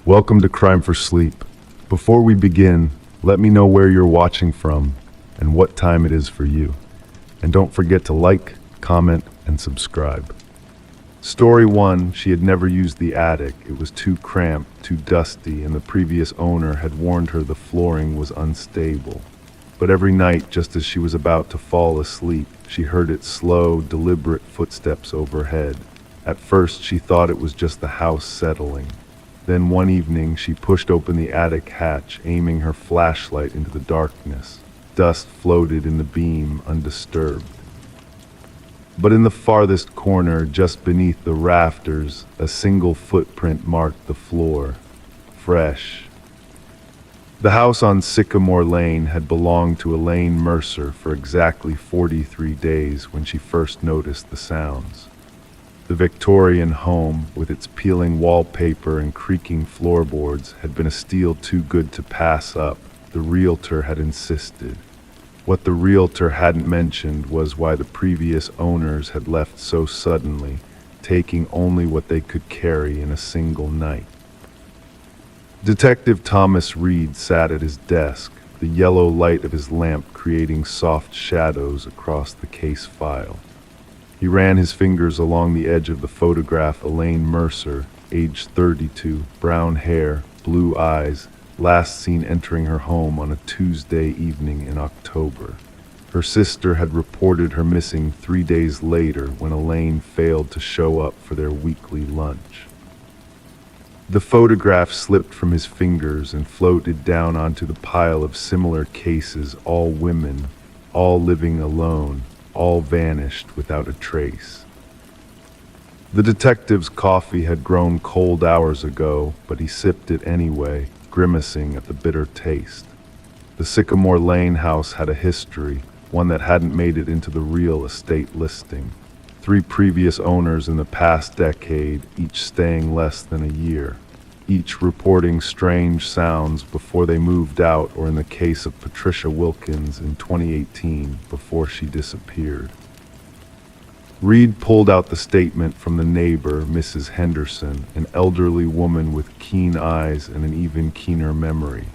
Welcome to Crime for Sleep. Before we begin, let me know where you're watching from and what time it is for you. And don't forget to like, comment, and subscribe. Story 1, she had never used the attic. It was too cramped, too dusty, and the previous owner had warned her the flooring was unstable. But every night, just as she was about to fall asleep, she heard its slow, deliberate footsteps overhead. At first, she thought it was just the house settling. Then one evening, she pushed open the attic hatch, aiming her flashlight into the darkness. Dust floated in the beam, undisturbed. But in the farthest corner, just beneath the rafters, a single footprint marked the floor. Fresh. The house on Sycamore Lane had belonged to Elaine Mercer for exactly 43 days when she first noticed the sounds. The Victorian home, with its peeling wallpaper and creaking floorboards, had been a steal too good to pass up. The realtor had insisted. What the realtor hadn't mentioned was why the previous owners had left so suddenly, taking only what they could carry in a single night. Detective Thomas Reed sat at his desk, the yellow light of his lamp creating soft shadows across the case file. He ran his fingers along the edge of the photograph. Elaine Mercer, age 32, brown hair, blue eyes, last seen entering her home on a Tuesday evening in October. Her sister had reported her missing 3 days later when Elaine failed to show up for their weekly lunch. The photograph slipped from his fingers and floated down onto the pile of similar cases, all women, all living alone, all vanished without a trace. The detective's coffee had grown cold hours ago, but he sipped it anyway, grimacing at the bitter taste. The Sycamore Lane house had a history, one that hadn't made it into the real estate listing. 3 previous owners in the past decade, each staying less than a year, each reporting strange sounds before they moved out, or in the case of Patricia Wilkins in 2018, before she disappeared. Reed pulled out the statement from the neighbor, Mrs. Henderson, an elderly woman with keen eyes and an even keener memory.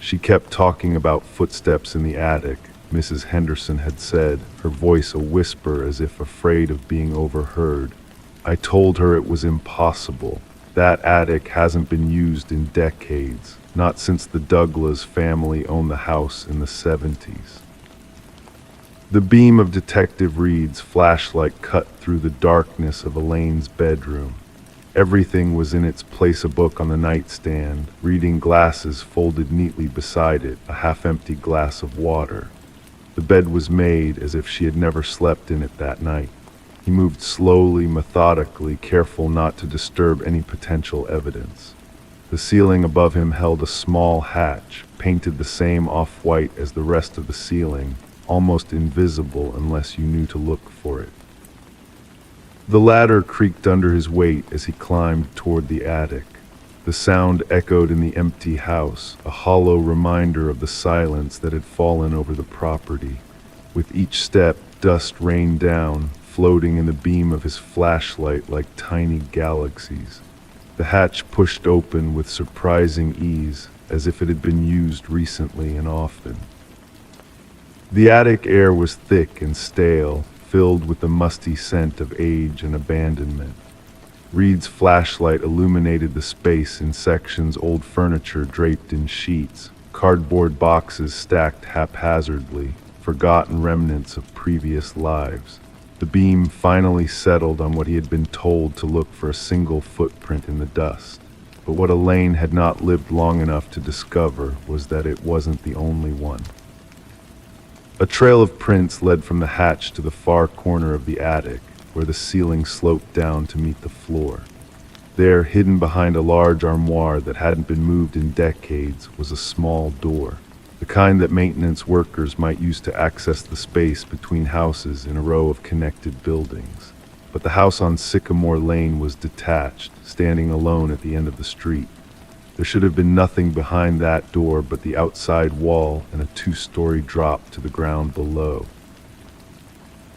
She kept talking about footsteps in the attic, Mrs. Henderson had said, her voice a whisper as if afraid of being overheard. I told her it was impossible. That attic hasn't been used in decades, not since the Douglas family owned the house in the 70s. The beam of Detective Reed's flashlight cut through the darkness of Elaine's bedroom. Everything was in its place: a book on the nightstand, reading glasses folded neatly beside it, a half-empty glass of water. The bed was made as if she had never slept in it that night. He moved slowly, methodically, careful not to disturb any potential evidence. The ceiling above him held a small hatch, painted the same off-white as the rest of the ceiling, almost invisible unless you knew to look for it. The ladder creaked under his weight as he climbed toward the attic. The sound echoed in the empty house, a hollow reminder of the silence that had fallen over the property. With each step, dust rained down, floating in the beam of his flashlight like tiny galaxies. The hatch pushed open with surprising ease, as if it had been used recently and often. The attic air was thick and stale, filled with the musty scent of age and abandonment. Reed's flashlight illuminated the space in sections: old furniture draped in sheets, cardboard boxes stacked haphazardly, forgotten remnants of previous lives. The beam finally settled on what he had been told to look for: a single footprint in the dust. But what Elaine had not lived long enough to discover was that it wasn't the only one. A trail of prints led from the hatch to the far corner of the attic, where the ceiling sloped down to meet the floor. There, hidden behind a large armoire that hadn't been moved in decades, was a small door, the kind that maintenance workers might use to access the space between houses in a row of connected buildings. But the house on Sycamore Lane was detached, standing alone at the end of the street. There should have been nothing behind that door but the outside wall and a 2-story drop to the ground below.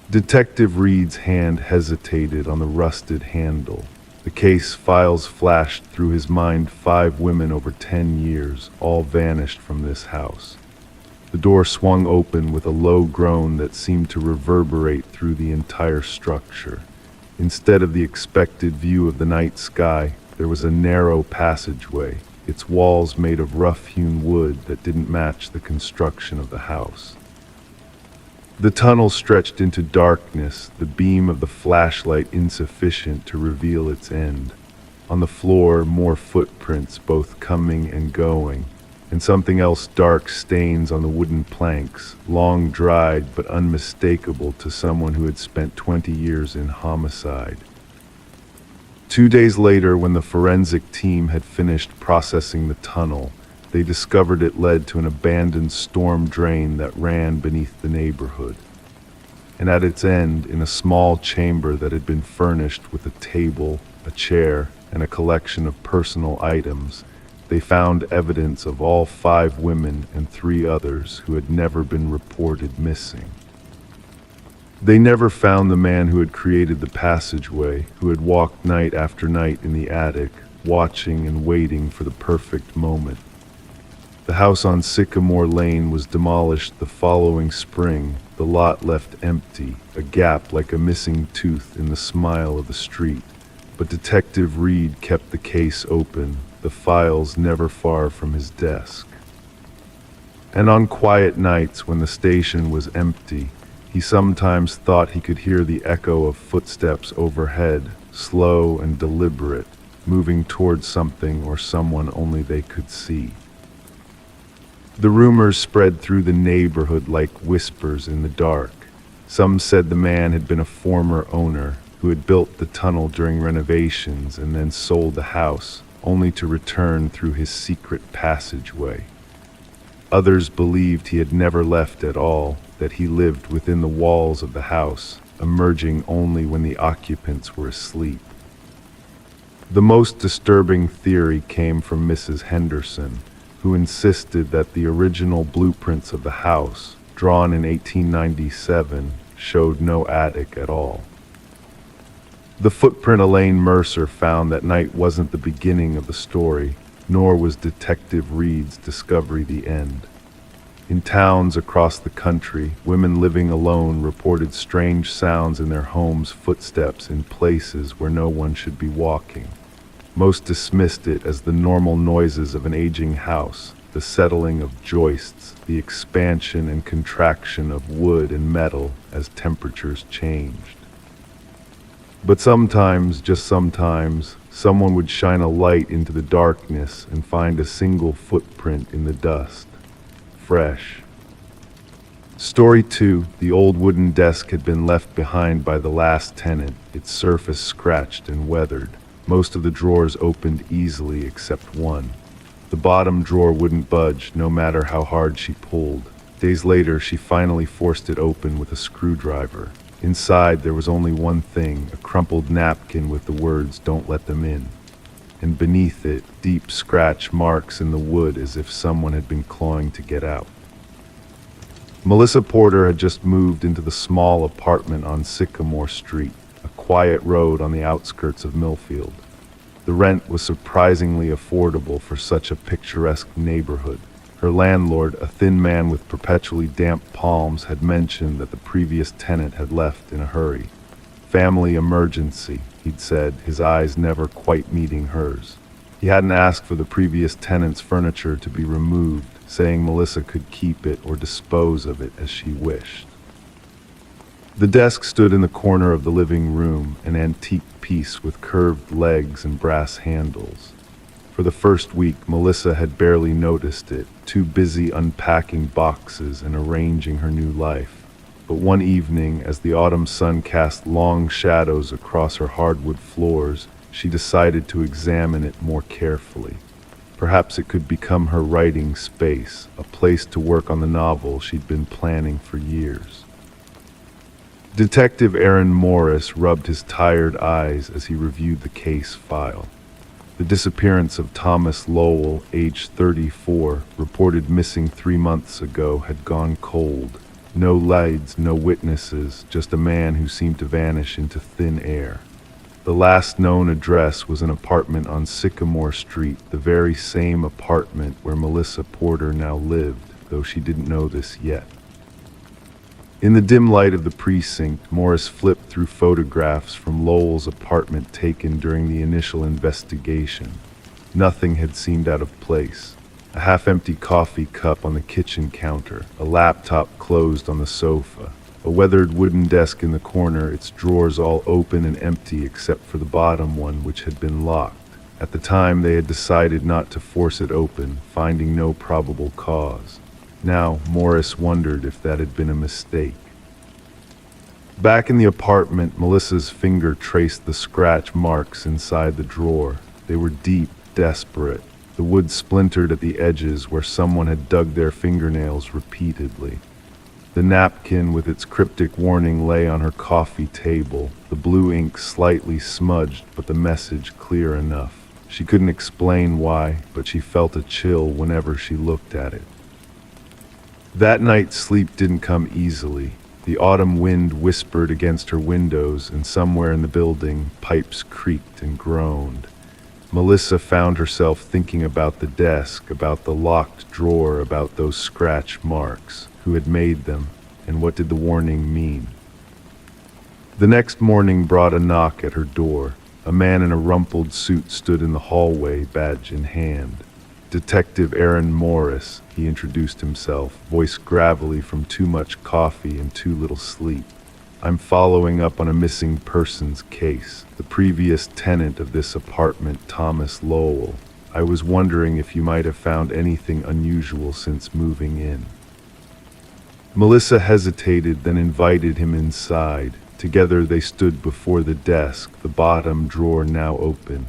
Detective Reed's hand hesitated on the rusted handle. The case files flashed through his mind. 5 women over 10 years, all vanished from this house. The door swung open with a low groan that seemed to reverberate through the entire structure. Instead of the expected view of the night sky, there was a narrow passageway, its walls made of rough-hewn wood that didn't match the construction of the house. The tunnel stretched into darkness, the beam of the flashlight insufficient to reveal its end. On the floor, more footprints, both coming and going, and something else, dark stains on the wooden planks, long dried but unmistakable to someone who had spent 20 years in homicide. 2 days later, when the forensic team had finished processing the tunnel, they discovered it led to an abandoned storm drain that ran beneath the neighborhood. And at its end, in a small chamber that had been furnished with a table, a chair, and a collection of personal items, they found evidence of all 5 women and 3 others who had never been reported missing. They never found the man who had created the passageway, who had walked night after night in the attic, watching and waiting for the perfect moment. The house on Sycamore Lane was demolished the following spring, the lot left empty, a gap like a missing tooth in the smile of the street. But Detective Reed kept the case open, the files never far from his desk. And on quiet nights when the station was empty, he sometimes thought he could hear the echo of footsteps overhead, slow and deliberate, moving towards something or someone only they could see. The rumors spread through the neighborhood like whispers in the dark. Some said the man had been a former owner who had built the tunnel during renovations and then sold the house, only to return through his secret passageway. Others believed he had never left at all, that he lived within the walls of the house, emerging only when the occupants were asleep. The most disturbing theory came from Mrs. Henderson, who insisted that the original blueprints of the house, drawn in 1897, showed no attic at all. The footprint Elaine Mercer found that night wasn't the beginning of the story, nor was Detective Reed's discovery the end. In towns across the country, women living alone reported strange sounds in their homes, footsteps in places where no one should be walking. Most dismissed it as the normal noises of an aging house, the settling of joists, the expansion and contraction of wood and metal as temperatures changed. But sometimes, just sometimes, someone would shine a light into the darkness and find a single footprint in the dust, fresh. Story 2, the old wooden desk had been left behind by the last tenant, its surface scratched and weathered. Most of the drawers opened easily except one. The bottom drawer wouldn't budge, no matter how hard she pulled. Days later, she finally forced it open with a screwdriver. Inside, there was only one thing, a crumpled napkin with the words, "Don't let them in." And beneath it, deep scratch marks in the wood as if someone had been clawing to get out. Melissa Porter had just moved into the small apartment on Sycamore Street, a quiet road on the outskirts of Millfield. The rent was surprisingly affordable for such a picturesque neighborhood. Her landlord, a thin man with perpetually damp palms, had mentioned that the previous tenant had left in a hurry. Family emergency, he'd said, his eyes never quite meeting hers. He hadn't asked for the previous tenant's furniture to be removed, saying Melissa could keep it or dispose of it as she wished. The desk stood in the corner of the living room, an antique piece with curved legs and brass handles. For the first week, Melissa had barely noticed it, too busy unpacking boxes and arranging her new life. But one evening, as the autumn sun cast long shadows across her hardwood floors, she decided to examine it more carefully. Perhaps it could become her writing space, a place to work on the novel she'd been planning for years. Detective Aaron Morris rubbed his tired eyes as he reviewed the case file. The disappearance of Thomas Lowell, age 34, reported missing 3 months ago, had gone cold. No leads, no witnesses, just a man who seemed to vanish into thin air. The last known address was an apartment on Sycamore Street, the very same apartment where Melissa Porter now lived, though she didn't know this yet. In the dim light of the precinct, Morris flipped through photographs from Lowell's apartment taken during the initial investigation. Nothing had seemed out of place. A half-empty coffee cup on the kitchen counter, a laptop closed on the sofa, a weathered wooden desk in the corner, its drawers all open and empty except for the bottom one, which had been locked. At the time, they had decided not to force it open, finding no probable cause. Now, Morris wondered if that had been a mistake. Back in the apartment, Melissa's finger traced the scratch marks inside the drawer. They were deep, desperate. The wood splintered at the edges where someone had dug their fingernails repeatedly. The napkin with its cryptic warning lay on her coffee table, the blue ink slightly smudged, but the message clear enough. She couldn't explain why, but she felt a chill whenever she looked at it. That night, sleep didn't come easily. The autumn wind whispered against her windows, and somewhere in the building, pipes creaked and groaned. Melissa found herself thinking about the desk, about the locked drawer, about those scratch marks. Who had made them, and what did the warning mean? The next morning brought a knock at her door. A man in a rumpled suit stood in the hallway, badge in hand. Detective Aaron Morris, he introduced himself, voice gravelly from too much coffee and too little sleep. I'm following up on a missing persons case. The previous tenant of this apartment, Thomas Lowell. I was wondering if you might have found anything unusual since moving in. Melissa hesitated, then invited him inside. Together they stood before the desk, the bottom drawer now open.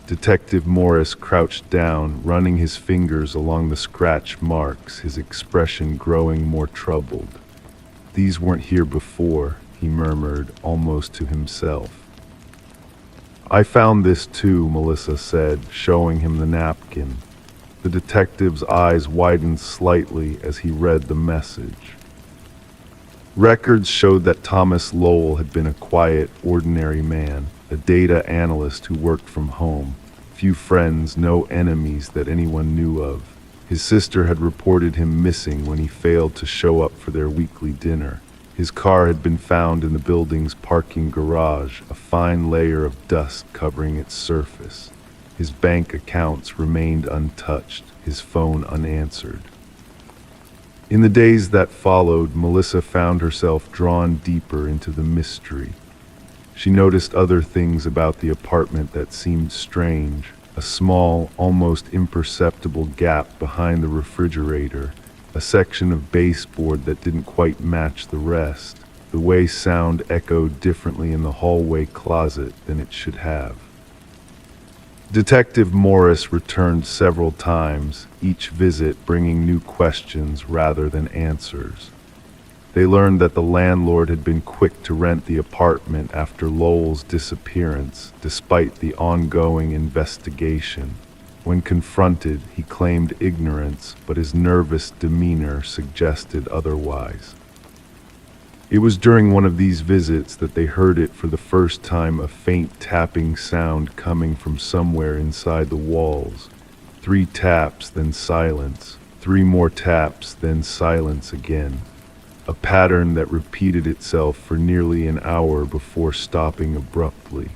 Detective Morris crouched down, running his fingers along the scratch marks, his expression growing more troubled. These weren't here before, he murmured, almost to himself. I found this too, Melissa said, showing him the napkin. The detective's eyes widened slightly as he read the message. Records showed that Thomas Lowell had been a quiet, ordinary man, a data analyst who worked from home. Few friends, no enemies that anyone knew of. His sister had reported him missing when he failed to show up for their weekly dinner. His car had been found in the building's parking garage, a fine layer of dust covering its surface. His bank accounts remained untouched, his phone unanswered. In the days that followed, Melissa found herself drawn deeper into the mystery. She noticed other things about the apartment that seemed strange. A small, almost imperceptible gap behind the refrigerator, a section of baseboard that didn't quite match the rest, the way sound echoed differently in the hallway closet than it should have. Detective Morris returned several times, each visit bringing new questions rather than answers. They learned that the landlord had been quick to rent the apartment after Lowell's disappearance, despite the ongoing investigation. When confronted, he claimed ignorance, but his nervous demeanor suggested otherwise. It was during one of these visits that they heard it for the first time, a faint tapping sound coming from somewhere inside the walls. 3 taps, then silence. 3 more taps, then silence again. A pattern that repeated itself for nearly an hour before stopping abruptly.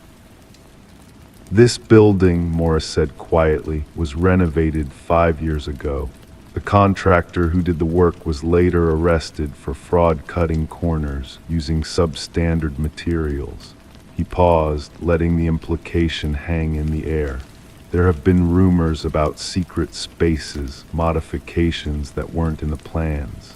This building, Morris said quietly, was renovated 5 years ago. The contractor who did the work was later arrested for fraud cutting corners using substandard materials. He paused, letting the implication hang in the air. There have been rumors about secret spaces, modifications that weren't in the plans.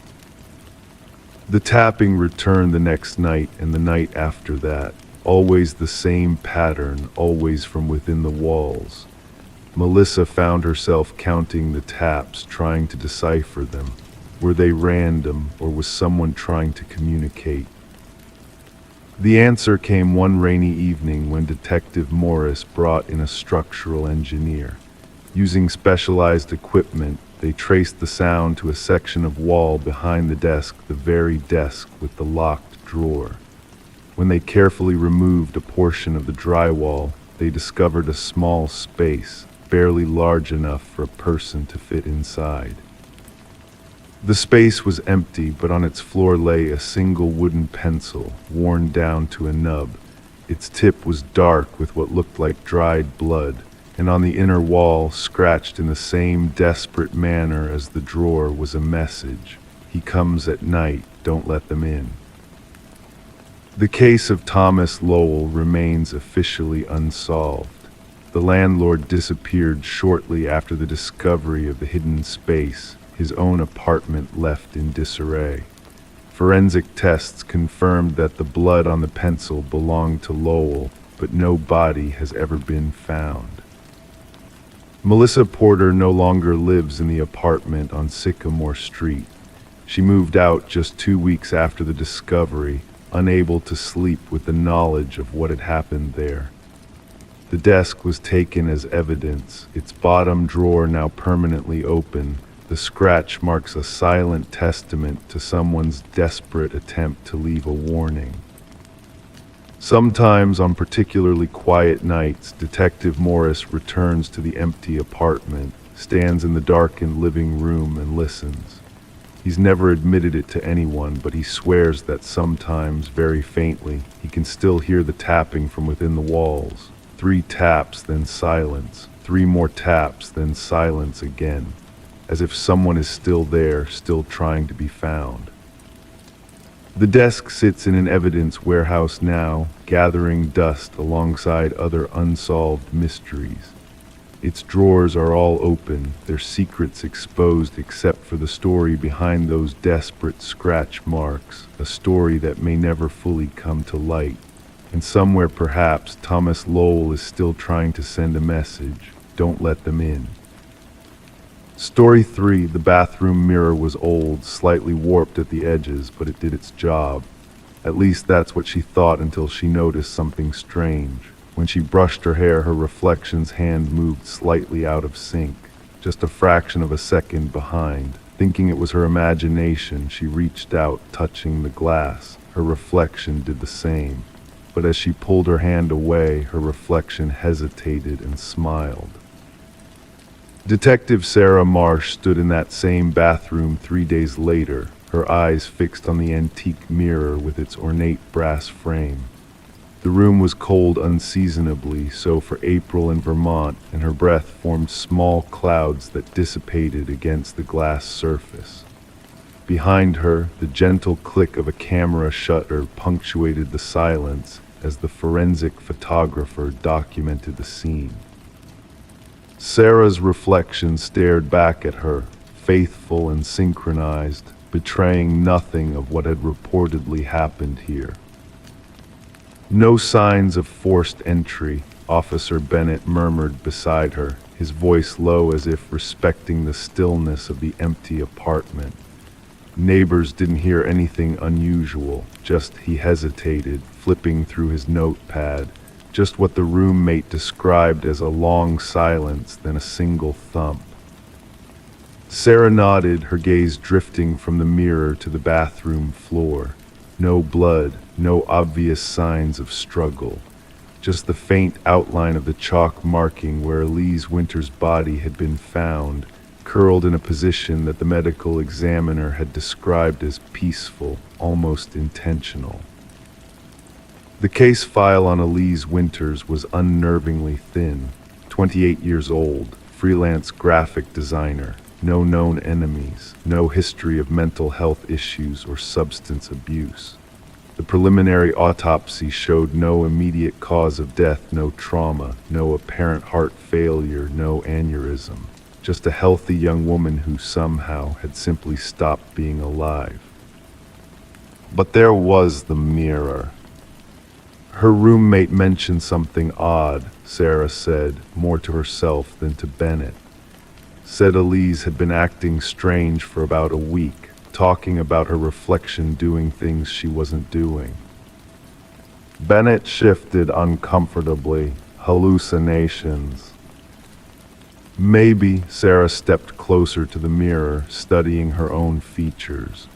The tapping returned the next night and the night after that. Always the same pattern, always from within the walls. Melissa found herself counting the taps, trying to decipher them. Were they random, or was someone trying to communicate? The answer came one rainy evening when Detective Morris brought in a structural engineer. Using specialized equipment, they traced the sound to a section of wall behind the desk, the very desk with the locked drawer. When they carefully removed a portion of the drywall, they discovered a small space, barely large enough for a person to fit inside. The space was empty, but on its floor lay a single wooden pencil, worn down to a nub. Its tip was dark with what looked like dried blood, and on the inner wall, scratched in the same desperate manner as the drawer, was a message: "He comes at night, don't let them in." The case of Thomas Lowell remains officially unsolved. The landlord disappeared shortly after the discovery of the hidden space, his own apartment left in disarray. Forensic tests confirmed that the blood on the pencil belonged to Lowell, but no body has ever been found. Melissa Porter no longer lives in the apartment on Sycamore Street. She moved out just 2 weeks after the discovery, unable to sleep with the knowledge of what had happened there. The desk was taken as evidence, its bottom drawer now permanently open. The scratch marks a silent testament to someone's desperate attempt to leave a warning. Sometimes, on particularly quiet nights, Detective Morris returns to the empty apartment, stands in the darkened living room, and listens. He's never admitted it to anyone, but he swears that sometimes, very faintly, he can still hear the tapping from within the walls. 3 taps, then silence. 3 more taps, then silence again, as if someone is still there, still trying to be found. The desk sits in an evidence warehouse now, gathering dust alongside other unsolved mysteries. Its drawers are all open, their secrets exposed except for the story behind those desperate scratch marks, a story that may never fully come to light. And somewhere perhaps Thomas Lowell is still trying to send a message: don't let them in. Story 3, the bathroom mirror was old, slightly warped at the edges, but it did its job. At least that's what she thought until she noticed something strange. When she brushed her hair, her reflection's hand moved slightly out of sync, just a fraction of a second behind. Thinking it was her imagination, she reached out, touching the glass. Her reflection did the same. But as she pulled her hand away, her reflection hesitated and smiled. Detective Sarah Marsh stood in that same bathroom 3 days later, her eyes fixed on the antique mirror with its ornate brass frame. The room was cold unseasonably, so for April in Vermont, and her breath formed small clouds that dissipated against the glass surface. Behind her, the gentle click of a camera shutter punctuated the silence as the forensic photographer documented the scene. Sarah's reflection stared back at her, faithful and synchronized, betraying nothing of what had reportedly happened here. "No signs of forced entry," Officer Bennett murmured beside her, his voice low as if respecting the stillness of the empty apartment. Neighbors didn't hear anything unusual, just he hesitated, flipping through his notepad. Just what the roommate described as a long silence, then a single thump. Sarah nodded, her gaze drifting from the mirror to the bathroom floor. No blood, no obvious signs of struggle. Just the faint outline of the chalk marking where Elise Winter's body had been found, curled in a position that the medical examiner had described as peaceful, almost intentional. The case file on Elise Winters was unnervingly thin. 28 years old, freelance graphic designer, no known enemies, no history of mental health issues or substance abuse. The preliminary autopsy showed no immediate cause of death, no trauma, no apparent heart failure, no aneurysm. Just a healthy young woman who somehow had simply stopped being alive. But there was the mirror. Her roommate mentioned something odd, Sarah said, more to herself than to Bennett. Said Elise had been acting strange for about a week, talking about her reflection doing things she wasn't doing. Bennett shifted uncomfortably. Hallucinations. Maybe. Sarah stepped closer to the mirror, studying her own features.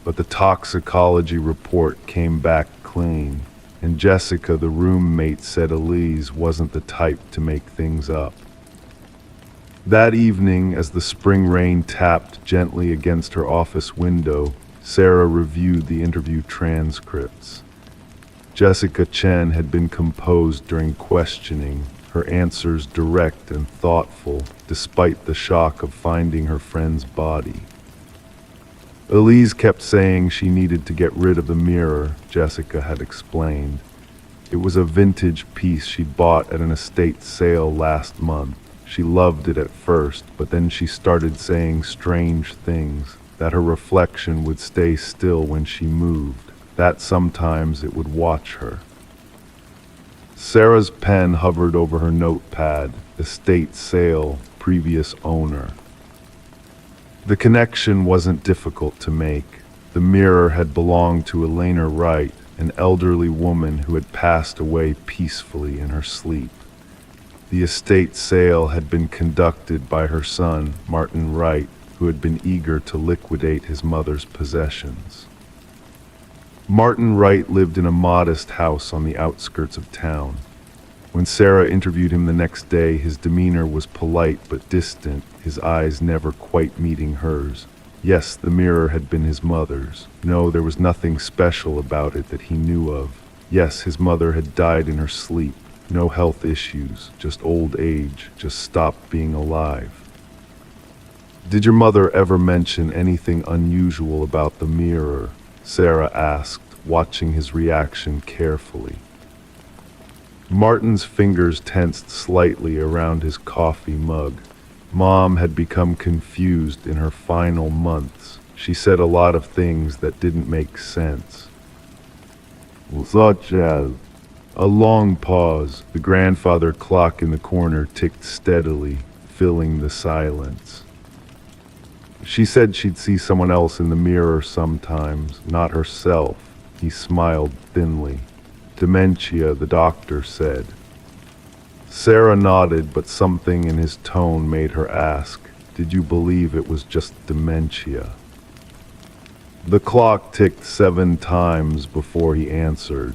But the toxicology report came back clean. and Jessica, the roommate, said Elise wasn't the type to make things up. That evening, as the spring rain tapped gently against her office window, Sarah reviewed the interview transcripts. Jessica Chen had been composed during questioning, her answers direct and thoughtful, despite the shock of finding her friend's body. Elise kept saying she needed to get rid of the mirror, Jessica had explained. It was a vintage piece she'd bought at an estate sale last month. She loved it at first, but then she started saying strange things, that her reflection would stay still when she moved, that sometimes it would watch her. Sarah's pen hovered over her notepad, estate sale, previous owner. The connection wasn't difficult to make. The mirror had belonged to Elena Wright, an elderly woman who had passed away peacefully in her sleep. The estate sale had been conducted by her son, Martin Wright, who had been eager to liquidate his mother's possessions. Martin Wright lived in a modest house on the outskirts of town. When Sarah interviewed him the next day, his demeanor was polite but distant, his eyes never quite meeting hers. Yes, the mirror had been his mother's. No, there was nothing special about it that he knew of. Yes, his mother had died in her sleep. No health issues, just old age, just stopped being alive. "Did your mother ever mention anything unusual about the mirror?" Sarah asked, watching his reaction carefully. Martin's fingers tensed slightly around his coffee mug. Mom had become confused in her final months. She said a lot of things that didn't make sense. Such as... A long pause. The grandfather clock in the corner ticked steadily, filling the silence. She said she'd see someone else in the mirror sometimes, not herself. He smiled thinly. Dementia, the doctor said. Sarah nodded, but something in his tone made her ask, "Did you believe it was just dementia?" The clock ticked 7 times before he answered.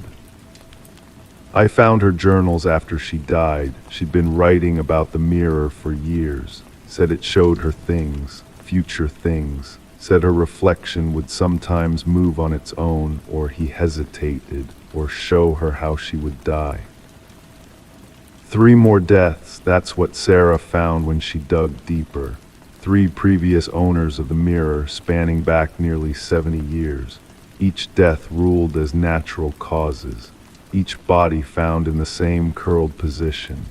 "I found her journals after she died. She'd been writing about the mirror for years. Said it showed her things, future things. Said her reflection would sometimes move on its own, or he hesitated, or show her how she would die." 3 more deaths, that's what Sarah found when she dug deeper. 3 previous owners of the mirror, spanning back nearly 70 years. Each death ruled as natural causes. Each body found in the same curled position,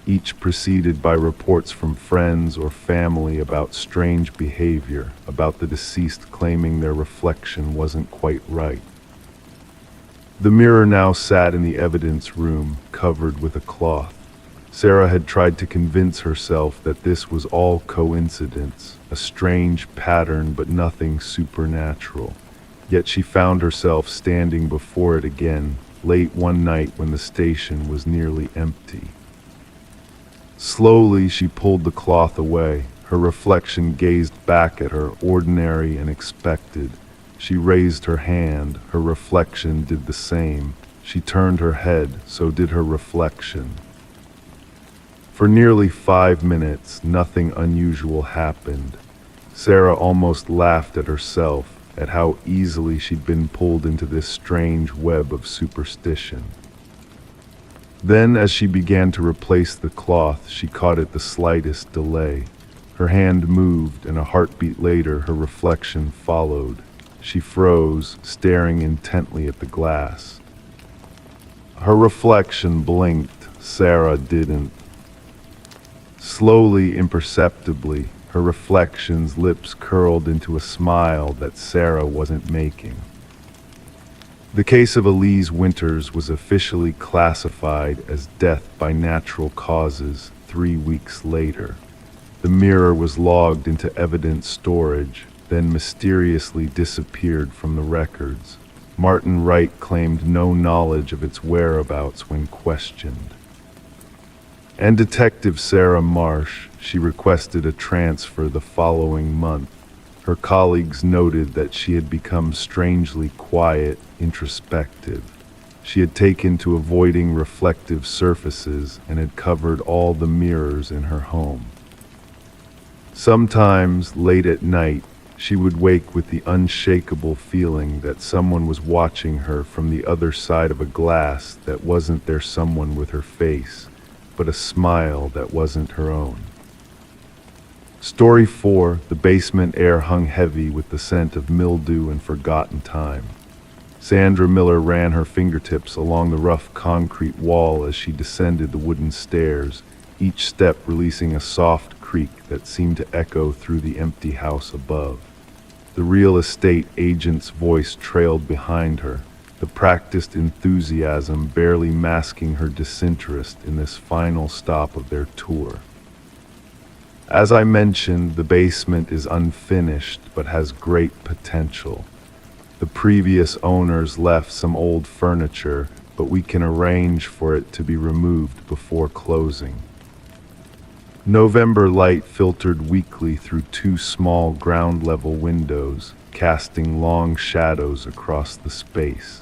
each preceded by reports from friends or family about strange behavior, about the deceased claiming their reflection wasn't quite right. The mirror now sat in the evidence room, covered with a cloth. Sarah had tried to convince herself that this was all coincidence, a strange pattern but nothing supernatural. Yet she found herself standing before it again, late one night when the station was nearly empty. Slowly she pulled the cloth away. Her reflection gazed back at her, ordinary and expected. She raised her hand. Her reflection did the same. She turned her head, so did her reflection. For nearly 5 minutes, nothing unusual happened. Sarah almost laughed at herself, at how easily she'd been pulled into this strange web of superstition. Then, as she began to replace the cloth, she caught it the slightest delay. Her hand moved, and a heartbeat later, her reflection followed. She froze, staring intently at the glass. Her reflection blinked. Sarah didn't. Slowly, imperceptibly, her reflection's lips curled into a smile that Sarah wasn't making. The case of Elise Winters was officially classified as death by natural causes 3 weeks later. The mirror was logged into evidence storage, then mysteriously disappeared from the records. Martin Wright claimed no knowledge of its whereabouts when questioned. And Detective Sarah Marsh, she requested a transfer the following month. Her colleagues noted that she had become strangely quiet, introspective. She had taken to avoiding reflective surfaces and had covered all the mirrors in her home. Sometimes, late at night, she would wake with the unshakable feeling that someone was watching her from the other side of a glass that wasn't their someone with her face, but a smile that wasn't her own. Story 4, the basement air hung heavy with the scent of mildew and forgotten time. Sandra Miller ran her fingertips along the rough concrete wall as she descended the wooden stairs, each step releasing a soft creak that seemed to echo through the empty house above. The real estate agent's voice trailed behind her, the practiced enthusiasm barely masking her disinterest in this final stop of their tour. As I mentioned, the basement is unfinished but has great potential. The previous owners left some old furniture, but we can arrange for it to be removed before closing. November light filtered weakly through 2 small ground-level windows, casting long shadows across the space.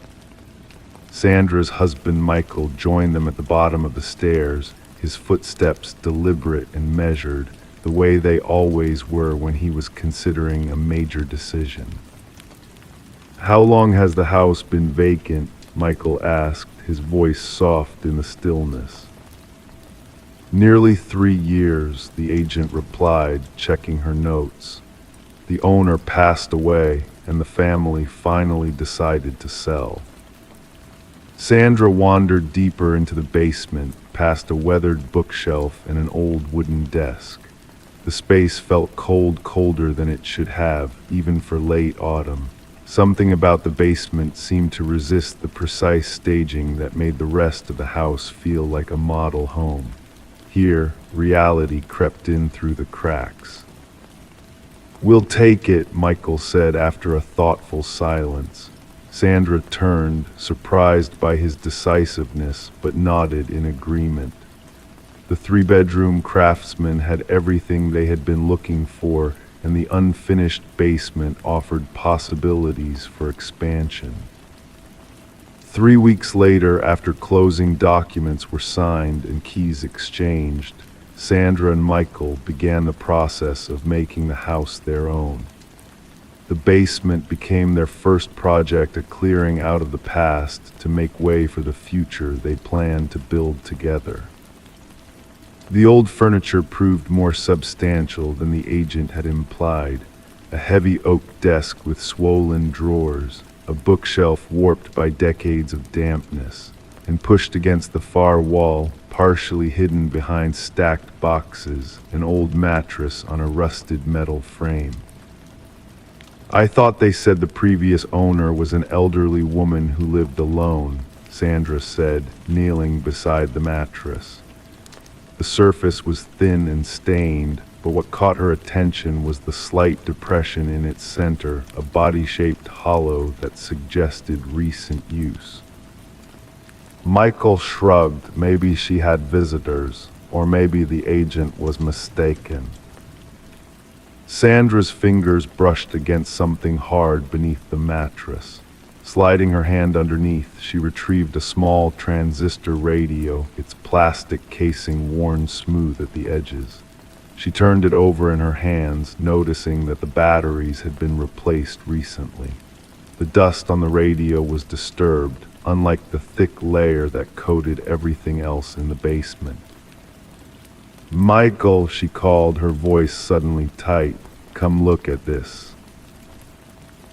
Sandra's husband Michael joined them at the bottom of the stairs, his footsteps deliberate and measured, the way they always were when he was considering a major decision. "How long has the house been vacant?" Michael asked, his voice soft in the stillness. "Nearly 3 years," the agent replied, checking her notes. "The owner passed away, and the family finally decided to sell." Sandra wandered deeper into the basement, past a weathered bookshelf and an old wooden desk. The space felt colder than it should have, even for late autumn. Something about the basement seemed to resist the precise staging that made the rest of the house feel like a model home. Here, reality crept in through the cracks. "We'll take it," Michael said after a thoughtful silence. Sandra turned, surprised by his decisiveness, but nodded in agreement. The 3-bedroom craftsman had everything they had been looking for, and the unfinished basement offered possibilities for expansion. 3 weeks later, after closing documents were signed and keys exchanged, Sandra and Michael began the process of making the house their own. The basement became their first project, a clearing out of the past to make way for the future they planned to build together. The old furniture proved more substantial than the agent had implied. A heavy oak desk with swollen drawers, a bookshelf warped by decades of dampness, and pushed against the far wall, partially hidden behind stacked boxes, an old mattress on a rusted metal frame. "I thought they said the previous owner was an elderly woman who lived alone," Sandra said, kneeling beside the mattress. The surface was thin and stained, but what caught her attention was the slight depression in its center, a body-shaped hollow that suggested recent use. Michael shrugged. Maybe she had visitors, or maybe the agent was mistaken. Sandra's fingers brushed against something hard beneath the mattress. Sliding her hand underneath, she retrieved a small transistor radio, its plastic casing worn smooth at the edges. She turned it over in her hands, noticing that the batteries had been replaced recently. The dust on the radio was disturbed, unlike the thick layer that coated everything else in the basement. "Michael," she called, her voice suddenly tight, "come look at this."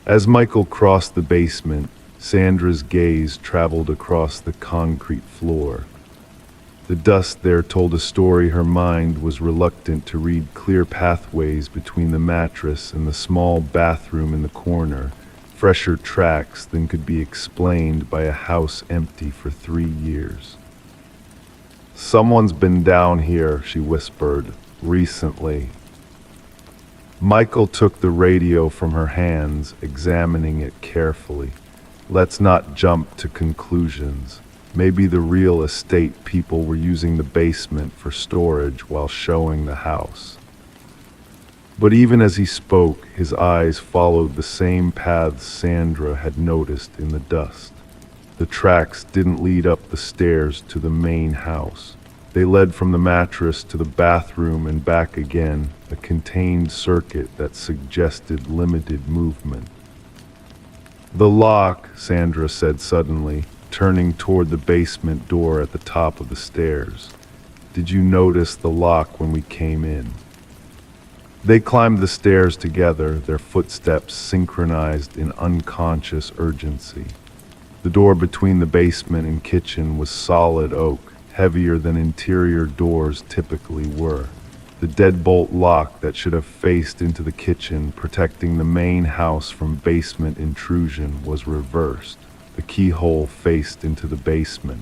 As Michael crossed the basement, Sandra's gaze traveled across the concrete floor. The dust there told a story her mind was reluctant to read. Clear pathways between the mattress and the small bathroom in the corner, fresher tracks than could be explained by a house empty for 3 years. "Someone's been down here," she whispered, "recently." Michael took the radio from her hands, examining it carefully. "Let's not jump to conclusions. Maybe the real estate people were using the basement for storage while showing the house." But even as he spoke, his eyes followed the same paths Sandra had noticed in the dust. The tracks didn't lead up the stairs to the main house. They led from the mattress to the bathroom and back again, a contained circuit that suggested limited movement. "The lock," Sandra said suddenly, turning toward the basement door at the top of the stairs. "Did you notice the lock when we came in?" They climbed the stairs together, their footsteps synchronized in unconscious urgency. The door between the basement and kitchen was solid oak, heavier than interior doors typically were. The deadbolt lock that should have faced into the kitchen, protecting the main house from basement intrusion, was reversed. The keyhole faced into the basement.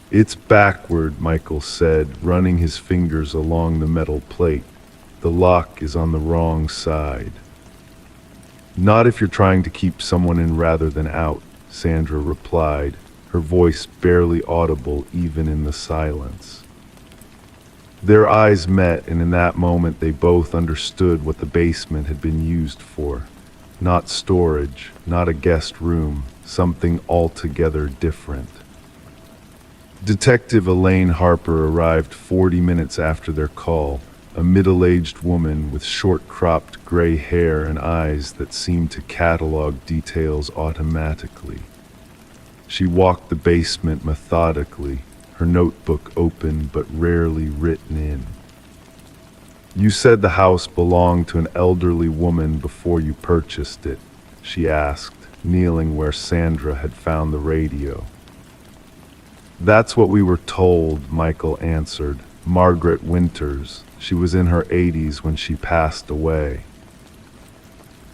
"It's backward," Michael said, running his fingers along the metal plate. "The lock is on the wrong side." "Not if you're trying to keep someone in rather than out," Sandra replied, her voice barely audible even in the silence. Their eyes met, and in that moment they both understood what the basement had been used for. Not storage, not a guest room, something altogether different. Detective Elaine Harper arrived 40 minutes after their call, a middle-aged woman with short-cropped gray hair and eyes that seemed to catalog details automatically. She walked the basement methodically, her notebook open but rarely written in. "You said the house belonged to an elderly woman before you purchased it," she asked, kneeling where Sandra had found the radio. "That's what we were told," Michael answered. "Margaret Winters. She was in her 80s when she passed away."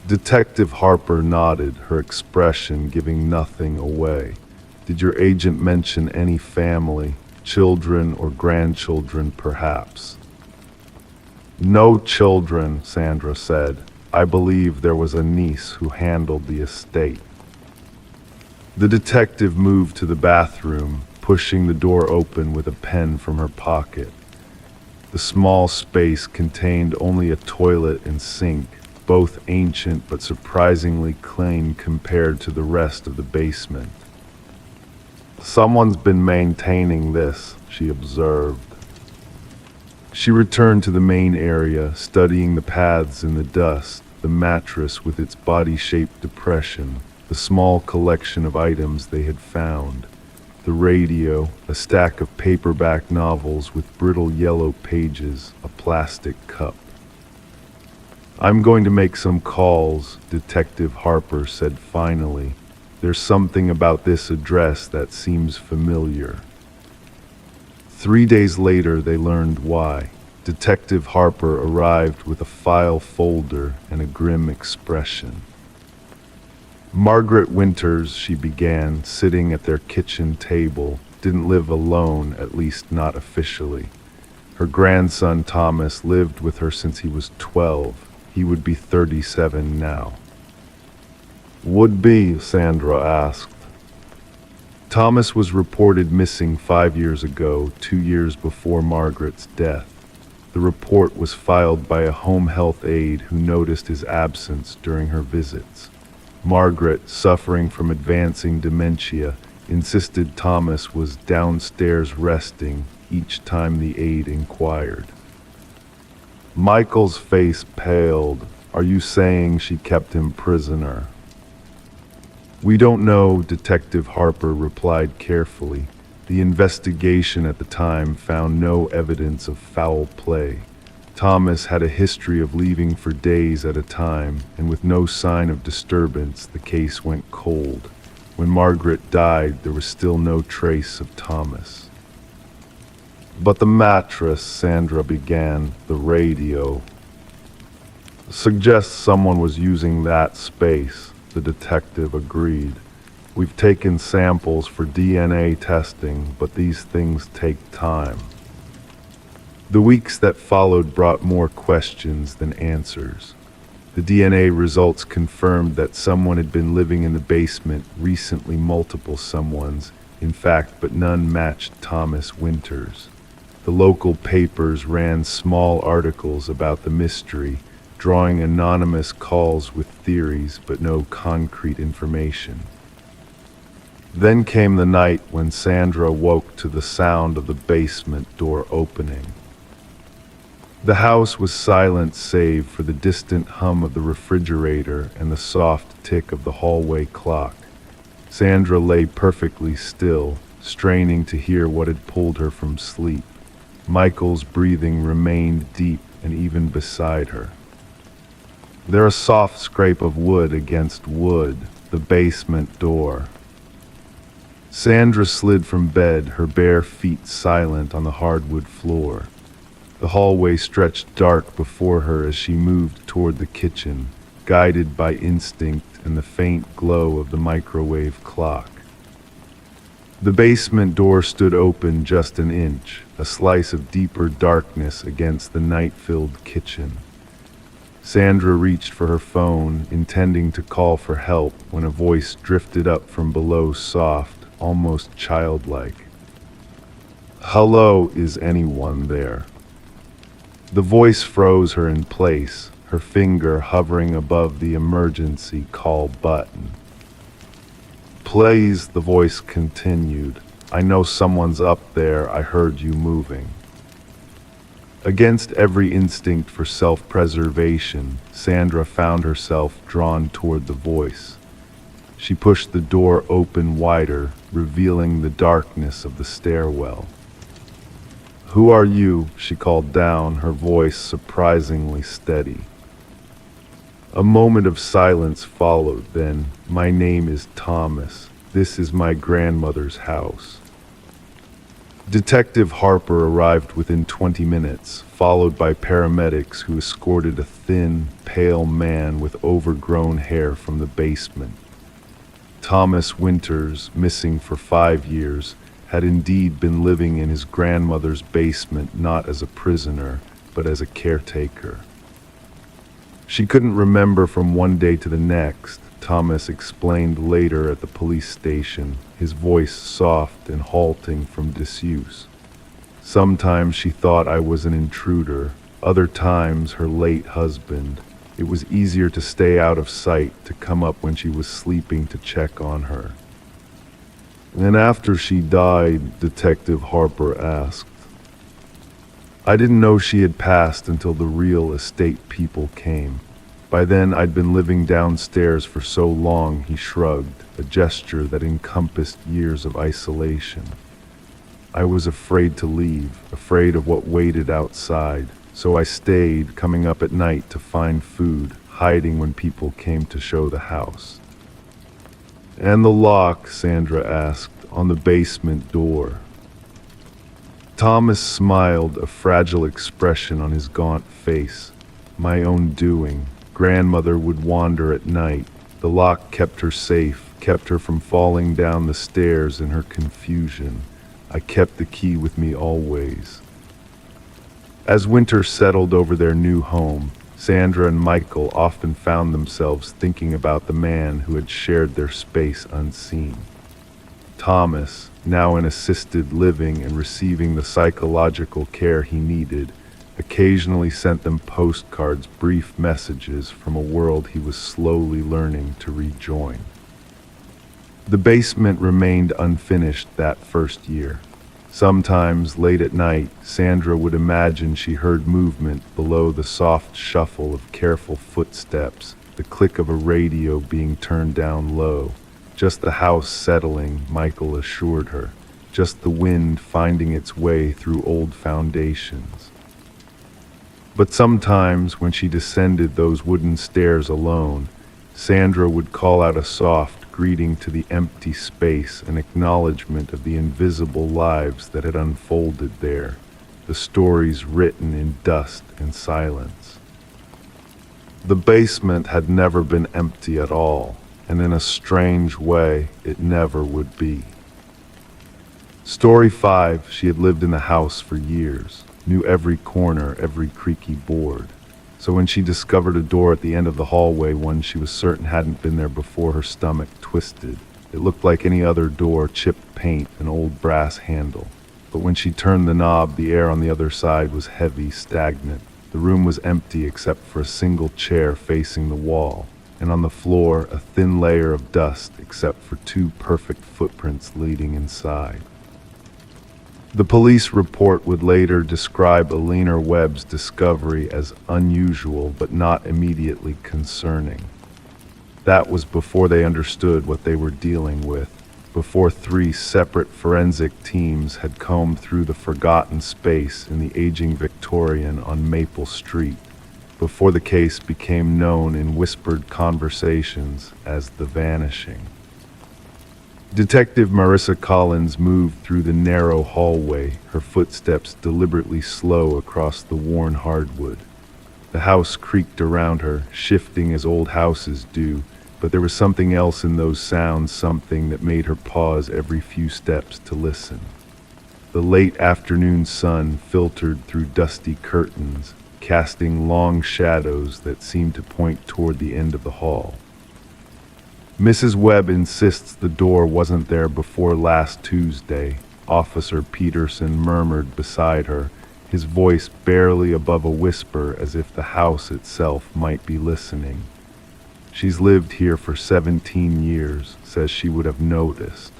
Detective Harper nodded, her expression giving nothing away. "Did your agent mention any family, children or grandchildren perhaps?" "No children," Sandra said. "I believe there was a niece who handled the estate." The detective moved to the bathroom, pushing the door open with a pen from her pocket. The small space contained only a toilet and sink, both ancient but surprisingly clean compared to the rest of the basement. "Someone's been maintaining this," she observed. She returned to the main area, studying the paths in the dust, the mattress with its body-shaped depression, the small collection of items they had found. The radio, a stack of paperback novels with brittle yellow pages, a plastic cup. "I'm going to make some calls," Detective Harper said finally. "There's something about this address that seems familiar." 3 days later, they learned why. Detective Harper arrived with a file folder and a grim expression. "Margaret Winters," she began, sitting at their kitchen table, "didn't live alone, at least not officially. Her grandson Thomas lived with her since he was 12. He would be 37 now." "Would be?" Sandra asked. "Thomas was reported missing 5 years ago, 2 years before Margaret's death. The report was filed by a home health aide who noticed his absence during her visits. Margaret, suffering from advancing dementia, insisted Thomas was downstairs resting each time the aide inquired." Michael's face paled. "Are you saying she kept him prisoner?" "We don't know," Detective Harper replied carefully. "The investigation at the time found no evidence of foul play. Thomas had a history of leaving for days at a time, and with no sign of disturbance, the case went cold. When Margaret died, there was still no trace of Thomas." "But the mattress," Sandra began, "the radio suggests someone was using that space," the detective agreed. "We've taken samples for DNA testing, but these things take time." The weeks that followed brought more questions than answers. The DNA results confirmed that someone had been living in the basement, recently multiple someones, in fact, but none matched Thomas Winters. The local papers ran small articles about the mystery, drawing anonymous calls with theories but no concrete information. Then came the night when Sandra woke to the sound of the basement door opening. The house was silent save for the distant hum of the refrigerator and the soft tick of the hallway clock. Sandra lay perfectly still, straining to hear what had pulled her from sleep. Michael's breathing remained deep and even beside her. There a soft scrape of wood against wood, the basement door. Sandra slid from bed, her bare feet silent on the hardwood floor. The hallway stretched dark before her as she moved toward the kitchen, guided by instinct and the faint glow of the microwave clock. The basement door stood open just an inch, a slice of deeper darkness against the night-filled kitchen. Sandra reached for her phone, intending to call for help, when a voice drifted up from below, soft, almost childlike. "Hello, is anyone there?" The voice froze her in place, her finger hovering above the emergency call button. "Please," the voice continued. "I know someone's up there. I heard you moving." Against every instinct for self-preservation, Sandra found herself drawn toward the voice. She pushed the door open wider, revealing the darkness of the stairwell. "Who are you?" she called down, her voice surprisingly steady. A moment of silence followed, then, "My name is Thomas. This is my grandmother's house." Detective Harper arrived within 20 minutes, followed by paramedics who escorted a thin, pale man with overgrown hair from the basement. Thomas Winters, missing for 5 years, had indeed been living in his grandmother's basement not as a prisoner, but as a caretaker. She couldn't remember from one day to the next, Thomas explained later at the police station, his voice soft and halting from disuse. Sometimes she thought I was an intruder, other times her late husband. It was easier to stay out of sight, to come up when she was sleeping to check on her. "And after she died," Detective Harper asked. "I didn't know she had passed until the real estate people came. By then I'd been living downstairs for so long," he shrugged, a gesture that encompassed years of isolation. "I was afraid to leave, afraid of what waited outside, so I stayed, coming up at night to find food, hiding when people came to show the house." "And the lock," Sandra asked, "on the basement door?" Thomas smiled, a fragile expression on his gaunt face. "My own doing. Grandmother would wander at night. The lock kept her safe, kept her from falling down the stairs in her confusion. I kept the key with me always." As winter settled over their new home, Sandra and Michael often found themselves thinking about the man who had shared their space unseen. Thomas, now in assisted living and receiving the psychological care he needed, occasionally sent them postcards, brief messages from a world he was slowly learning to rejoin. The basement remained unfinished that first year. Sometimes, late at night, Sandra would imagine she heard movement below, the soft shuffle of careful footsteps, the click of a radio being turned down low. Just the house settling, Michael assured her. Just the wind finding its way through old foundations. But sometimes, when she descended those wooden stairs alone, Sandra would call out a soft greeting to the empty space, an acknowledgement of the invisible lives that had unfolded there, the stories written in dust and silence. The basement had never been empty at all, and in a strange way, it never would be. Story 5, she had lived in the house for years, knew every corner, every creaky board. So when she discovered a door at the end of the hallway, one she was certain hadn't been there before, her stomach twisted. It looked like any other door, chipped paint, an old brass handle. But when she turned the knob, the air on the other side was heavy, stagnant. The room was empty except for a single chair facing the wall. and on the floor a thin layer of dust except for two perfect footprints leading inside. The police report would later describe Alina Webb's discovery as unusual but not immediately concerning. That was before they understood what they were dealing with, before three separate forensic teams had combed through the forgotten space in the aging Victorian on Maple Street, before the case became known in whispered conversations as The Vanishing. Detective Marissa Collins moved through the narrow hallway, her footsteps deliberately slow across the worn hardwood. The house creaked around her, shifting as old houses do, but there was something else in those sounds, something that made her pause every few steps to listen. The late afternoon sun filtered through dusty curtains, casting long shadows that seemed to point toward the end of the hall. Mrs. Webb insists the door wasn't there before last Tuesday, Officer Peterson murmured beside her, his voice barely above a whisper as if the house itself might be listening. She's lived here for 17 years, says she would have noticed.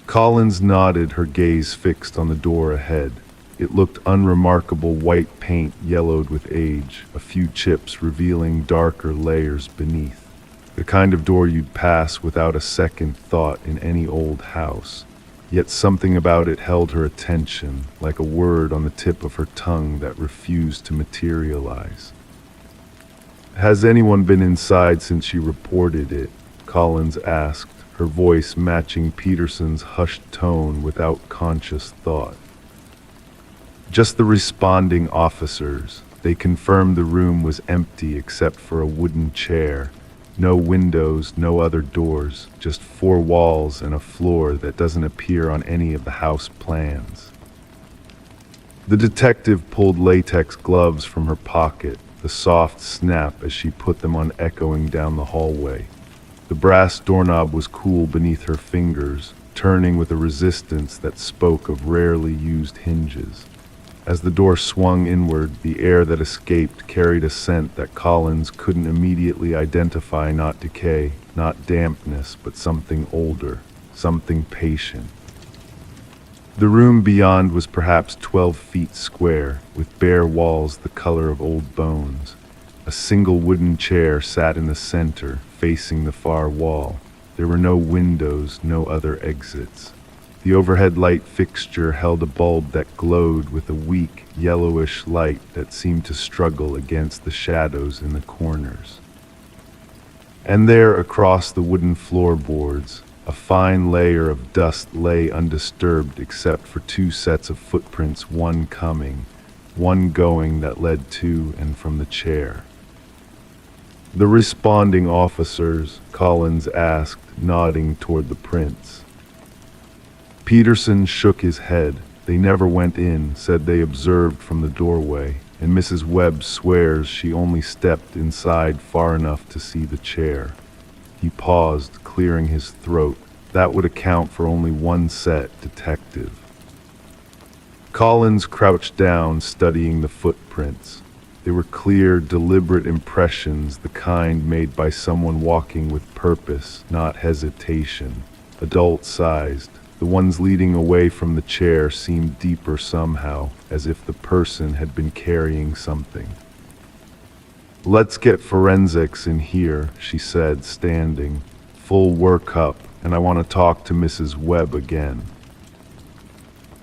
Collins nodded, her gaze fixed on the door ahead. It looked unremarkable white paint yellowed with age, a few chips revealing darker layers beneath. The kind of door you'd pass without a second thought in any old house. Yet something about it held her attention, like a word on the tip of her tongue that refused to materialize. "Has anyone been inside since you reported it?" Collins asked, her voice matching Peterson's hushed tone without conscious thought. "Just the responding officers. They confirmed the room was empty except for a wooden chair. No windows, no other doors, just four walls and a floor that doesn't appear on any of the house plans." The detective pulled latex gloves from her pocket, the soft snap as she put them on echoing down the hallway. The brass doorknob was cool beneath her fingers, turning with a resistance that spoke of rarely used hinges. As the door swung inward, the air that escaped carried a scent that Collins couldn't immediately identify, not decay, not dampness, but something older, something patient. The room beyond was perhaps 12 feet square, with bare walls the color of old bones. A single wooden chair sat in the center, facing the far wall. There were no windows, no other exits. The overhead light fixture held a bulb that glowed with a weak, yellowish light that seemed to struggle against the shadows in the corners. And there, across the wooden floorboards, a fine layer of dust lay undisturbed except for two sets of footprints, one coming, one going, that led to and from the chair. "The responding officers?" Collins asked, nodding toward the prints. Peterson shook his head. "They never went in, said they observed from the doorway, and Mrs. Webb swears she only stepped inside far enough to see the chair." He paused, clearing his throat. That would account for only one set, detective. Collins crouched down, studying the footprints. They were clear, deliberate impressions, the kind made by someone walking with purpose, not hesitation. Adult-sized. The ones leading away from the chair seemed deeper somehow, as if the person had been carrying something. "Let's get forensics in here," she said, standing. "Full workup, and I want to talk to Mrs. Webb again."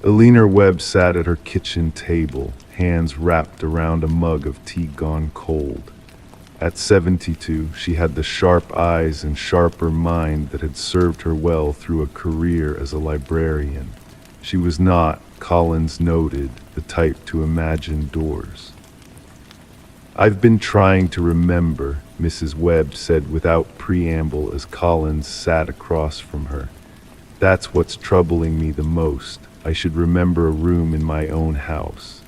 Alina Webb sat at her kitchen table, hands wrapped around a mug of tea gone cold. At 72, she had the sharp eyes and sharper mind that had served her well through a career as a librarian. She was not, Collins noted, the type to imagine doors. "I've been trying to remember," Mrs. Webb said without preamble as Collins sat across from her. "That's what's troubling me the most. I should remember a room in my own house."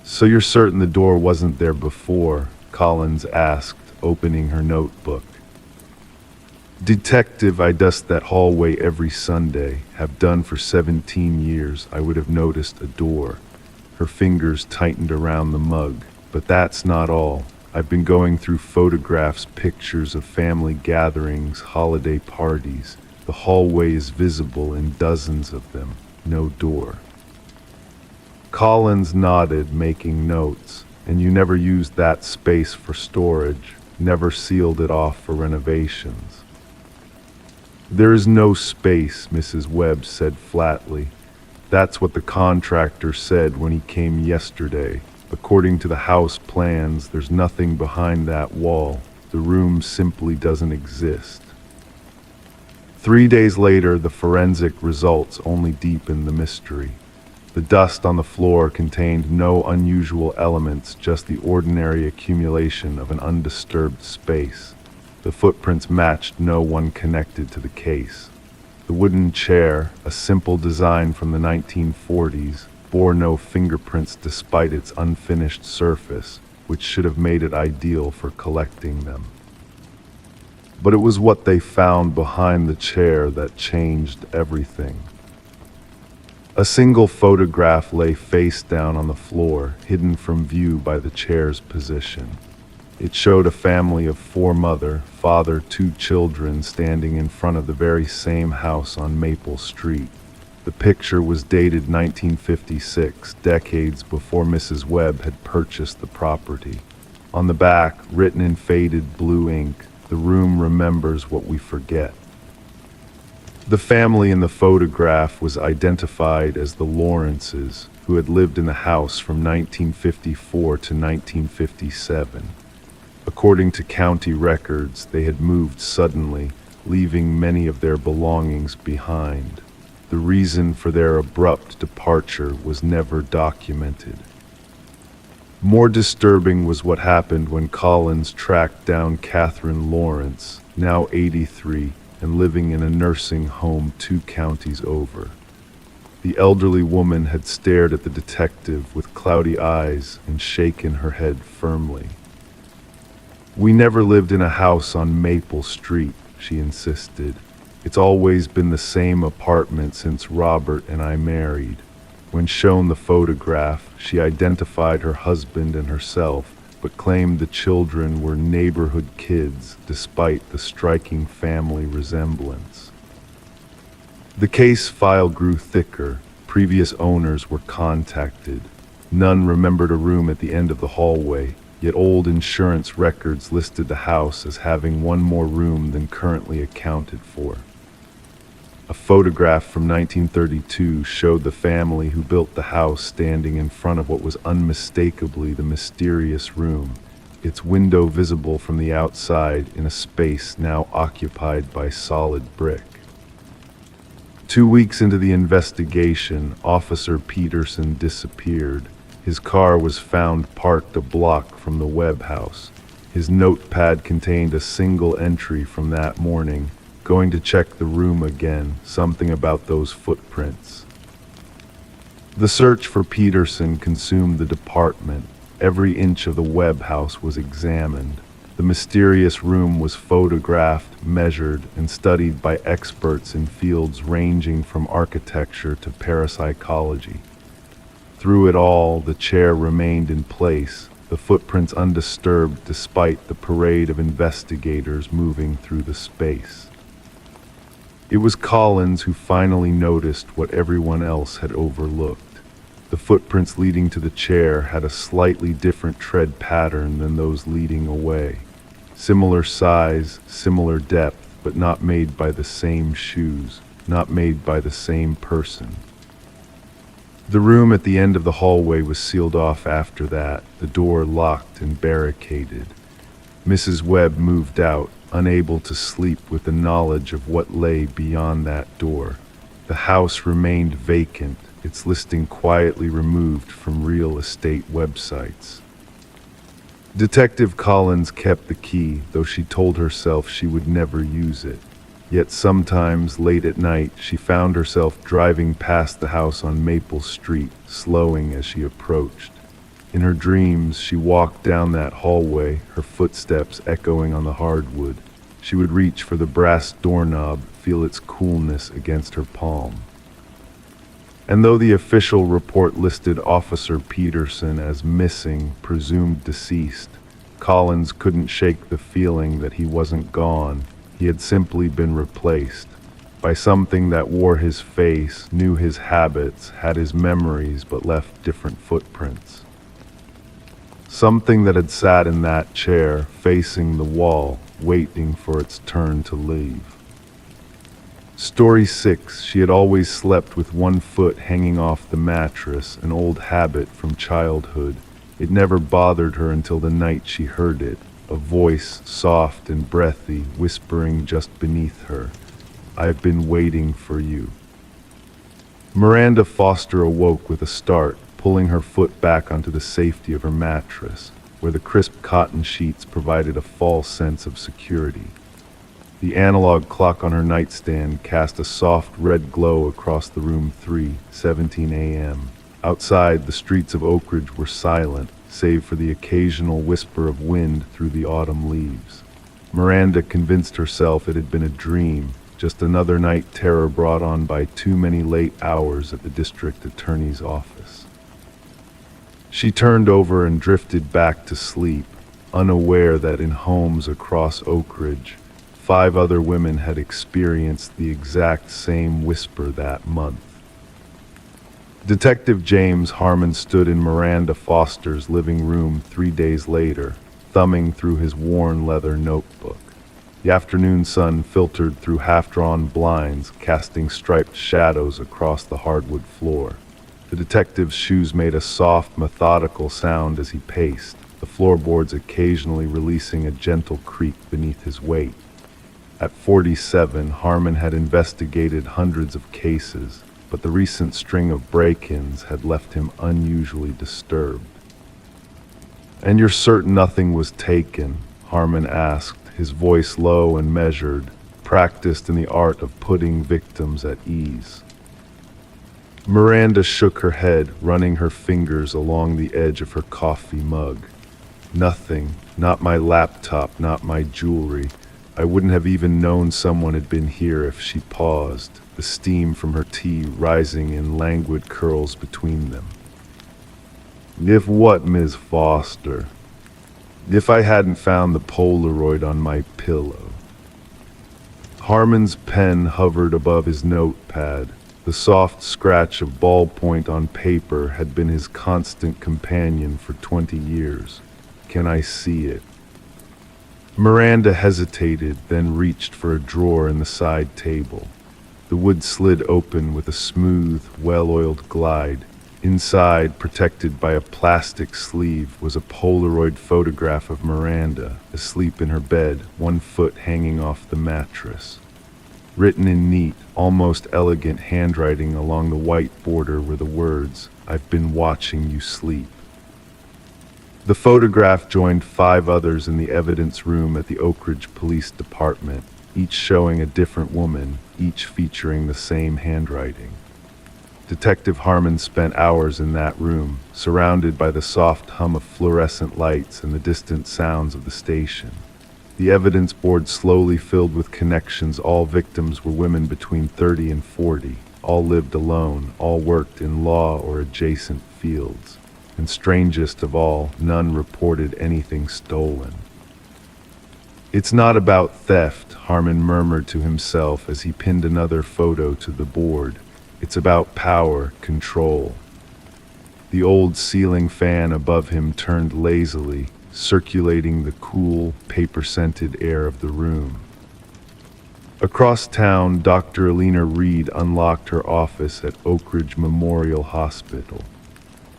"So you're certain the door wasn't there before?" Collins asked, opening her notebook. "Detective, I dust that hallway every Sunday, have done for 17 years. I would have noticed a door." Her fingers tightened around the mug. "But that's not all. I've been going through photographs, pictures of family gatherings, holiday parties. The hallway is visible in dozens of them. No door." Collins nodded, making notes. "And you never used that space for storage, never sealed it off for renovations?" "There is no space," Mrs. Webb said flatly. "That's what the contractor said when he came yesterday. According to the house plans, there's nothing behind that wall. The room simply doesn't exist." 3 days later, the forensic results only deepened the mystery. The dust on the floor contained no unusual elements, just the ordinary accumulation of an undisturbed space. The footprints matched no one connected to the case. The wooden chair, a simple design from the 1940s, bore no fingerprints despite its unfinished surface, which should have made it ideal for collecting them. But it was what they found behind the chair that changed everything. A single photograph lay face down on the floor, hidden from view by the chair's position. It showed a family of 4: mother, father, 2 children standing in front of the very same house on Maple Street. The picture was dated 1956, decades before Mrs. Webb had purchased the property. On the back, written in faded blue ink, "The room remembers what we forget." The family in the photograph was identified as the Lawrences, who had lived in the house from 1954 to 1957. According to county records, they had moved suddenly, leaving many of their belongings behind. The reason for their abrupt departure was never documented. More disturbing was what happened when Collins tracked down Catherine Lawrence, now 83, and living in a nursing home 2 counties over. The elderly woman had stared at the detective with cloudy eyes and shaken her head firmly. "We never lived in a house on Maple Street," she insisted. "It's always been the same apartment since Robert and I married." When shown the photograph, she identified her husband and herself, but claimed the children were neighborhood kids despite the striking family resemblance. The case file grew thicker. Previous owners were contacted. None remembered a room at the end of the hallway, yet old insurance records listed the house as having one more room than currently accounted for. A photograph from 1932 showed the family who built the house standing in front of what was unmistakably the mysterious room, its window visible from the outside in a space now occupied by solid brick. 2 weeks into the investigation, Officer Peterson disappeared. His car was found parked a block from the Webb house. His notepad contained a single entry from that morning: "Going to check the room again, something about those footprints." The search for Peterson consumed the department. Every inch of the Webb house was examined. The mysterious room was photographed, measured, and studied by experts in fields ranging from architecture to parapsychology. Through it all, the chair remained in place, the footprints undisturbed despite the parade of investigators moving through the space. It was Collins who finally noticed what everyone else had overlooked. The footprints leading to the chair had a slightly different tread pattern than those leading away. Similar size, similar depth, but not made by the same shoes, not made by the same person. The room at the end of the hallway was sealed off after that, the door locked and barricaded. Mrs. Webb moved out, unable to sleep with the knowledge of what lay beyond that door. The house remained vacant, its listing quietly removed from real estate websites. Detective Collins kept the key, though she told herself she would never use it. Yet sometimes, late at night, she found herself driving past the house on Maple Street, slowing as she approached. In her dreams, she walked down that hallway, her footsteps echoing on the hardwood. She would reach for the brass doorknob, feel its coolness against her palm. And though the official report listed Officer Peterson as missing, presumed deceased, Collins couldn't shake the feeling that he wasn't gone. He had simply been replaced by something that wore his face, knew his habits, had his memories, but left different footprints. Something that had sat in that chair, facing the wall, waiting for its turn to leave. Story 6. She had always slept with one foot hanging off the mattress, an old habit from childhood. It never bothered her until the night she heard it, a voice, soft and breathy, whispering just beneath her, "I've been waiting for you." Miranda Foster awoke with a start, pulling her foot back onto the safety of her mattress, where the crisp cotton sheets provided a false sense of security. The analog clock on her nightstand cast a soft red glow across the room. 3:17 a.m. Outside, the streets of Oak Ridge were silent, save for the occasional whisper of wind through the autumn leaves. Miranda convinced herself it had been a dream, just another night terror brought on by too many late hours at the district attorney's office. She turned over and drifted back to sleep, unaware that in homes across Oak Ridge, 5 other women had experienced the exact same whisper that month. Detective James Harmon stood in Miranda Foster's living room 3 days later, thumbing through his worn leather notebook. The afternoon sun filtered through half-drawn blinds, casting striped shadows across the hardwood floor. The detective's shoes made a soft, methodical sound as he paced, the floorboards occasionally releasing a gentle creak beneath his weight. At 47, Harmon had investigated hundreds of cases, but the recent string of break-ins had left him unusually disturbed. "And you're certain nothing was taken?" Harmon asked, his voice low and measured, practiced in the art of putting victims at ease. Miranda shook her head, running her fingers along the edge of her coffee mug. "Nothing, not my laptop, not my jewelry. I wouldn't have even known someone had been here if she paused, the steam from her tea rising in languid curls between them." "If what, Ms. Foster?" "If I hadn't found the Polaroid on my pillow." Harmon's pen hovered above his notepad. The soft scratch of ballpoint on paper had been his constant companion for 20 years. "Can I see it?" Miranda hesitated, then reached for a drawer in the side table. The wood slid open with a smooth, well-oiled glide. Inside, protected by a plastic sleeve, was a Polaroid photograph of Miranda, asleep in her bed, one foot hanging off the mattress. Written in neat, almost elegant handwriting along the white border were the words, "I've been watching you sleep." The photograph joined 5 others in the evidence room at the Oak Ridge Police Department, each showing a different woman, each featuring the same handwriting. Detective Harmon spent hours in that room, surrounded by the soft hum of fluorescent lights and the distant sounds of the station. The evidence board slowly filled with connections. All victims were women between 30 and 40. All lived alone, all worked in law or adjacent fields. And strangest of all, none reported anything stolen. "It's not about theft," Harmon murmured to himself as he pinned another photo to the board. "It's about power, control." The old ceiling fan above him turned lazily, circulating the cool, paper-scented air of the room. Across town, Dr. Alina Reed unlocked her office at Oak Ridge Memorial Hospital.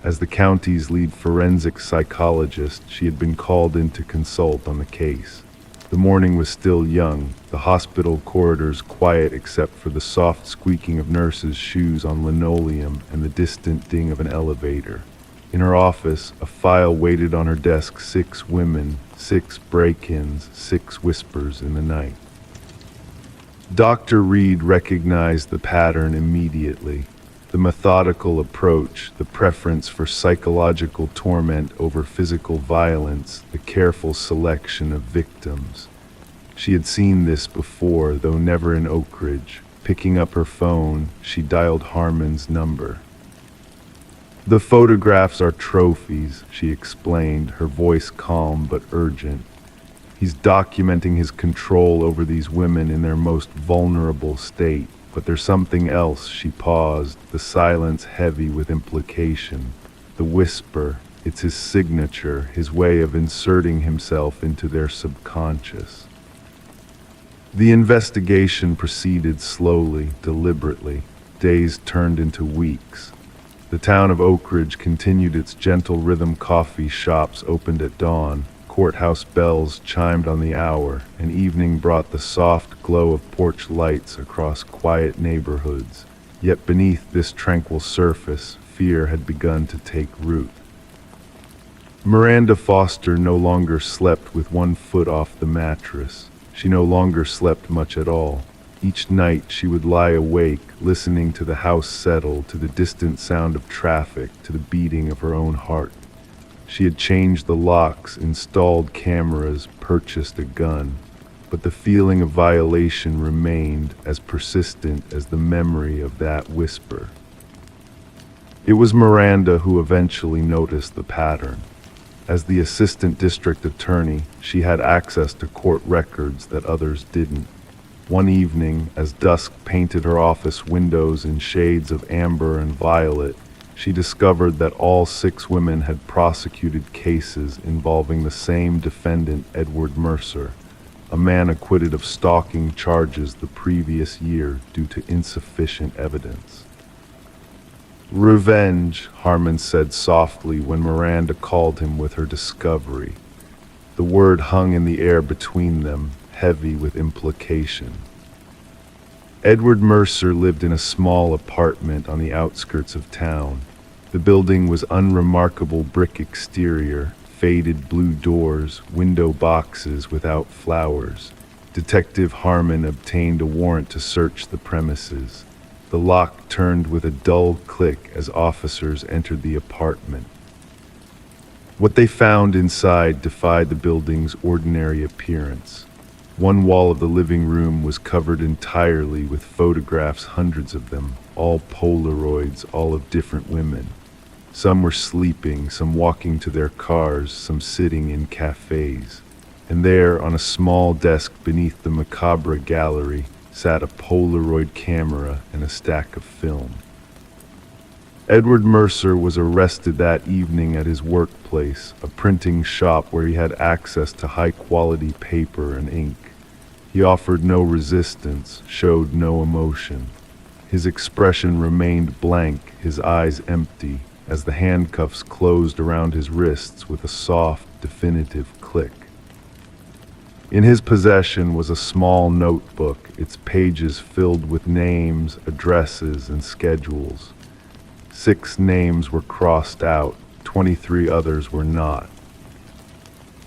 As the county's lead forensic psychologist, she had been called in to consult on the case. The morning was still young, the hospital corridors quiet except for the soft squeaking of nurses' shoes on linoleum and the distant ding of an elevator. In her office, a file waited on her desk. 6 women, 6 break-ins, 6 whispers in the night. Dr. Reed recognized the pattern immediately. The methodical approach, the preference for psychological torment over physical violence, the careful selection of victims. She had seen this before, though never in Oak Ridge. Picking up her phone, she dialed Harmon's number. "The photographs are trophies," she explained, her voice calm but urgent. "He's documenting his control over these women in their most vulnerable state. But there's something else." She paused, the silence heavy with implication. "The whisper, it's his signature, his way of inserting himself into their subconscious." The investigation proceeded slowly, deliberately. Days turned into weeks. The town of Oak Ridge continued its gentle rhythm. Coffee shops opened at dawn. Courthouse bells chimed on the hour, and evening brought the soft glow of porch lights across quiet neighborhoods. Yet beneath this tranquil surface, fear had begun to take root. Miranda Foster no longer slept with one foot off the mattress. She no longer slept much at all. Each night she would lie awake, listening to the house settle, to the distant sound of traffic, to the beating of her own heart. She had changed the locks, installed cameras, purchased a gun, but the feeling of violation remained as persistent as the memory of that whisper. It was Miranda who eventually noticed the pattern. As the assistant district attorney, she had access to court records that others didn't. One evening, as dusk painted her office windows in shades of amber and violet, she discovered that all 6 women had prosecuted cases involving the same defendant, Edward Mercer, a man acquitted of stalking charges the previous year due to insufficient evidence. "Revenge," Harmon said softly when Miranda called him with her discovery. The word hung in the air between them, heavy with implication. Edward Mercer lived in a small apartment on the outskirts of town. The building was unremarkable brick exterior, faded blue doors, window boxes without flowers. Detective Harmon obtained a warrant to search the premises. The lock turned with a dull click as officers entered the apartment. What they found inside defied the building's ordinary appearance. One wall of the living room was covered entirely with photographs, hundreds of them, all Polaroids, all of different women. Some were sleeping, some walking to their cars, some sitting in cafes. And there, on a small desk beneath the macabre gallery, sat a Polaroid camera and a stack of film. Edward Mercer was arrested that evening at his workplace, a printing shop where he had access to high-quality paper and ink. He offered no resistance, showed no emotion. His expression remained blank, his eyes empty, as the handcuffs closed around his wrists with a soft, definitive click. In his possession was a small notebook, its pages filled with names, addresses, and schedules. 6 names were crossed out, 23 others were not.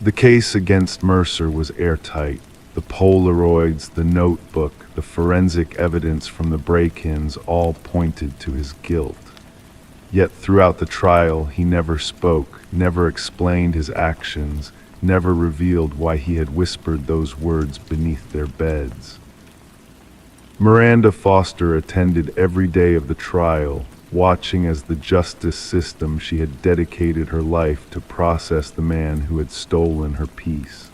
The case against Mercer was airtight. The Polaroids, the notebook, the forensic evidence from the break-ins all pointed to his guilt. Yet throughout the trial, he never spoke, never explained his actions, never revealed why he had whispered those words beneath their beds. Miranda Foster attended every day of the trial, watching as the justice system she had dedicated her life to process the man who had stolen her peace.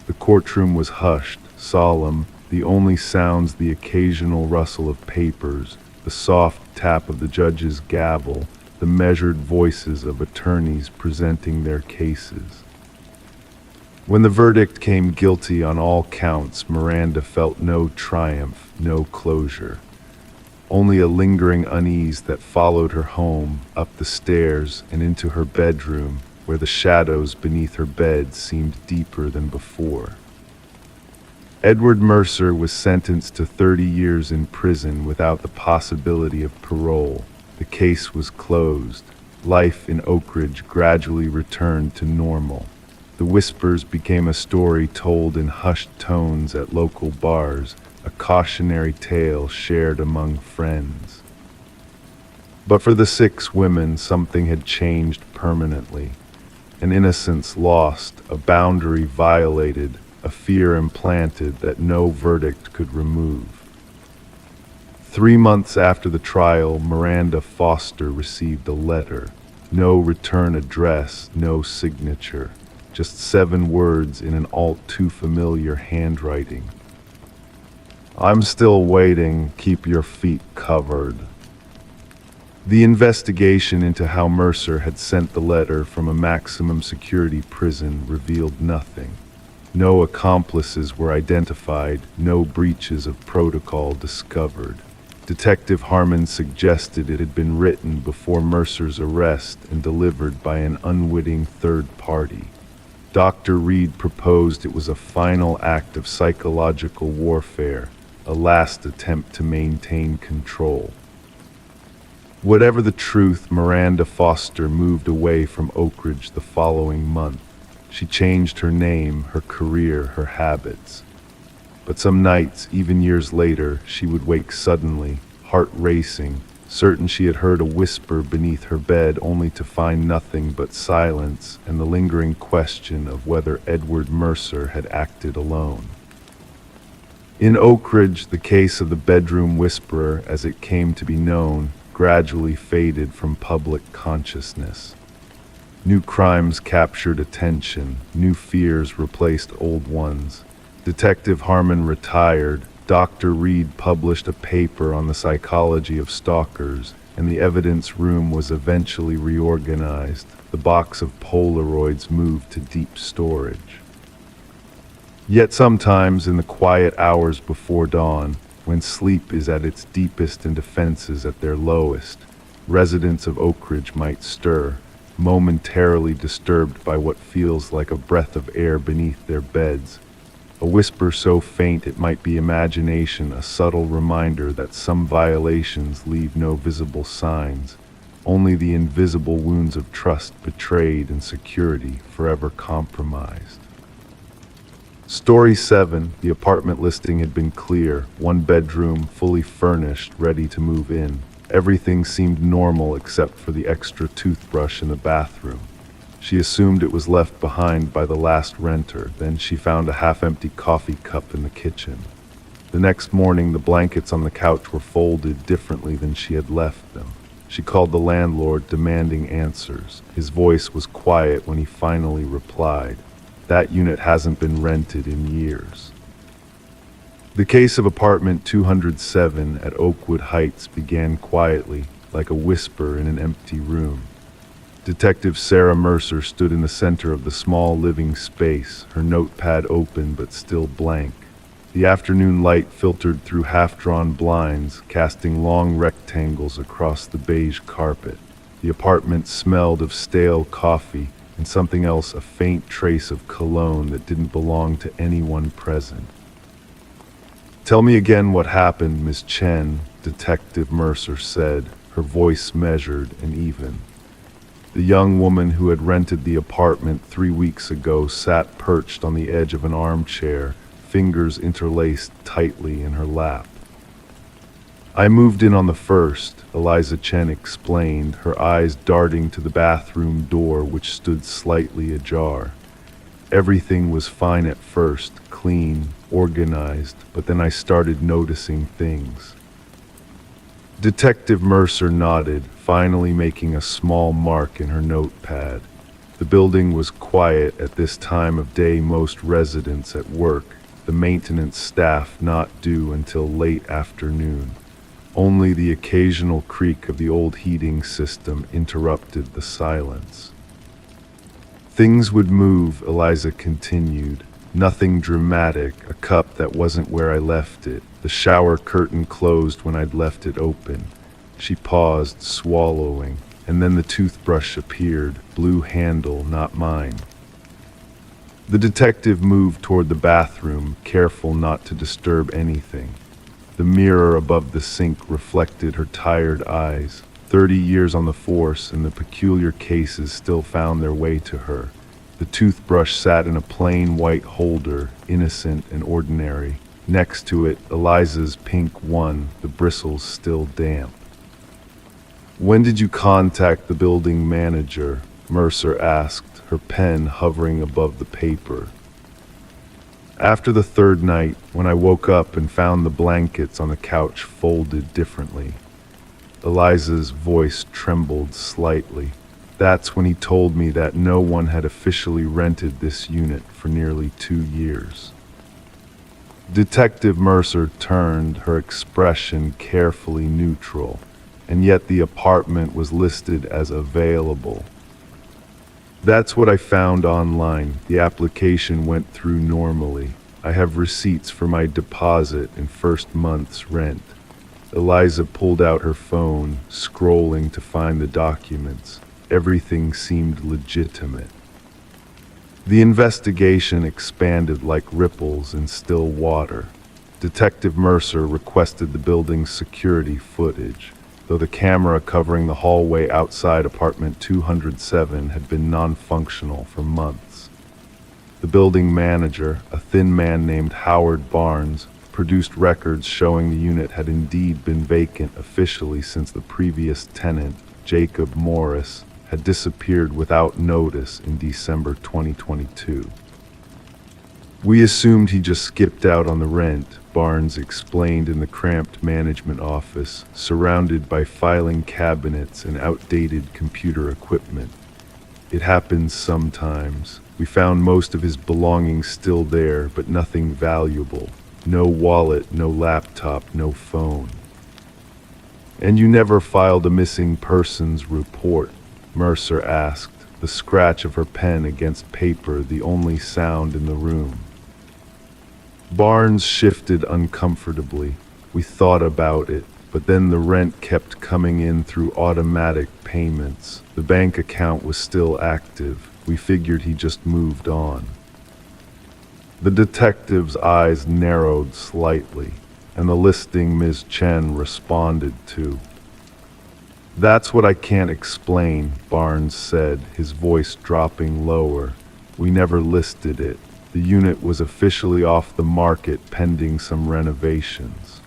The courtroom was hushed, solemn, the only sounds the occasional rustle of papers, the soft tap of the judge's gavel, the measured voices of attorneys presenting their cases. When the verdict came guilty on all counts, Miranda felt no triumph, no closure. Only a lingering unease that followed her home, up the stairs, and into her bedroom, where the shadows beneath her bed seemed deeper than before. Edward Mercer was sentenced to 30 years in prison without the possibility of parole. The case was closed. Life in Oak Ridge gradually returned to normal. The whispers became a story told in hushed tones at local bars, a cautionary tale shared among friends. But for the 6 women, something had changed permanently. An innocence lost, a boundary violated, a fear implanted that no verdict could remove. 3 months after the trial, Miranda Foster received a letter. No return address, no signature. Just 7 words in an all too familiar handwriting. I'm still waiting. Keep your feet covered. The investigation into how Mercer had sent the letter from a maximum security prison revealed nothing. No accomplices were identified, no breaches of protocol discovered. Detective Harmon suggested it had been written before Mercer's arrest and delivered by an unwitting third party. Dr. Reed proposed it was a final act of psychological warfare, a last attempt to maintain control. Whatever the truth, Miranda Foster moved away from Oak Ridge the following month. She changed her name, her career, her habits. But some nights, even years later, she would wake suddenly, heart racing, certain she had heard a whisper beneath her bed, only to find nothing but silence and the lingering question of whether Edward Mercer had acted alone. In Oak Ridge, the case of the bedroom whisperer, as it came to be known, gradually faded from public consciousness. New crimes captured attention, new fears replaced old ones. Detective Harmon retired, Dr. Reed published a paper on the psychology of stalkers, and the evidence room was eventually reorganized. The box of Polaroids moved to deep storage. Yet sometimes, in the quiet hours before dawn, when sleep is at its deepest and defenses at their lowest, residents of Oak Ridge might stir, momentarily disturbed by what feels like a breath of air beneath their beds. A whisper so faint it might be imagination, a subtle reminder that some violations leave no visible signs, only the invisible wounds of trust betrayed and security forever compromised. Story 7, the apartment listing had been clear, 1 bedroom, fully furnished, ready to move in. Everything seemed normal except for the extra toothbrush in the bathroom. She assumed it was left behind by the last renter, then she found a half-empty coffee cup in the kitchen. The next morning, the blankets on the couch were folded differently than she had left them. She called the landlord, demanding answers. His voice was quiet when he finally replied. That unit hasn't been rented in years. The case of apartment 207 at Oakwood Heights began quietly, like a whisper in an empty room. Detective Sarah Mercer stood in the center of the small living space, her notepad open but still blank. The afternoon light filtered through half-drawn blinds, casting long rectangles across the beige carpet. The apartment smelled of stale coffee and something else, a faint trace of cologne that didn't belong to anyone present. "Tell me again what happened, Miss Chen," Detective Mercer said, her voice measured and even. The young woman who had rented the apartment 3 weeks ago sat perched on the edge of an armchair, fingers interlaced tightly in her lap. "I moved in on the 1st, Eliza Chen explained, her eyes darting to the bathroom door which stood slightly ajar. "Everything was fine at first, clean, organized, but then I started noticing things." Detective Mercer nodded, finally making a small mark in her notepad. The building was quiet at this time of day, most residents at work, the maintenance staff not due until late afternoon. Only the occasional creak of the old heating system interrupted the silence. "Things would move," Eliza continued. "Nothing dramatic, a cup that wasn't where I left it. The shower curtain closed when I'd left it open." She paused, swallowing, and then the toothbrush appeared, blue handle, not mine. The detective moved toward the bathroom, careful not to disturb anything. The mirror above the sink reflected her tired eyes. 30 years on the force, and the peculiar cases still found their way to her. The toothbrush sat in a plain white holder, innocent and ordinary. Next to it, Eliza's pink one, the bristles still damp. "When did you contact the building manager?" Mercer asked, her pen hovering above the paper. After the third night, when I woke up and found the blankets on the couch folded differently, Eliza's voice trembled slightly. That's when he told me that no one had officially rented this unit for nearly 2 years. Detective Mercer turned, her expression carefully neutral, and yet the apartment was listed as available. That's what I found online. The application went through normally. I have receipts for my deposit and first month's rent. Eliza pulled out her phone, scrolling to find the documents. Everything seemed legitimate. The investigation expanded like ripples in still water. Detective Mercer requested the building's security footage, though the camera covering the hallway outside apartment 207 had been non-functional for months. The building manager, a thin man named Howard Barnes, produced records showing the unit had indeed been vacant officially since the previous tenant, Jacob Morris, had disappeared without notice in December 2022. We assumed he just skipped out on the rent, Barnes explained in the cramped management office, surrounded by filing cabinets and outdated computer equipment. It happens sometimes. We found most of his belongings still there, but nothing valuable. No wallet, no laptop, no phone. And you never filed a missing persons report? Mercer asked, the scratch of her pen against paper the only sound in the room. Barnes shifted uncomfortably. We thought about it, but then the rent kept coming in through automatic payments. The bank account was still active. We figured he just moved on. The detective's eyes narrowed slightly, and the listing Ms. Chen responded to. That's what I can't explain, Barnes said, his voice dropping lower. We never listed it. The unit was officially off the market pending some renovations.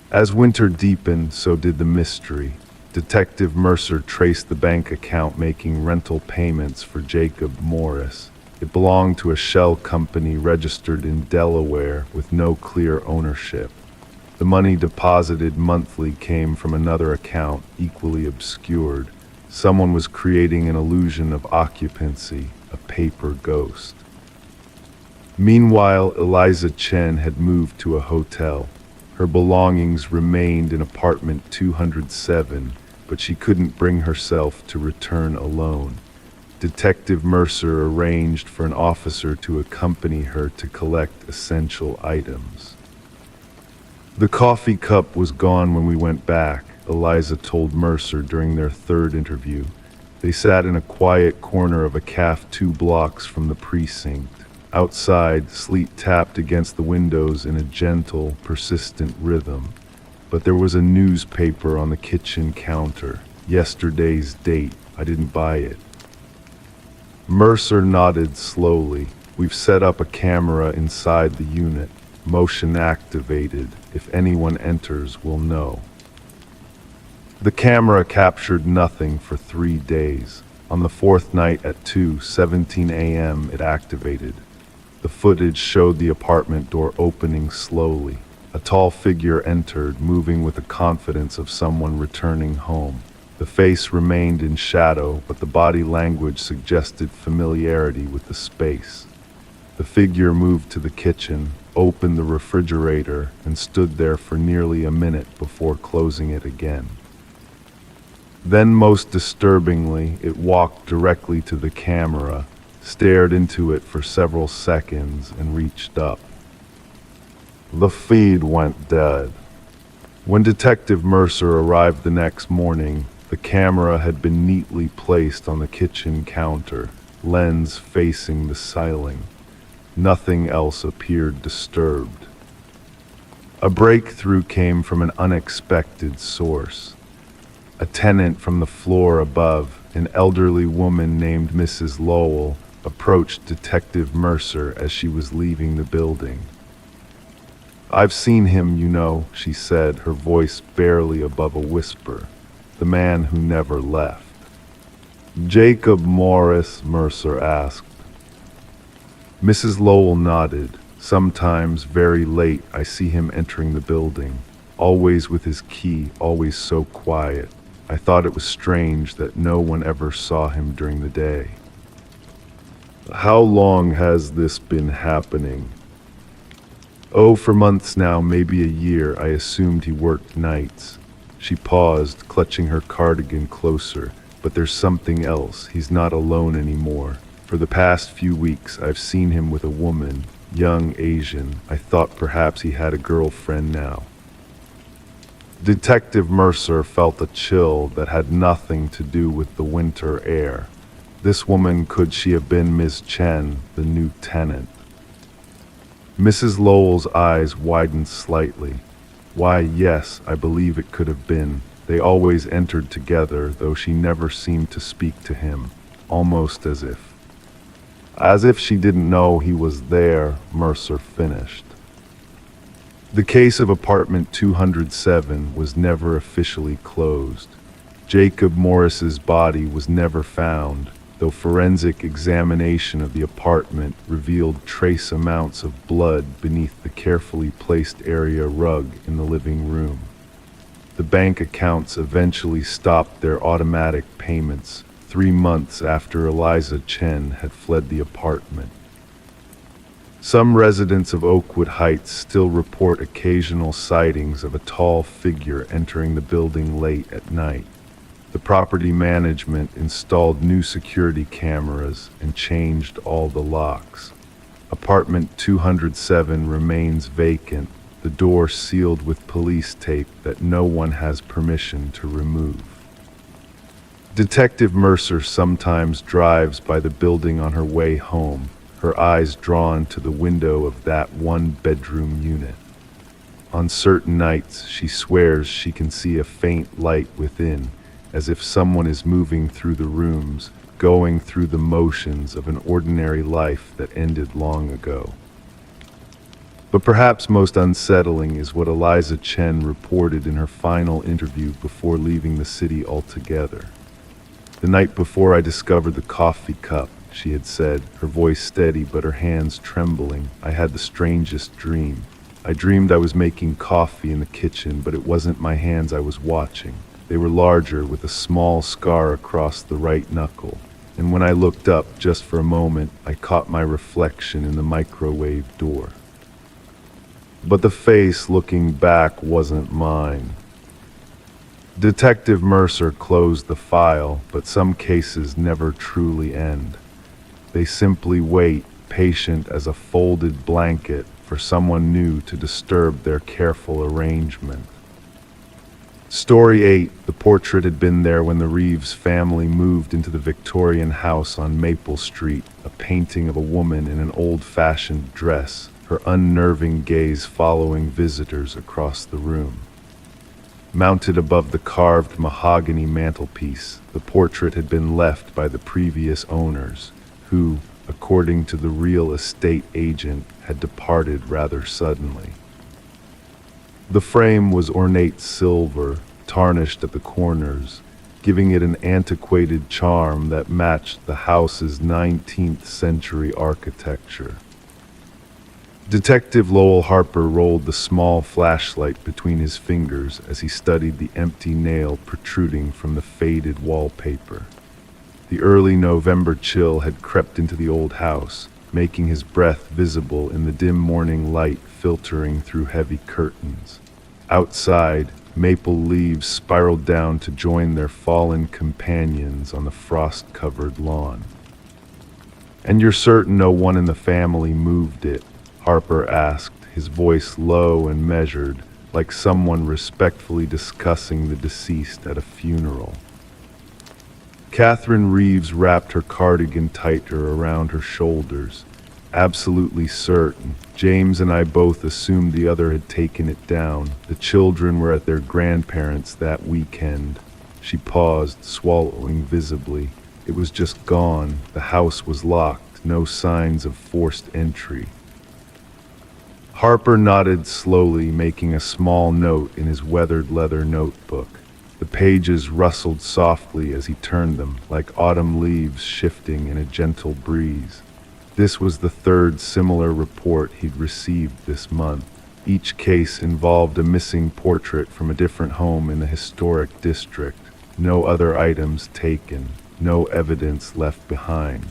As winter deepened, so did the mystery. Detective Mercer traced the bank account making rental payments for Jacob Morris. It belonged to a shell company registered in Delaware with no clear ownership. The money deposited monthly came from another account, equally obscured. Someone was creating an illusion of occupancy, a paper ghost. Meanwhile, Eliza Chen had moved to a hotel. Her belongings remained in apartment 207, but she couldn't bring herself to return alone. Detective Mercer arranged for an officer to accompany her to collect essential items. The coffee cup was gone when we went back, Eliza told Mercer during their third interview. They sat in a quiet corner of a cafe 2 blocks from the precinct. Outside, sleet tapped against the windows in a gentle, persistent rhythm. But there was a newspaper on the kitchen counter. Yesterday's date. I didn't buy it. Mercer nodded slowly. We've set up a camera inside the unit. Motion activated. If anyone enters, we'll know. The camera captured nothing for 3 days. On the fourth night at 2:17 a.m., it activated. The footage showed the apartment door opening slowly. A tall figure entered, moving with the confidence of someone returning home. The face remained in shadow, but the body language suggested familiarity with the space. The figure moved to the kitchen, opened the refrigerator, and stood there for nearly a minute before closing it again. Then, most disturbingly, it walked directly to the camera, stared into it for several seconds, and reached up. The feed went dead. When Detective Mercer arrived the next morning, the camera had been neatly placed on the kitchen counter, lens facing the ceiling. Nothing else appeared disturbed. A breakthrough came from an unexpected source. A tenant from the floor above, an elderly woman named Mrs. Lowell, approached Detective Mercer as she was leaving the building. "I've seen him, you know," she said, her voice barely above a whisper. "The man who never left." "Jacob Morris?" Mercer asked. Mrs. Lowell nodded. Sometimes, very late, I see him entering the building, always with his key, always so quiet. I thought it was strange that no one ever saw him during the day. How long has this been happening? Oh, for months now, maybe a year. I assumed he worked nights. She paused, clutching her cardigan closer. But there's something else. He's not alone anymore. For the past few weeks, I've seen him with a woman, young Asian. I thought perhaps he had a girlfriend now. Detective Mercer felt a chill that had nothing to do with the winter air. This woman, could she have been Miss Chen, the new tenant? Mrs. Lowell's eyes widened slightly. Why, yes, I believe it could have been. They always entered together, though she never seemed to speak to him, almost as if she didn't know he was there. Mercer finished. The case of apartment 207 was never officially closed. Jacob Morris's body was never found, though forensic examination of the apartment revealed trace amounts of blood beneath the carefully placed area rug in the living room. The bank accounts eventually stopped their automatic payments 3 months after Eliza Chen had fled the apartment. Some residents of Oakwood Heights still report occasional sightings of a tall figure entering the building late at night. The property management installed new security cameras and changed all the locks. Apartment 207 remains vacant, the door sealed with police tape that no one has permission to remove. Detective Mercer sometimes drives by the building on her way home, her eyes drawn to the window of that one-bedroom unit. On certain nights, she swears she can see a faint light within, as if someone is moving through the rooms, going through the motions of an ordinary life that ended long ago. But perhaps most unsettling is what Eliza Chen reported in her final interview before leaving the city altogether. The night before I discovered the coffee cup, she had said, her voice steady but her hands trembling, I had the strangest dream. I dreamed I was making coffee in the kitchen, but it wasn't my hands I was watching. They were larger, with a small scar across the right knuckle. And when I looked up, just for a moment, I caught my reflection in the microwave door. But the face looking back wasn't mine. Detective Mercer closed the file, but some cases never truly end. They simply wait, patient as a folded blanket, for someone new to disturb their careful arrangement. Story 8. The portrait had been there when the Reeves family moved into the Victorian house on Maple Street, a painting of a woman in an old-fashioned dress, her unnerving gaze following visitors across the room. Mounted above the carved mahogany mantelpiece, the portrait had been left by the previous owners, who, according to the real estate agent, had departed rather suddenly. The frame was ornate silver, tarnished at the corners, giving it an antiquated charm that matched the house's 19th century architecture. Detective Lowell Harper rolled the small flashlight between his fingers as he studied the empty nail protruding from the faded wallpaper. The early November chill had crept into the old house, making his breath visible in the dim morning light filtering through heavy curtains. Outside, maple leaves spiraled down to join their fallen companions on the frost-covered lawn. "And you're certain no one in the family moved it?" Harper asked, his voice low and measured, like someone respectfully discussing the deceased at a funeral. Catherine Reeves wrapped her cardigan tighter around her shoulders. "Absolutely certain. James and I both assumed the other had taken it down. The children were at their grandparents' that weekend." She paused, swallowing visibly. It was just gone. The house was locked, no signs of forced entry. Harper nodded slowly, making a small note in his weathered leather notebook. The pages rustled softly as he turned them, like autumn leaves shifting in a gentle breeze. This was the third similar report he'd received this month. Each case involved a missing portrait from a different home in the historic district. No other items taken, no evidence left behind.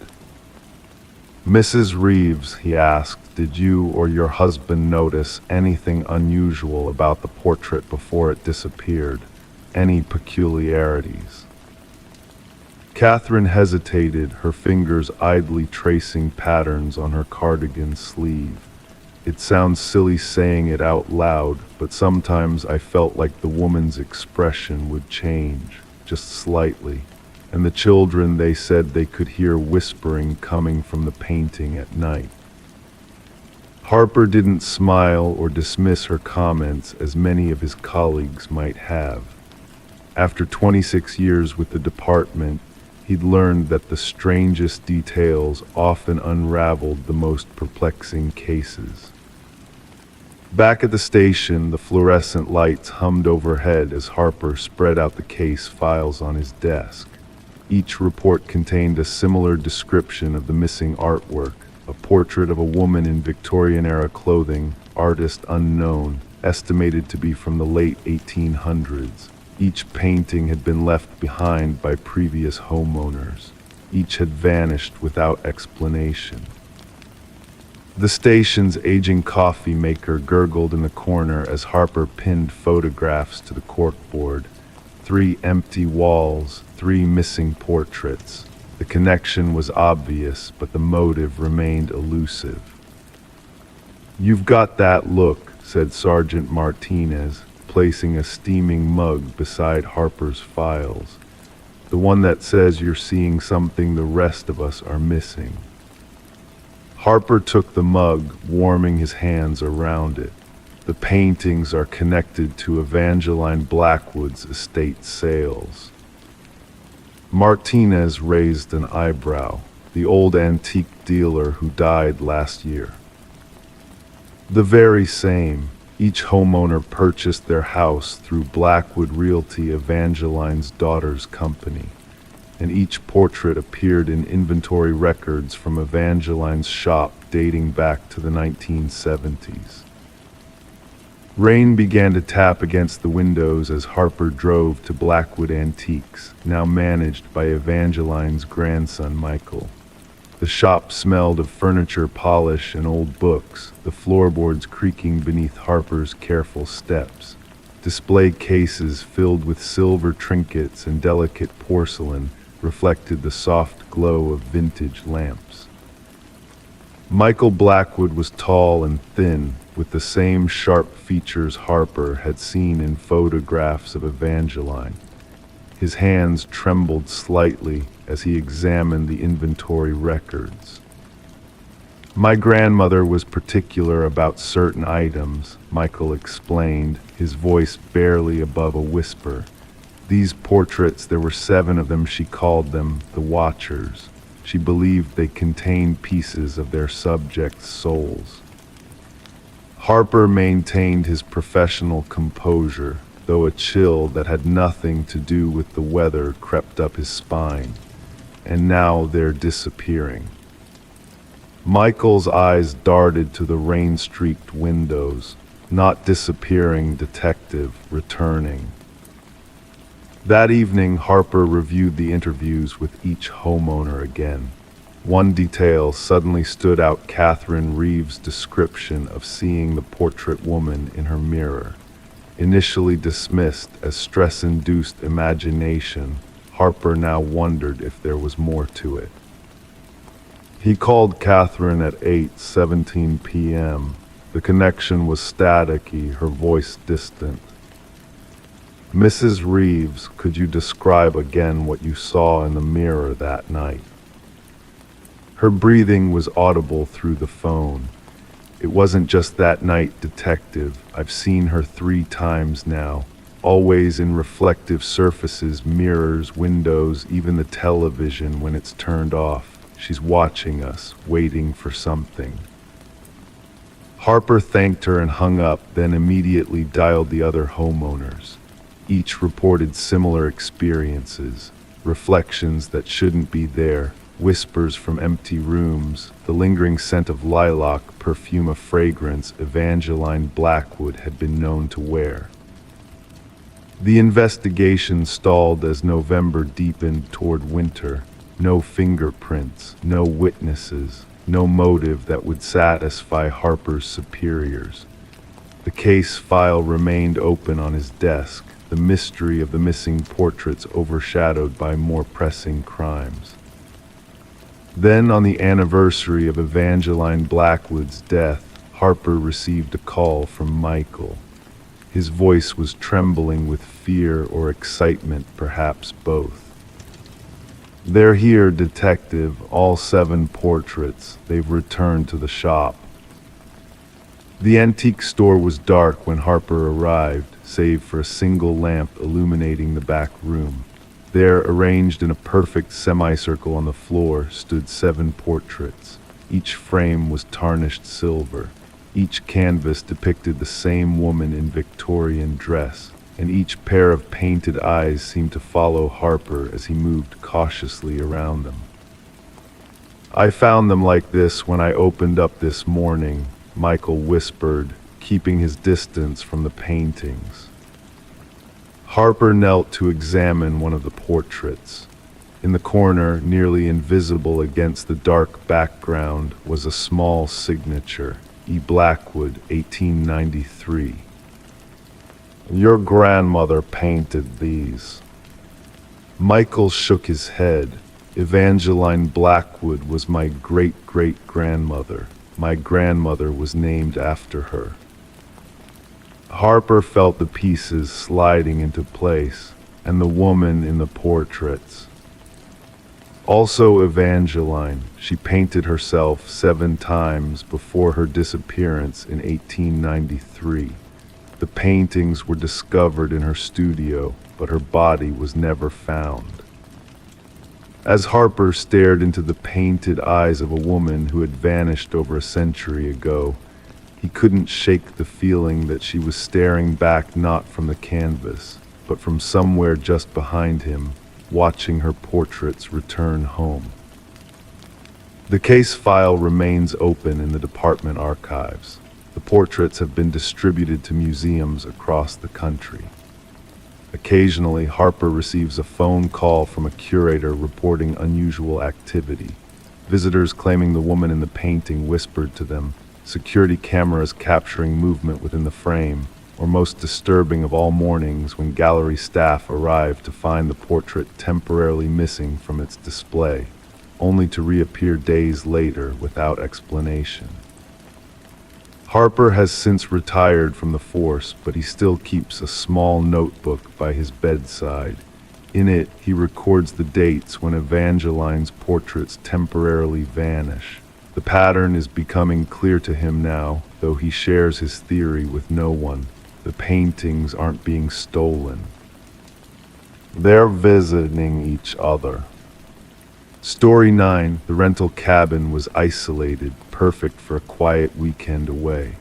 "Mrs. Reeves," he asked, "did you or your husband notice anything unusual about the portrait before it disappeared? Any peculiarities?" Catherine hesitated, her fingers idly tracing patterns on her cardigan sleeve. It sounds silly saying it out loud, but sometimes I felt like the woman's expression would change, just slightly, and the children, they said they could hear whispering coming from the painting at night. Harper didn't smile or dismiss her comments as many of his colleagues might have. After 26 years with the department, he'd learned that the strangest details often unraveled the most perplexing cases. Back at the station, the fluorescent lights hummed overhead as Harper spread out the case files on his desk. Each report contained a similar description of the missing artwork, a portrait of a woman in Victorian-era clothing, artist unknown, estimated to be from the late 1800s. Each painting had been left behind by previous homeowners. Each had vanished without explanation. The station's aging coffee maker gurgled in the corner as Harper pinned photographs to the corkboard. 3 empty walls, 3 missing portraits. The connection was obvious, but the motive remained elusive. "You've got that look," said Sergeant Martinez, placing a steaming mug beside Harper's files. "The one that says you're seeing something the rest of us are missing." Harper took the mug, warming his hands around it. "The paintings are connected to Evangeline Blackwood's estate sales." Martinez raised an eyebrow. "The old antique dealer who died last year." "The very same. Each homeowner purchased their house through Blackwood Realty, Evangeline's daughter's company, and each portrait appeared in inventory records from Evangeline's shop dating back to the 1970s. Rain began to tap against the windows as Harper drove to Blackwood Antiques, now managed by Evangeline's grandson Michael. The shop smelled of furniture polish and old books, the floorboards creaking beneath Harper's careful steps. Display cases filled with silver trinkets and delicate porcelain reflected the soft glow of vintage lamps. Michael Blackwood was tall and thin, with the same sharp features Harper had seen in photographs of Evangeline. His hands trembled slightly as he examined the inventory records. "My grandmother was particular about certain items," Michael explained, his voice barely above a whisper. "These portraits, there were 7 of them. She called them the Watchers. She believed they contained pieces of their subjects' souls." Harper maintained his professional composure, though a chill that had nothing to do with the weather crept up his spine. "And now they're disappearing." Michael's eyes darted to the rain-streaked windows. "Not disappearing, detective, returning." That evening, Harper reviewed the interviews with each homeowner again. One detail suddenly stood out: Catherine Reeves' description of seeing the portrait woman in her mirror. Initially dismissed as stress-induced imagination, Harper now wondered if there was more to it. He called Catherine at 8:17 p.m. The connection was staticky, her voice distant. "Mrs. Reeves, could you describe again what you saw in the mirror that night?" Her breathing was audible through the phone. "It wasn't just that night, detective. I've seen her 3 times now. Always in reflective surfaces, mirrors, windows, even the television when it's turned off. She's watching us, waiting for something." Harper thanked her and hung up, then immediately dialed the other homeowners. Each reported similar experiences, reflections that shouldn't be there, whispers from empty rooms, the lingering scent of lilac, perfume a fragrance Evangeline Blackwood had been known to wear. The investigation stalled as November deepened toward winter. No fingerprints, no witnesses, no motive that would satisfy Harper's superiors. The case file remained open on his desk, the mystery of the missing portraits overshadowed by more pressing crimes. Then, on the anniversary of Evangeline Blackwood's death, Harper received a call from Michael. His voice was trembling with fear or excitement, perhaps both. "They're here, detective, all 7 portraits. They've returned to the shop." The antique store was dark when Harper arrived, save for a single lamp illuminating the back room. There, arranged in a perfect semicircle on the floor, stood 7 portraits. Each frame was tarnished silver. Each canvas depicted the same woman in Victorian dress, and each pair of painted eyes seemed to follow Harper as he moved cautiously around them. "I found them like this when I opened up this morning," Michael whispered, keeping his distance from the paintings. Harper knelt to examine one of the portraits. In the corner, nearly invisible against the dark background, was a small signature, E. Blackwood, 1893. "Your grandmother painted these." Michael shook his head. "Evangeline Blackwood was my great-great-grandmother. My grandmother was named after her." Harper felt the pieces sliding into place, and the woman in the portraits. Also Evangeline. She painted herself 7 times before her disappearance in 1893. The paintings were discovered in her studio, but her body was never found. As Harper stared into the painted eyes of a woman who had vanished over a century ago, he couldn't shake the feeling that she was staring back not from the canvas, but from somewhere just behind him, watching her portraits return home. The case file remains open in the department archives. The portraits have been distributed to museums across the country. Occasionally, Harper receives a phone call from a curator reporting unusual activity. Visitors claiming the woman in the painting whispered to them, security cameras capturing movement within the frame, or most disturbing of all mornings when gallery staff arrived to find the portrait temporarily missing from its display, only to reappear days later without explanation. Harper has since retired from the force, but he still keeps a small notebook by his bedside. In it, he records the dates when Evangeline's portraits temporarily vanish. The pattern is becoming clear to him now, though he shares his theory with no one. The paintings aren't being stolen. They're visiting each other. Story 9, the rental cabin was isolated, perfect for a quiet weekend away.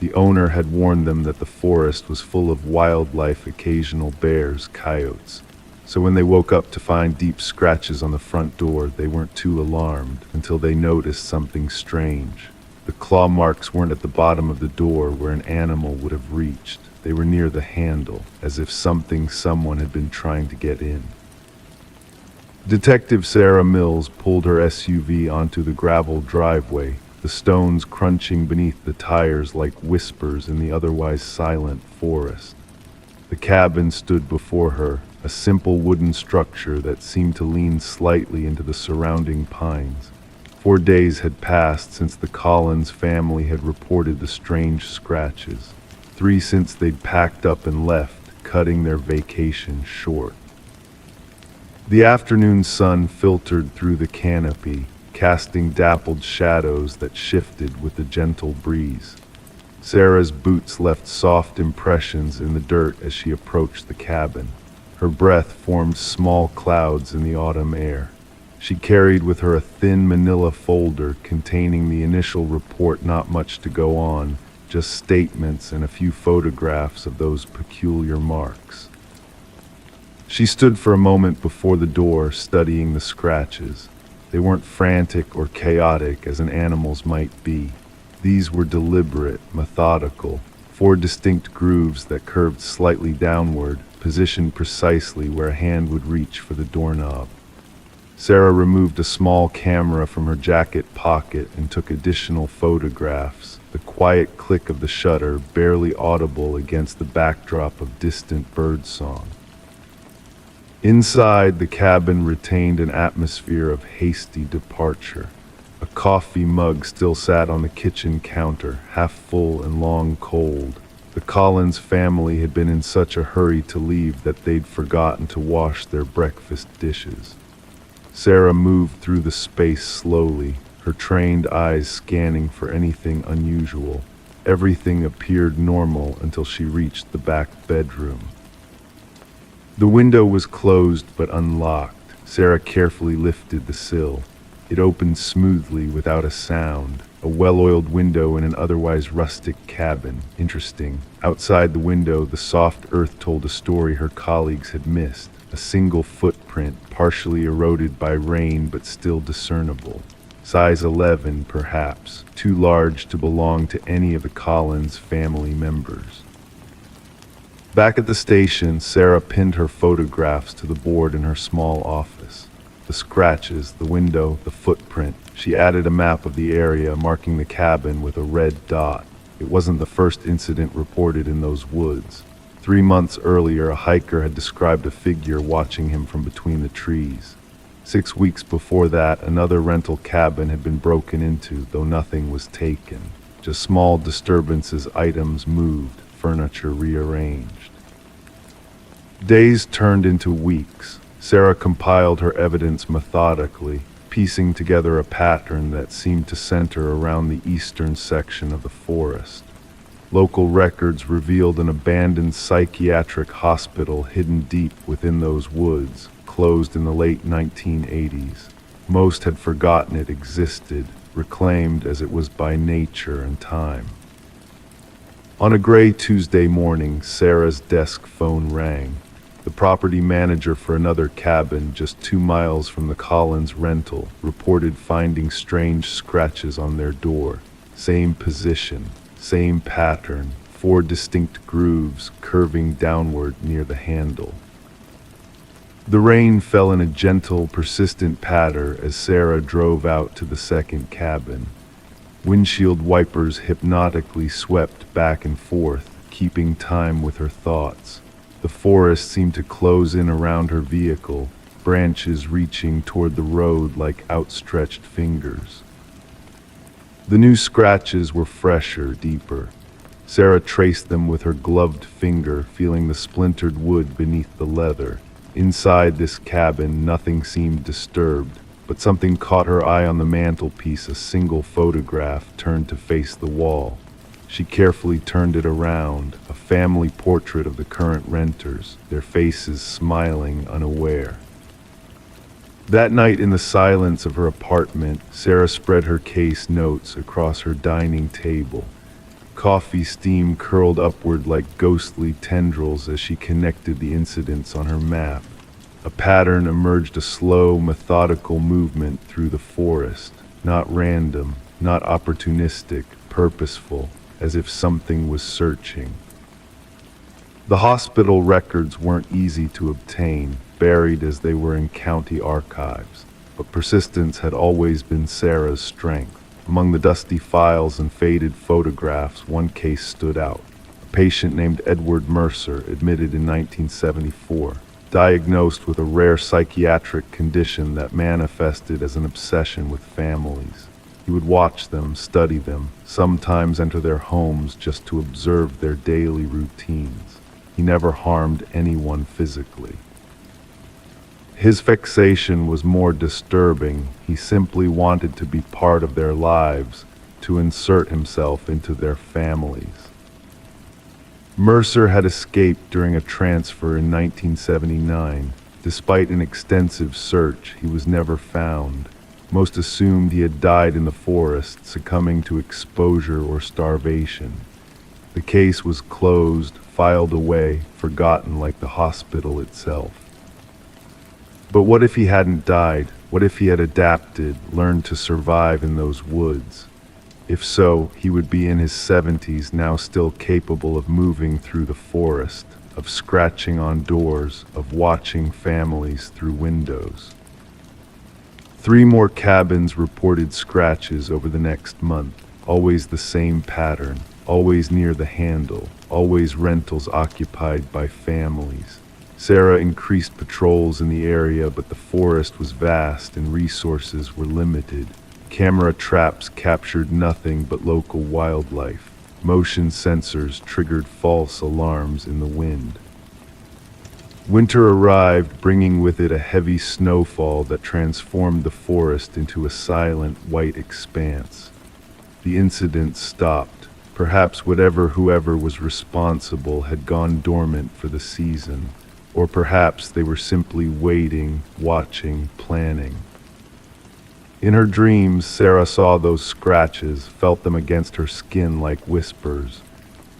The owner had warned them that the forest was full of wildlife, occasional bears, coyotes. So when they woke up to find deep scratches on the front door, they weren't too alarmed until they noticed something strange. The claw marks weren't at the bottom of the door where an animal would have reached. They were near the handle, as if someone had been trying to get in. Detective Sarah Mills pulled her SUV onto the gravel driveway, the stones crunching beneath the tires like whispers in the otherwise silent forest. The cabin stood before her, a simple wooden structure that seemed to lean slightly into the surrounding pines. 4 days had passed since the Collins family had reported the strange scratches. 3 since they'd packed up and left, cutting their vacation short. The afternoon sun filtered through the canopy, casting dappled shadows that shifted with the gentle breeze. Sarah's boots left soft impressions in the dirt as she approached the cabin. Her breath formed small clouds in the autumn air. She carried with her a thin manila folder containing the initial report, not much to go on, just statements and a few photographs of those peculiar marks. She stood for a moment before the door, studying the scratches. They weren't frantic or chaotic as an animal's might be. These were deliberate, methodical, 4 distinct grooves that curved slightly downward, positioned precisely where a hand would reach for the doorknob. Sarah removed a small camera from her jacket pocket and took additional photographs, the quiet click of the shutter barely audible against the backdrop of distant birdsong. Inside, the cabin retained an atmosphere of hasty departure. A coffee mug still sat on the kitchen counter, half full and long cold. The Collins family had been in such a hurry to leave that they'd forgotten to wash their breakfast dishes. Sarah moved through the space slowly, her trained eyes scanning for anything unusual. Everything appeared normal until she reached the back bedroom. The window was closed but unlocked. Sarah carefully lifted the sill. It opened smoothly without a sound. A well-oiled window in an otherwise rustic cabin. Interesting. Outside the window, the soft earth told a story her colleagues had missed. A single footprint, partially eroded by rain but still discernible. Size 11, perhaps, too large to belong to any of the Collins family members. Back at the station, Sarah pinned her photographs to the board in her small office. The scratches, the window, the footprint. She added a map of the area, marking the cabin with a red dot. It wasn't the first incident reported in those woods. 3 months earlier, a hiker had described a figure watching him from between the trees. 6 weeks before that, another rental cabin had been broken into, though nothing was taken. Just small disturbances, items moved, furniture rearranged. Days turned into weeks. Sarah compiled her evidence methodically, piecing together a pattern that seemed to center around the eastern section of the forest. Local records revealed an abandoned psychiatric hospital hidden deep within those woods, closed in the late 1980s. Most had forgotten it existed, reclaimed as it was by nature and time. On a gray Tuesday morning, Sarah's desk phone rang. The property manager for another cabin just 2 miles from the Collins rental reported finding strange scratches on their door. Same position, same pattern, 4 distinct grooves curving downward near the handle. The rain fell in a gentle, persistent patter as Sarah drove out to the second cabin. Windshield wipers hypnotically swept back and forth, keeping time with her thoughts. The forest seemed to close in around her vehicle, branches reaching toward the road like outstretched fingers. The new scratches were fresher, deeper. Sarah traced them with her gloved finger, feeling the splintered wood beneath the leather. Inside this cabin, nothing seemed disturbed, but something caught her eye on the mantelpiece, a single photograph turned to face the wall. She carefully turned it around, a family portrait of the current renters, their faces smiling, unaware. That night in the silence of her apartment, Sarah spread her case notes across her dining table. Coffee steam curled upward like ghostly tendrils as she connected the incidents on her map. A pattern emerged, a slow, methodical movement through the forest, not random, not opportunistic, purposeful, as if something was searching. The hospital records weren't easy to obtain, buried as they were in county archives, but persistence had always been Sarah's strength. Among the dusty files and faded photographs, one case stood out. A patient named Edward Mercer, admitted in 1974, diagnosed with a rare psychiatric condition that manifested as an obsession with families. He would watch them, study them, sometimes enter their homes just to observe their daily routines. He never harmed anyone physically. His fixation was more disturbing. He simply wanted to be part of their lives, to insert himself into their families. Mercer had escaped during a transfer in 1979. Despite an extensive search, he was never found. Most assumed he had died in the forest, succumbing to exposure or starvation. The case was closed, filed away, forgotten like the hospital itself. But what if he hadn't died? What if he had adapted, learned to survive in those woods? If so, he would be in his 70s now, still capable of moving through the forest, of scratching on doors, of watching families through windows. 3 more cabins reported scratches over the next month, always the same pattern, always near the handle, always rentals occupied by families. Sarah increased patrols in the area, but the forest was vast and resources were limited. Camera traps captured nothing but local wildlife. Motion sensors triggered false alarms in the wind. Winter arrived, bringing with it a heavy snowfall that transformed the forest into a silent white expanse. The incident stopped. Perhaps whoever was responsible had gone dormant for the season, or perhaps they were simply waiting, watching, planning. In her dreams, Sarah saw those scratches, felt them against her skin like whispers.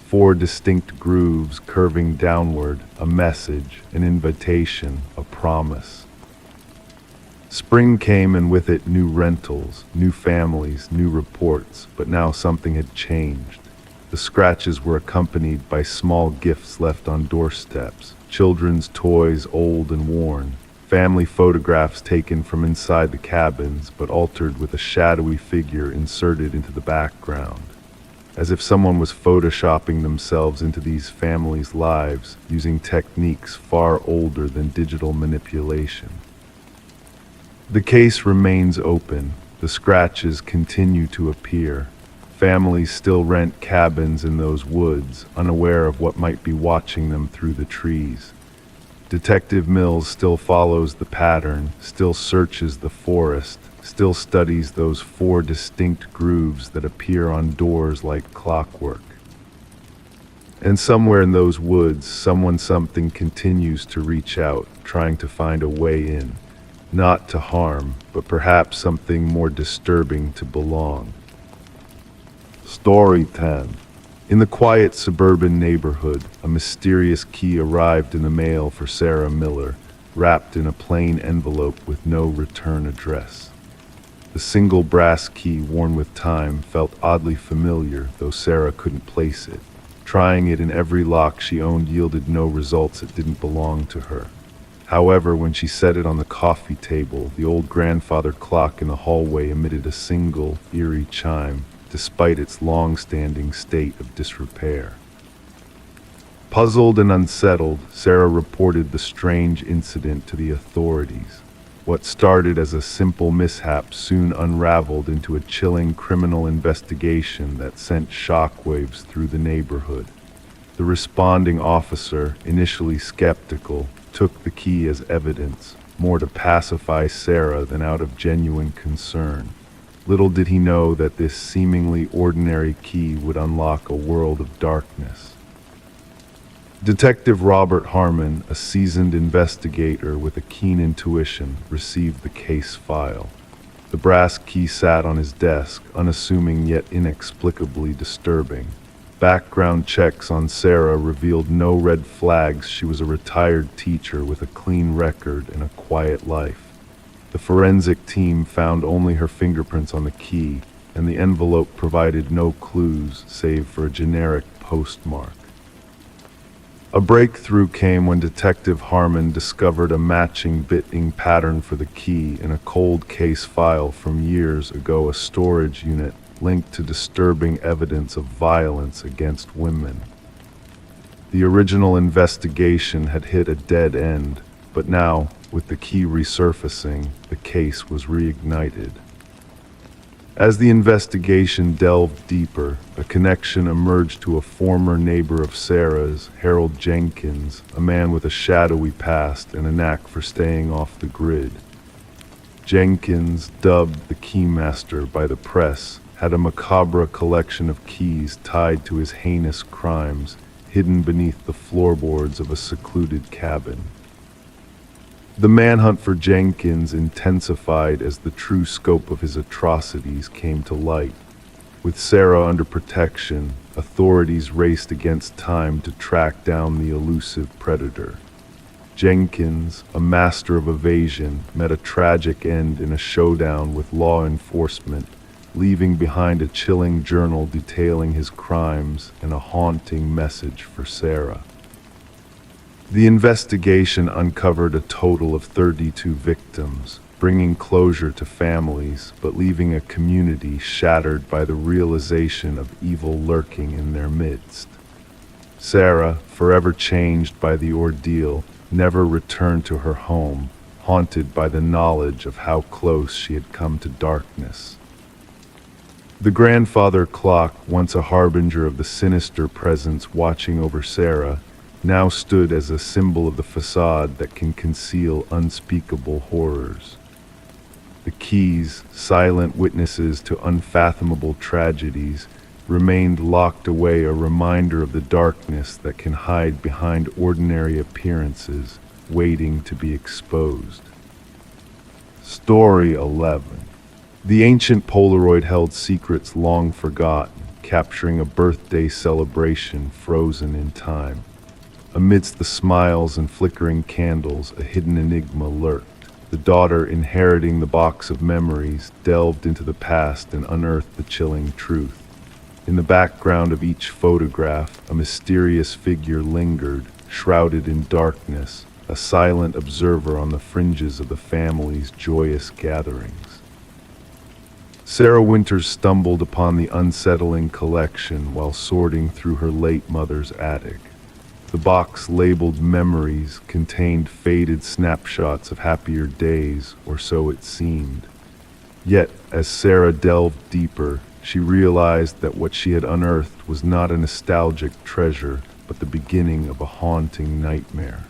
4 distinct grooves curving downward, a message, an invitation, a promise. Spring came, and with it new rentals, new families, new reports, but now something had changed. The scratches were accompanied by small gifts left on doorsteps, children's toys old and worn, family photographs taken from inside the cabins but altered with a shadowy figure inserted into the background, as if someone was photoshopping themselves into these families' lives using techniques far older than digital manipulation. The case remains open. The scratches continue to appear. Families still rent cabins in those woods, unaware of what might be watching them through the trees. Detective Mills still follows the pattern, still searches the forest, still studies those 4 distinct grooves that appear on doors like clockwork. And somewhere in those woods, something continues to reach out, trying to find a way in. Not to harm, but perhaps something more disturbing to belong. Story 10. In the quiet suburban neighborhood, a mysterious key arrived in the mail for Sarah Miller, wrapped in a plain envelope with no return address. The single brass key, worn with time, felt oddly familiar, though Sarah couldn't place it. Trying it in every lock she owned yielded no results. It didn't belong to her. However, when she set it on the coffee table, the old grandfather clock in the hallway emitted a single, eerie chime, despite its long-standing state of disrepair. Puzzled and unsettled, Sarah reported the strange incident to the authorities. What started as a simple mishap soon unraveled into a chilling criminal investigation that sent shockwaves through the neighborhood. The responding officer, initially skeptical, took the key as evidence, more to pacify Sarah than out of genuine concern. Little did he know that this seemingly ordinary key would unlock a world of darkness. Detective Robert Harmon, a seasoned investigator with a keen intuition, received the case file. The brass key sat on his desk, unassuming yet inexplicably disturbing. Background checks on Sarah revealed no red flags. She was a retired teacher with a clean record and a quiet life. The forensic team found only her fingerprints on the key, and the envelope provided no clues save for a generic postmark. A breakthrough came when Detective Harmon discovered a matching bitting pattern for the key in a cold case file from years ago, a storage unit linked to disturbing evidence of violence against women. The original investigation had hit a dead end, but now, with the key resurfacing, the case was reignited. As the investigation delved deeper, a connection emerged to a former neighbor of Sarah's, Harold Jenkins, a man with a shadowy past and a knack for staying off the grid. Jenkins, dubbed the Keymaster by the press, had a macabre collection of keys tied to his heinous crimes, hidden beneath the floorboards of a secluded cabin. The manhunt for Jenkins intensified as the true scope of his atrocities came to light. With Sarah under protection, authorities raced against time to track down the elusive predator. Jenkins, a master of evasion, met a tragic end in a showdown with law enforcement, leaving behind a chilling journal detailing his crimes and a haunting message for Sarah. The investigation uncovered a total of 32 victims, bringing closure to families, but leaving a community shattered by the realization of evil lurking in their midst. Sarah, forever changed by the ordeal, never returned to her home, haunted by the knowledge of how close she had come to darkness. The grandfather clock, once a harbinger of the sinister presence watching over Sarah, now stood as a symbol of the facade that can conceal unspeakable horrors. The keys, silent witnesses to unfathomable tragedies, remained locked away, a reminder of the darkness that can hide behind ordinary appearances, waiting to be exposed. Story 11. The ancient Polaroid held secrets long forgotten, capturing a birthday celebration frozen in time. Amidst the smiles and flickering candles, a hidden enigma lurked. The daughter, inheriting the box of memories, delved into the past and unearthed the chilling truth. In the background of each photograph, a mysterious figure lingered, shrouded in darkness, a silent observer on the fringes of the family's joyous gatherings. Sarah Winters stumbled upon the unsettling collection while sorting through her late mother's attic. The box labeled Memories contained faded snapshots of happier days, or so it seemed. Yet, as Sarah delved deeper, she realized that what she had unearthed was not a nostalgic treasure, but the beginning of a haunting nightmare.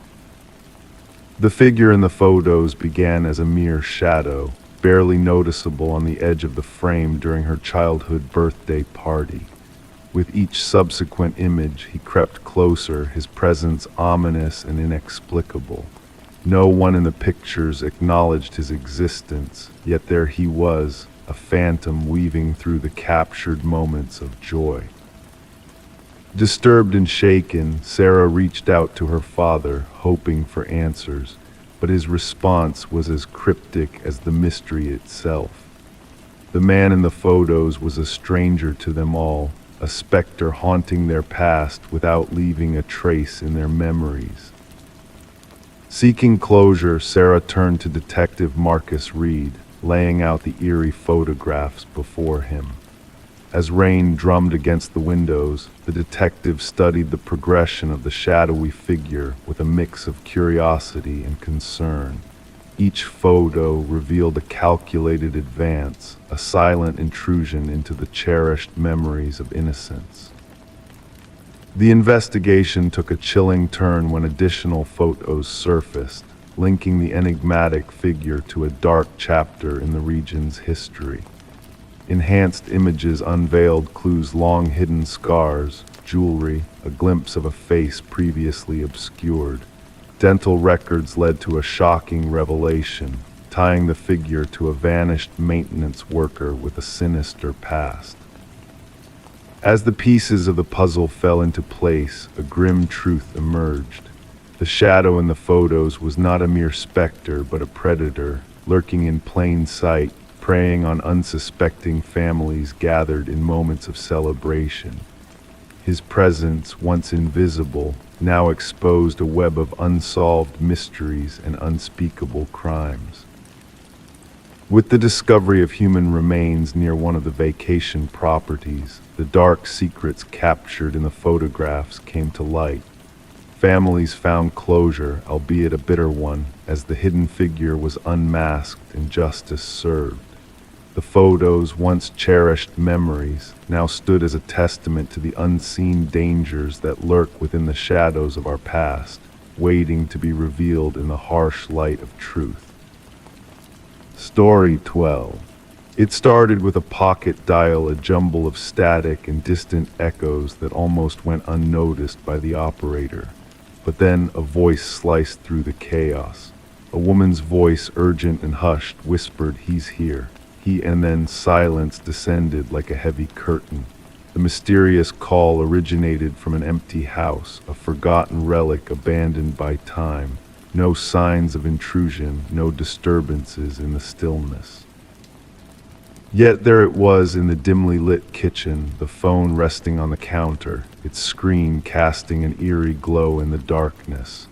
The figure in the photos began as a mere shadow, barely noticeable on the edge of the frame during her childhood birthday party. With each subsequent image, he crept closer, his presence ominous and inexplicable. No one in the pictures acknowledged his existence, yet there he was, a phantom weaving through the captured moments of joy. Disturbed and shaken, Sarah reached out to her father, hoping for answers, but his response was as cryptic as the mystery itself. The man in the photos was a stranger to them all, a specter haunting their past without leaving a trace in their memories. Seeking closure, Sarah turned to Detective Marcus Reed, laying out the eerie photographs before him. As rain drummed against the windows, the detective studied the progression of the shadowy figure with a mix of curiosity and concern. Each photo revealed a calculated advance, a silent intrusion into the cherished memories of innocence. The investigation took a chilling turn when additional photos surfaced, linking the enigmatic figure to a dark chapter in the region's history. Enhanced images unveiled clues: long-hidden scars, jewelry, a glimpse of a face previously obscured. Dental records led to a shocking revelation, tying the figure to a vanished maintenance worker with a sinister past. As the pieces of the puzzle fell into place, a grim truth emerged. The shadow in the photos was not a mere specter, but a predator, lurking in plain sight, preying on unsuspecting families gathered in moments of celebration. His presence, once invisible, now exposed a web of unsolved mysteries and unspeakable crimes. With the discovery of human remains near one of the vacation properties, the dark secrets captured in the photographs came to light. Families found closure, albeit a bitter one, as the hidden figure was unmasked and justice served. The photos, once cherished memories, now stood as a testament to the unseen dangers that lurk within the shadows of our past, waiting to be revealed in the harsh light of truth. Story 12. It started with a pocket dial, a jumble of static and distant echoes that almost went unnoticed by the operator. But then a voice sliced through the chaos. A woman's voice, urgent and hushed, whispered, "He's here." And then silence descended like a heavy curtain. The mysterious call originated from an empty house, a forgotten relic abandoned by time. no signs of intrusion, no disturbances in the stillness. Yet there it was in the dimly lit kitchen, the phone resting on the counter, its screen casting an eerie glow in the darkness.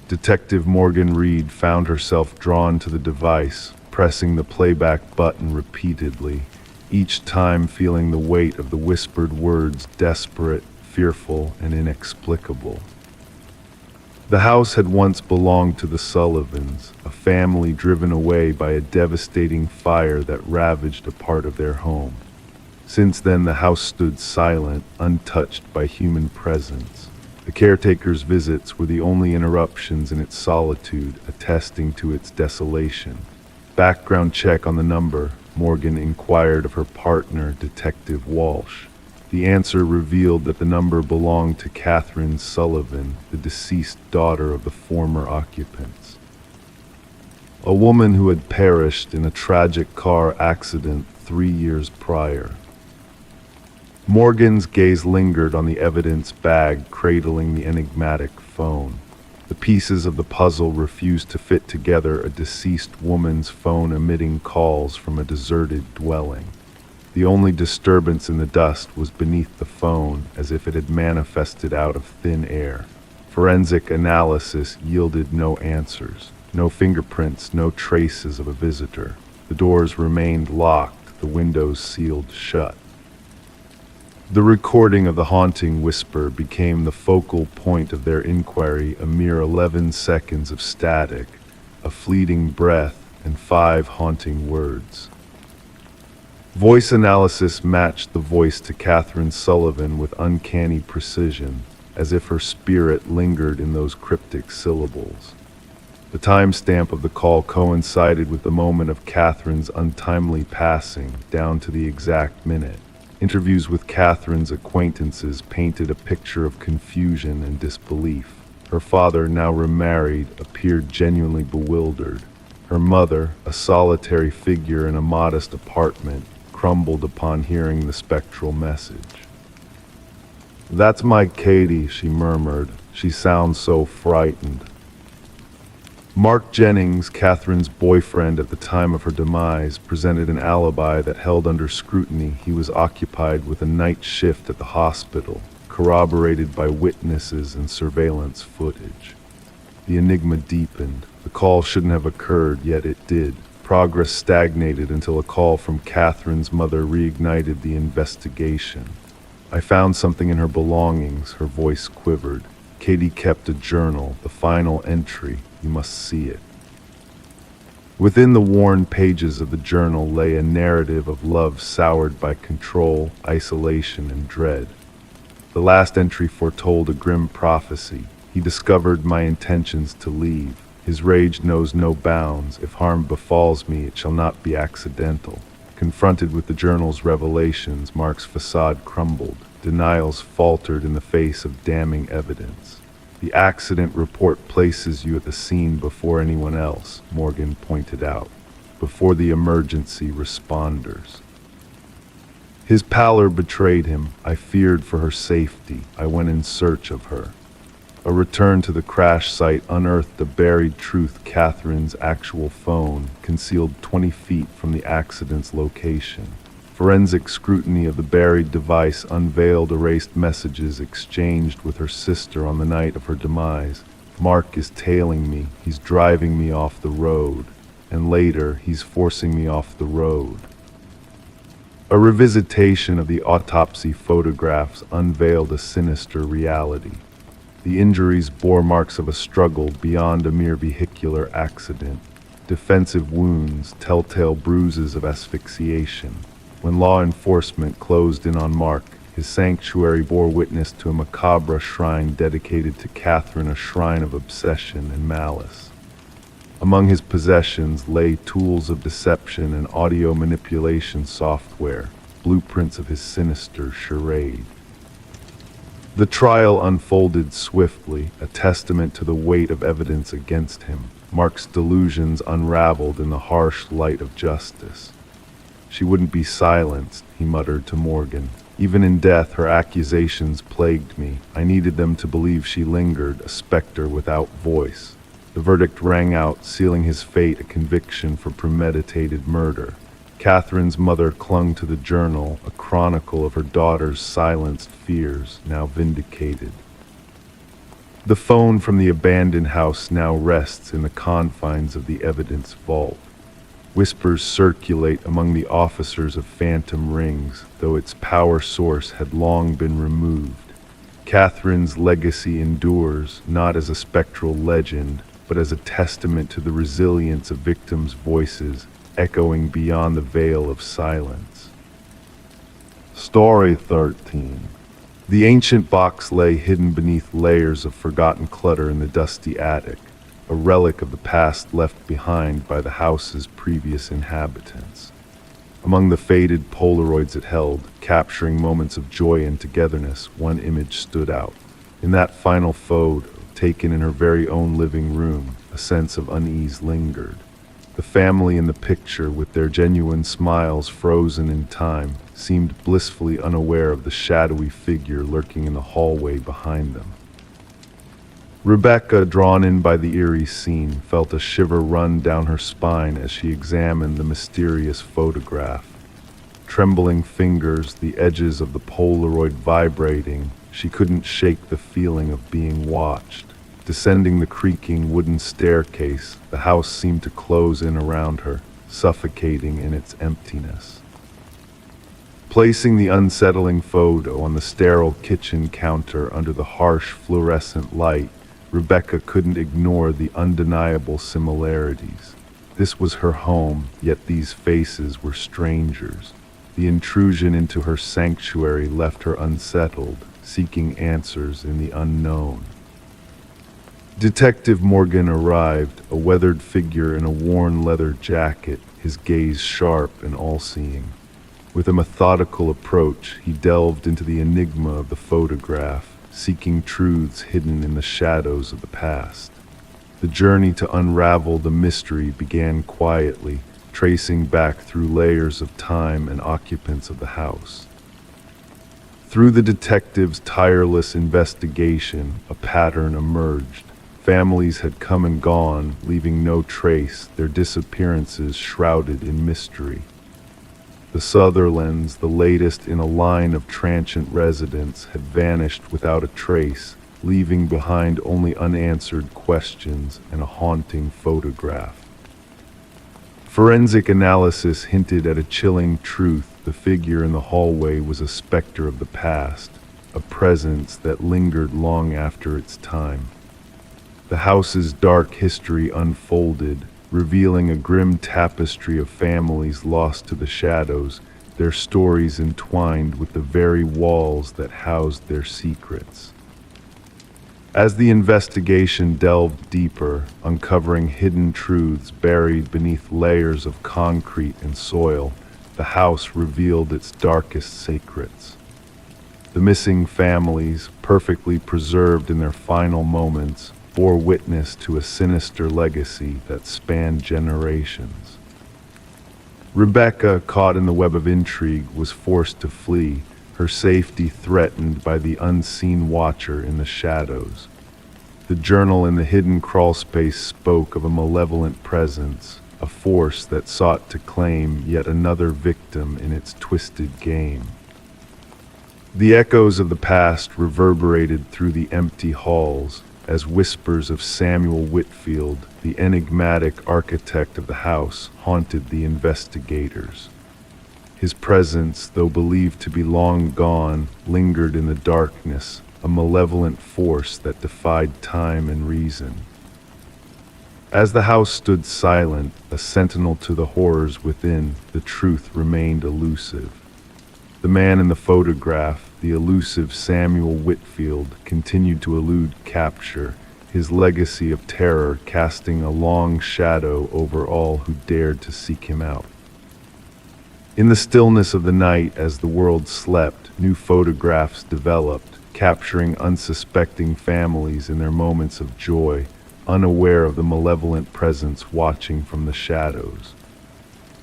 Detective Morgan Reed found herself drawn to the device, pressing the playback button repeatedly, each time feeling the weight of the whispered words, desperate, fearful, and inexplicable. The house had once belonged to the Sullivans, a family driven away by a devastating fire that ravaged a part of their home. Since then, the house stood silent, untouched by human presence. The caretaker's visits were the only interruptions in its solitude, attesting to its desolation. Background check on the number, Morgan inquired of her partner, Detective Walsh. The answer revealed that the number belonged to Catherine Sullivan, the deceased daughter of the former occupants. A woman who had perished in a tragic car accident 3 years prior. Morgan's gaze lingered on the evidence bag cradling the enigmatic phone. The pieces of the puzzle refused to fit together, a deceased woman's phone emitting calls from a deserted dwelling. The only disturbance in the dust was beneath the phone, as if it had manifested out of thin air. Forensic analysis yielded no answers, no fingerprints, no traces of a visitor. The doors remained locked, the windows sealed shut. The recording of the haunting whisper became the focal point of their inquiry, a mere 11 seconds of static, a fleeting breath, and 5 haunting words. Voice analysis matched the voice to Catherine Sullivan with uncanny precision, as if her spirit lingered in those cryptic syllables. The timestamp of the call coincided with the moment of Catherine's untimely passing, down to the exact minute. Interviews with Catherine's acquaintances painted a picture of confusion and disbelief. Her father, now remarried, appeared genuinely bewildered. Her mother, a solitary figure in a modest apartment, crumbled upon hearing the spectral message. "That's my Katie," she murmured. "She sounds so frightened." Mark Jennings, Catherine's boyfriend at the time of her demise, presented an alibi that held under scrutiny. He was occupied with a night shift at the hospital, corroborated by witnesses and surveillance footage. The enigma deepened. The call shouldn't have occurred, yet it did. Progress stagnated until a call from Catherine's mother reignited the investigation. "I found something in her belongings," her voice quivered. "Katie kept a journal, the final entry. You must see it." Within the worn pages of the journal lay a narrative of love soured by control, isolation, and dread. The last entry foretold a grim prophecy. "He discovered my intentions to leave. His rage knows no bounds. If harm befalls me, it shall not be accidental." Confronted with the journal's revelations, Mark's facade crumbled. Denials faltered in the face of damning evidence. "The accident report places you at the scene before anyone else," Morgan pointed out, "before the emergency responders." His pallor betrayed him. "I feared for her safety. I went in search of her." A return to the crash site unearthed the buried truth. Catherine's actual phone, concealed 20 feet from the accident's location. Forensic scrutiny of the buried device unveiled erased messages exchanged with her sister on the night of her demise. "Mark is tailing me. He's driving me off the road. And later, he's forcing me off the road." A revisitation of the autopsy photographs unveiled a sinister reality. The injuries bore marks of a struggle beyond a mere vehicular accident. Defensive wounds, telltale bruises of asphyxiation. When law enforcement closed in on Mark, his sanctuary bore witness to a macabre shrine dedicated to Catherine, a shrine of obsession and malice. Among his possessions lay tools of deception and audio manipulation software, blueprints of his sinister charade. The trial unfolded swiftly, a testament to the weight of evidence against him. Mark's delusions unraveled in the harsh light of justice. "She wouldn't be silenced," he muttered to Morgan. "Even in death, her accusations plagued me. I needed them to believe she lingered, a specter without voice." The verdict rang out, sealing his fate a conviction for premeditated murder. Catherine's mother clung to the journal, a chronicle of her daughter's silenced fears, now vindicated. The phone from the abandoned house now rests in the confines of the evidence vault. Whispers circulate among the officers of Phantom Rings, though its power source had long been removed. Catherine's legacy endures, not as a spectral legend, but as a testament to the resilience of victims' voices, echoing beyond the veil of silence. Story 13. The ancient box lay hidden beneath layers of forgotten clutter in the dusty attic, a relic of the past left behind by the house's previous inhabitants. Among the faded Polaroids it held, capturing moments of joy and togetherness, one image stood out. In that final photo, taken in her very own living room, a sense of unease lingered. The family in the picture, with their genuine smiles frozen in time, seemed blissfully unaware of the shadowy figure lurking in the hallway behind them. Rebecca, drawn in by the eerie scene, felt a shiver run down her spine as she examined the mysterious photograph. Trembling fingers, the edges of the Polaroid vibrating, she couldn't shake the feeling of being watched. Descending the creaking wooden staircase, the house seemed to close in around her, suffocating in its emptiness. Placing the unsettling photo on the sterile kitchen counter under the harsh fluorescent light, Rebecca couldn't ignore the undeniable similarities. This was her home, yet these faces were strangers. The intrusion into her sanctuary left her unsettled, seeking answers in the unknown. Detective Morgan arrived, a weathered figure in a worn leather jacket, his gaze sharp and all-seeing. With a methodical approach, he delved into the enigma of the photograph, seeking truths hidden in the shadows of the past. The journey to unravel the mystery began quietly, tracing back through layers of time and occupants of the house. Through the detective's tireless investigation, a pattern emerged. Families had come and gone, leaving no trace, their disappearances shrouded in mystery. The Sutherlands, the latest in a line of transient residents, had vanished without a trace, leaving behind only unanswered questions and a haunting photograph. Forensic analysis hinted at a chilling truth. The figure in the hallway was a specter of the past, a presence that lingered long after its time. The house's dark history unfolded, revealing a grim tapestry of families lost to the shadows, their stories entwined with the very walls that housed their secrets. As the investigation delved deeper, uncovering hidden truths buried beneath layers of concrete and soil, the house revealed its darkest secrets. The missing families, perfectly preserved in their final moments, bore witness to a sinister legacy that spanned generations. Rebecca, caught in the web of intrigue, was forced to flee, her safety threatened by the unseen watcher in the shadows. The journal in the hidden crawlspace spoke of a malevolent presence, a force that sought to claim yet another victim in its twisted game. The echoes of the past reverberated through the empty halls, as whispers of Samuel Whitfield, the enigmatic architect of the house, haunted the investigators. His presence, though believed to be long gone, lingered in the darkness, a malevolent force that defied time and reason. As the house stood silent, a sentinel to the horrors within, the truth remained elusive. The man in the photograph, the elusive Samuel Whitfield, continued to elude capture, his legacy of terror casting a long shadow over all who dared to seek him out. In the stillness of the night, as the world slept, new photographs developed, capturing unsuspecting families in their moments of joy, unaware of the malevolent presence watching from the shadows.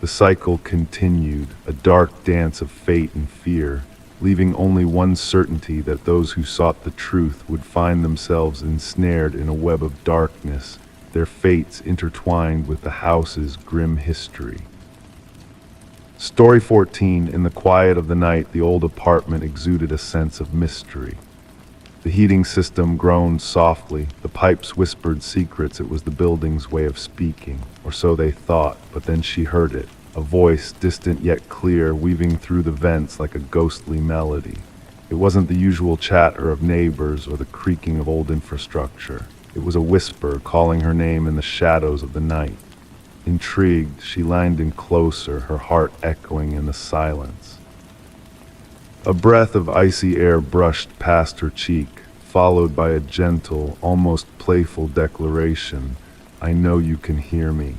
The cycle continued, a dark dance of fate and fear, leaving only one certainty: that those who sought the truth would find themselves ensnared in a web of darkness, their fates intertwined with the house's grim history. Story 14. In the quiet of the night, the old apartment exuded a sense of mystery. The heating system groaned softly, the pipes whispered secrets. It was the building's way of speaking, or so they thought, but then she heard it, a voice, distant yet clear, weaving through the vents like a ghostly melody. It wasn't the usual chatter of neighbors or the creaking of old infrastructure. It was a whisper calling her name in the shadows of the night. Intrigued, she leaned in closer, her heart echoing in the silence. A breath of icy air brushed past her cheek, followed by a gentle, almost playful declaration, "I know you can hear me."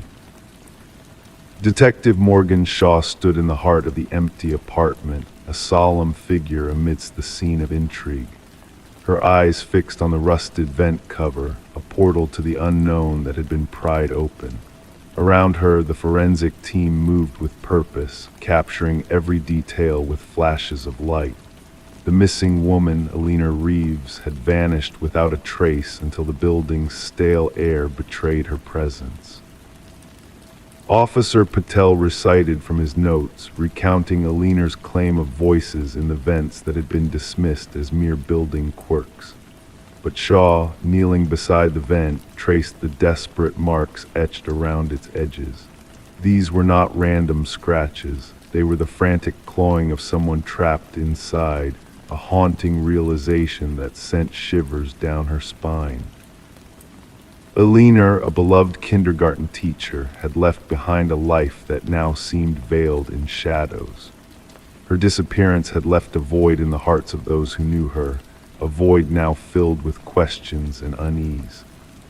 Detective Morgan Shaw stood in the heart of the empty apartment, a solemn figure amidst the scene of intrigue. Her eyes fixed on the rusted vent cover, a portal to the unknown that had been pried open. Around her, the forensic team moved with purpose, capturing every detail with flashes of light. The missing woman, Alina Reeves, had vanished without a trace until the building's stale air betrayed her presence. Officer Patel recited from his notes, recounting Alina's claim of voices in the vents that had been dismissed as mere building quirks. But Shaw, kneeling beside the vent, traced the desperate marks etched around its edges. These were not random scratches. They were the frantic clawing of someone trapped inside, a haunting realization that sent shivers down her spine. Alina, a beloved kindergarten teacher, had left behind a life that now seemed veiled in shadows. Her disappearance had left a void in the hearts of those who knew her, a void now filled with questions and unease.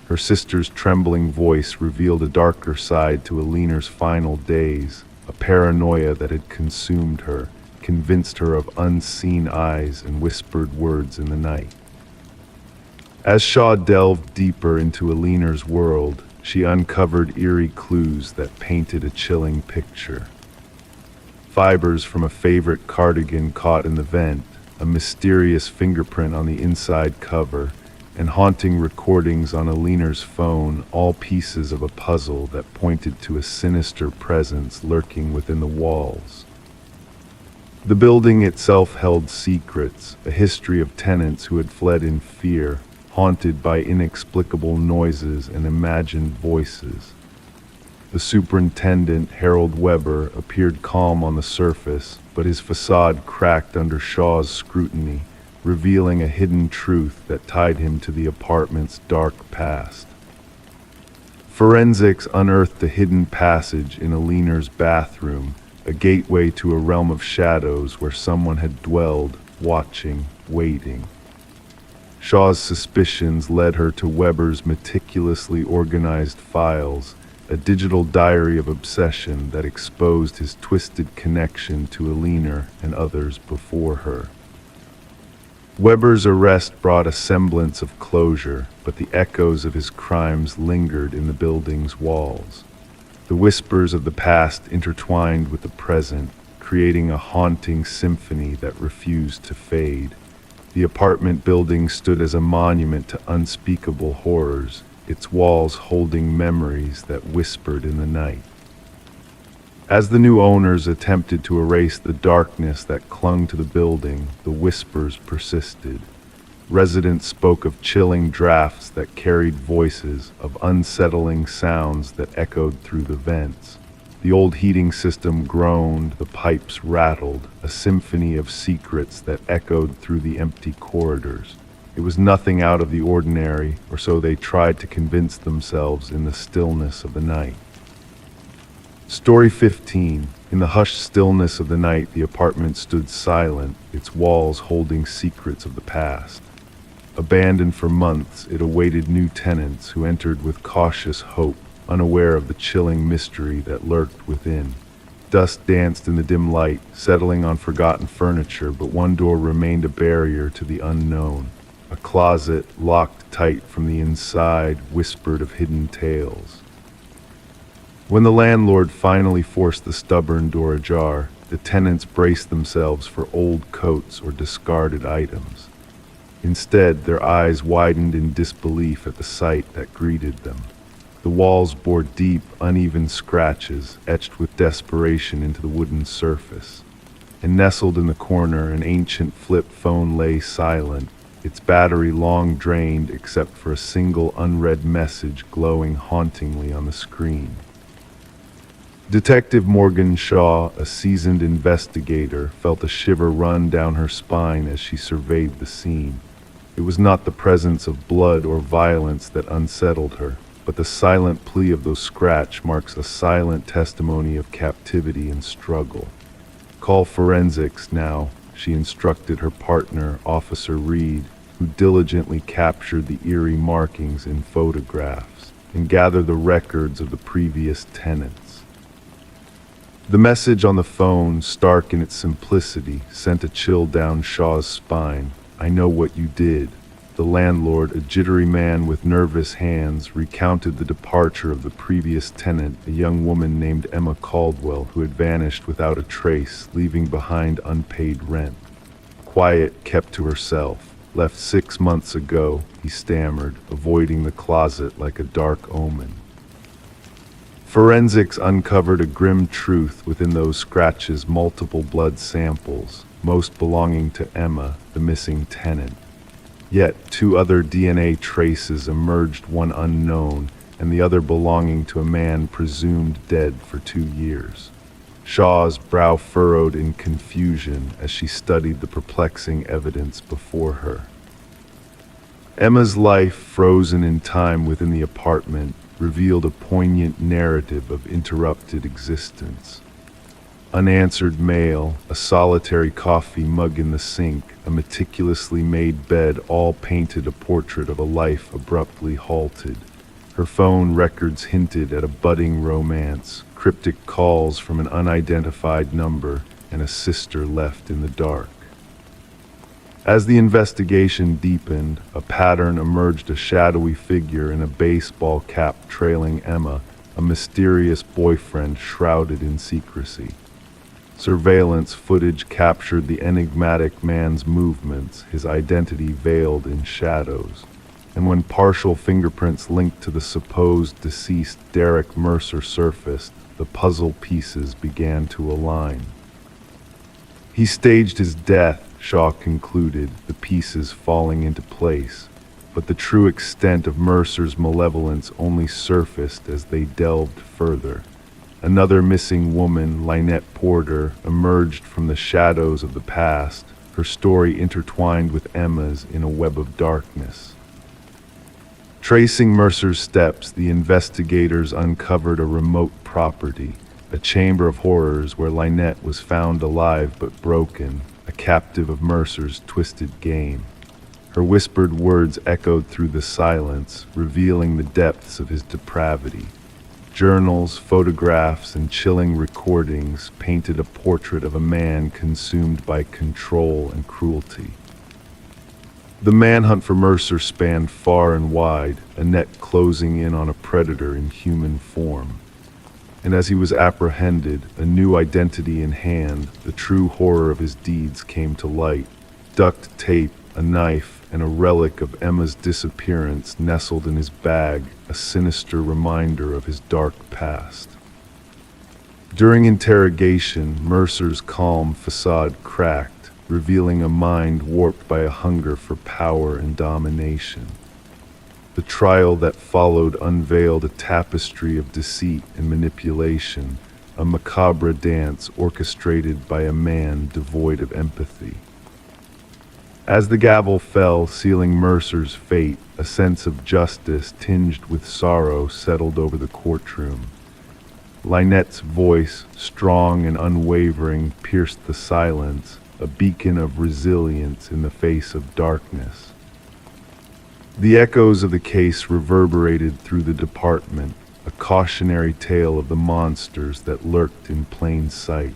Her sister's trembling voice revealed a darker side to Alina's final days, a paranoia that had consumed her, convinced her of unseen eyes and whispered words in the night. As Shaw delved deeper into Alina's world, she uncovered eerie clues that painted a chilling picture. Fibers from a favorite cardigan caught in the vent, a mysterious fingerprint on the inside cover, and haunting recordings on Alina's phone, all pieces of a puzzle that pointed to a sinister presence lurking within the walls. The building itself held secrets, a history of tenants who had fled in fear, haunted by inexplicable noises and imagined voices. The superintendent, Harold Weber, appeared calm on the surface, but his facade cracked under Shaw's scrutiny, revealing a hidden truth that tied him to the apartment's dark past. Forensics unearthed a hidden passage in Alina's bathroom, a gateway to a realm of shadows where someone had dwelled, watching, waiting. Shaw's suspicions led her to Weber's meticulously organized files, a digital diary of obsession that exposed his twisted connection to Alina and others before her. Weber's arrest brought a semblance of closure, but the echoes of his crimes lingered in the building's walls. The whispers of the past intertwined with the present, creating a haunting symphony that refused to fade. The apartment building stood as a monument to unspeakable horrors, its walls holding memories that whispered in the night. As the new owners attempted to erase the darkness that clung to the building, the whispers persisted. Residents spoke of chilling drafts that carried voices, of unsettling sounds that echoed through the vents. The old heating system groaned, the pipes rattled, a symphony of secrets that echoed through the empty corridors. It was nothing out of the ordinary, or so they tried to convince themselves in the stillness of the night. Story 15. In the hushed stillness of the night, the apartment stood silent, its walls holding secrets of the past. Abandoned for months, it awaited new tenants who entered with cautious hope, unaware of the chilling mystery that lurked within. Dust danced in the dim light, settling on forgotten furniture, but one door remained a barrier to the unknown. A closet, locked tight from the inside, whispered of hidden tales. When the landlord finally forced the stubborn door ajar, the tenants braced themselves for old coats or discarded items. Instead, their eyes widened in disbelief at the sight that greeted them. The walls bore deep, uneven scratches, etched with desperation into the wooden surface. And nestled in the corner, an ancient flip phone lay silent, its battery long drained except for a single unread message glowing hauntingly on the screen. Detective Morgan Shaw, a seasoned investigator, felt a shiver run down her spine as she surveyed the scene. It was not the presence of blood or violence that unsettled her, but the silent plea of those scratch marks a silent testimony of captivity and struggle. "Call forensics now," she instructed her partner, Officer Reed, who diligently captured the eerie markings in photographs, and gather the records of the previous tenants. The message on the phone, stark in its simplicity, sent a chill down Shaw's spine. "I know what you did." The landlord, a jittery man with nervous hands, recounted the departure of the previous tenant, a young woman named Emma Caldwell, who had vanished without a trace, leaving behind unpaid rent. Quiet, kept to herself. "Left 6 months ago," he stammered, avoiding the closet like a dark omen. Forensics uncovered a grim truth within those scratches: multiple blood samples, most belonging to Emma, the missing tenant. Yet 2 other DNA traces emerged, one unknown, and the other belonging to a man presumed dead for 2 years. Shaw's brow furrowed in confusion as she studied the perplexing evidence before her. Emma's life, frozen in time within the apartment, revealed a poignant narrative of interrupted existence. Unanswered mail, a solitary coffee mug in the sink, a meticulously made bed, all painted a portrait of a life abruptly halted. Her phone records hinted at a budding romance, cryptic calls from an unidentified number, and a sister left in the dark. As the investigation deepened, a pattern emerged: a shadowy figure in a baseball cap trailing Emma, a mysterious boyfriend shrouded in secrecy. Surveillance footage captured the enigmatic man's movements, his identity veiled in shadows. And when partial fingerprints linked to the supposed deceased Derek Mercer surfaced, the puzzle pieces began to align. "He staged his death," Shaw concluded, the pieces falling into place. But the true extent of Mercer's malevolence only surfaced as they delved further. Another missing woman, Lynette Porter, emerged from the shadows of the past, her story intertwined with Emma's in a web of darkness. Tracing Mercer's steps, the investigators uncovered a remote property, a chamber of horrors where Lynette was found alive but broken, a captive of Mercer's twisted game. Her whispered words echoed through the silence, revealing the depths of his depravity. Journals, photographs, and chilling recordings painted a portrait of a man consumed by control and cruelty. The manhunt for Mercer spanned far and wide, a net closing in on a predator in human form. And as he was apprehended, a new identity in hand, the true horror of his deeds came to light. Duct tape, a knife, and a relic of Emma's disappearance nestled in his bag, a sinister reminder of his dark past. During interrogation, Mercer's calm facade cracked, revealing a mind warped by a hunger for power and domination. The trial that followed unveiled a tapestry of deceit and manipulation, a macabre dance orchestrated by a man devoid of empathy. As the gavel fell, sealing Mercer's fate, a sense of justice tinged with sorrow settled over the courtroom. Lynette's voice, strong and unwavering, pierced the silence, a beacon of resilience in the face of darkness. The echoes of the case reverberated through the department, a cautionary tale of the monsters that lurked in plain sight.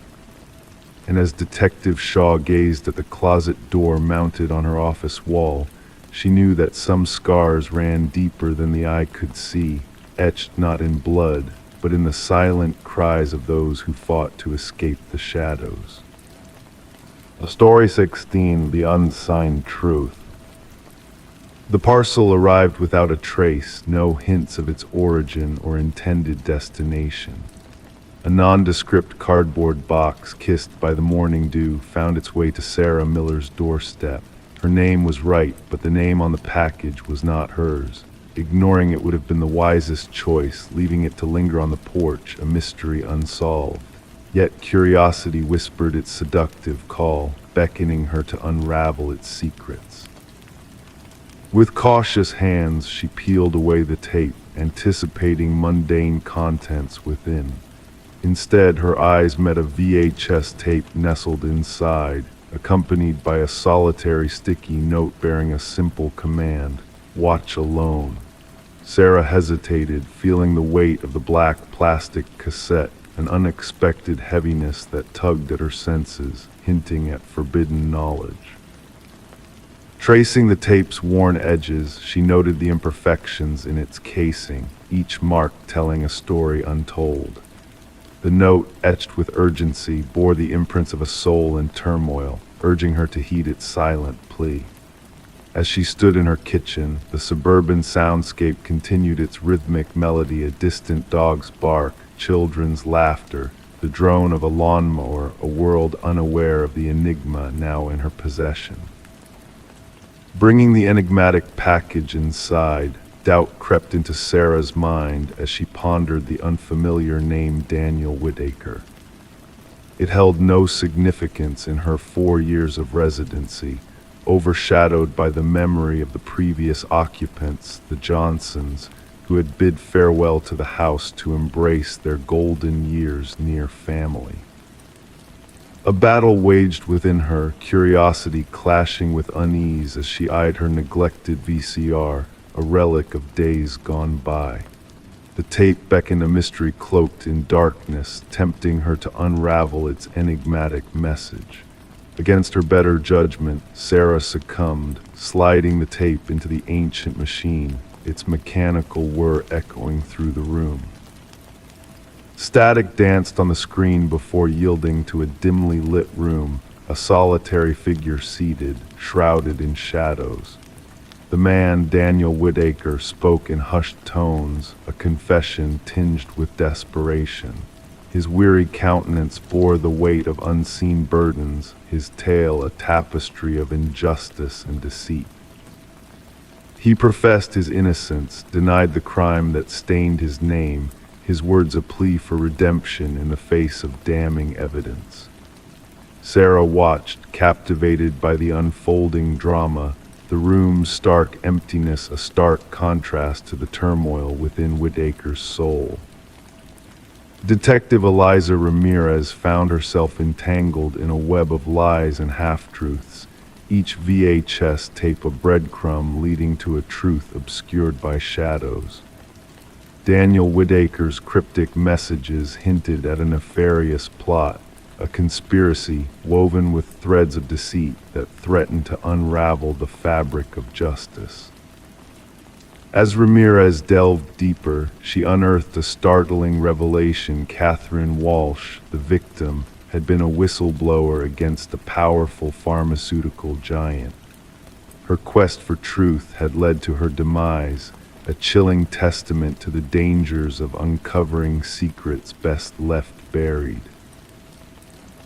And as Detective Shaw gazed at the closet door mounted on her office wall, she knew that some scars ran deeper than the eye could see, etched not in blood, but in the silent cries of those who fought to escape the shadows. Story 16, The Unsigned Truth. The parcel arrived without a trace, no hints of its origin or intended destination. A nondescript cardboard box, kissed by the morning dew, found its way to Sarah Miller's doorstep. Her name was right, but the name on the package was not hers. Ignoring it would have been the wisest choice, leaving it to linger on the porch, a mystery unsolved. Yet curiosity whispered its seductive call, beckoning her to unravel its secrets. With cautious hands, she peeled away the tape, anticipating mundane contents within. Instead, her eyes met a VHS tape nestled inside, accompanied by a solitary sticky note bearing a simple command: watch alone. Sarah hesitated, feeling the weight of the black plastic cassette, an unexpected heaviness that tugged at her senses, hinting at forbidden knowledge. Tracing the tape's worn edges, she noted the imperfections in its casing, each mark telling a story untold. The note, etched with urgency, bore the imprints of a soul in turmoil, urging her to heed its silent plea. As she stood in her kitchen, the suburban soundscape continued its rhythmic melody: a distant dog's bark, children's laughter, the drone of a lawnmower, a world unaware of the enigma now in her possession. Bringing the enigmatic package inside, doubt crept into Sarah's mind as she pondered the unfamiliar name Daniel Whitaker. It held no significance in her 4 years of residency, overshadowed by the memory of the previous occupants, the Johnsons, who had bid farewell to the house to embrace their golden years near family. A battle waged within her, curiosity clashing with unease as she eyed her neglected VCR, a relic of days gone by. The tape beckoned a mystery cloaked in darkness, tempting her to unravel its enigmatic message. Against her better judgment, Sarah succumbed, sliding the tape into the ancient machine, its mechanical whir echoing through the room. Static danced on the screen before yielding to a dimly lit room, a solitary figure seated, shrouded in shadows. The man, Daniel Whitaker, spoke in hushed tones, a confession tinged with desperation. His weary countenance bore the weight of unseen burdens, his tale a tapestry of injustice and deceit. He professed his innocence, denied the crime that stained his name, his words a plea for redemption in the face of damning evidence. Sarah watched, captivated by the unfolding drama, the room's stark emptiness a stark contrast to the turmoil within Whitaker's soul. Detective Eliza Ramirez found herself entangled in a web of lies and half-truths, each VHS tape a breadcrumb leading to a truth obscured by shadows. Daniel Whitaker's cryptic messages hinted at a nefarious plot, a conspiracy woven with threads of deceit that threatened to unravel the fabric of justice. As Ramirez delved deeper, she unearthed a startling revelation. Catherine Walsh, the victim, had been a whistleblower against a powerful pharmaceutical giant. Her quest for truth had led to her demise, a chilling testament to the dangers of uncovering secrets best left buried.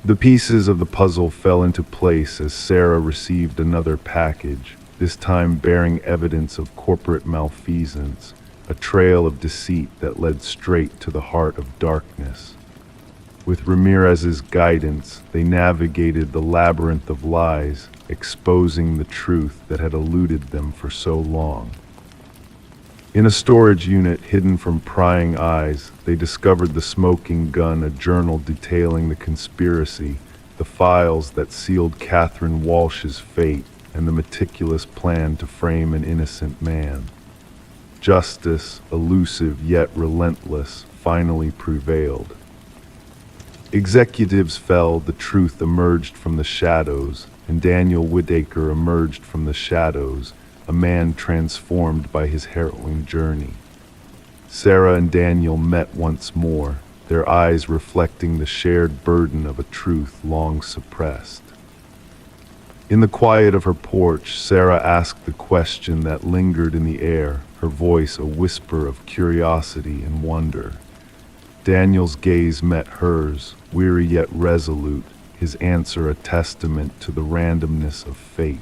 The pieces of the puzzle fell into place as Sarah received another package, this time bearing evidence of corporate malfeasance, a trail of deceit that led straight to the heart of darkness. With Ramirez's guidance, they navigated the labyrinth of lies, exposing the truth that had eluded them for so long. In a storage unit hidden from prying eyes, they discovered the smoking gun, a journal detailing the conspiracy, the files that sealed Catherine Walsh's fate, and the meticulous plan to frame an innocent man. Justice, elusive yet relentless, finally prevailed. Executives fell, the truth emerged from the shadows, and Daniel Whitaker emerged from the shadows, a man transformed by his harrowing journey. Sarah and Daniel met once more, their eyes reflecting the shared burden of a truth long suppressed. In the quiet of her porch, Sarah asked the question that lingered in the air, her voice a whisper of curiosity and wonder. Daniel's gaze met hers, weary yet resolute, his answer a testament to the randomness of fate.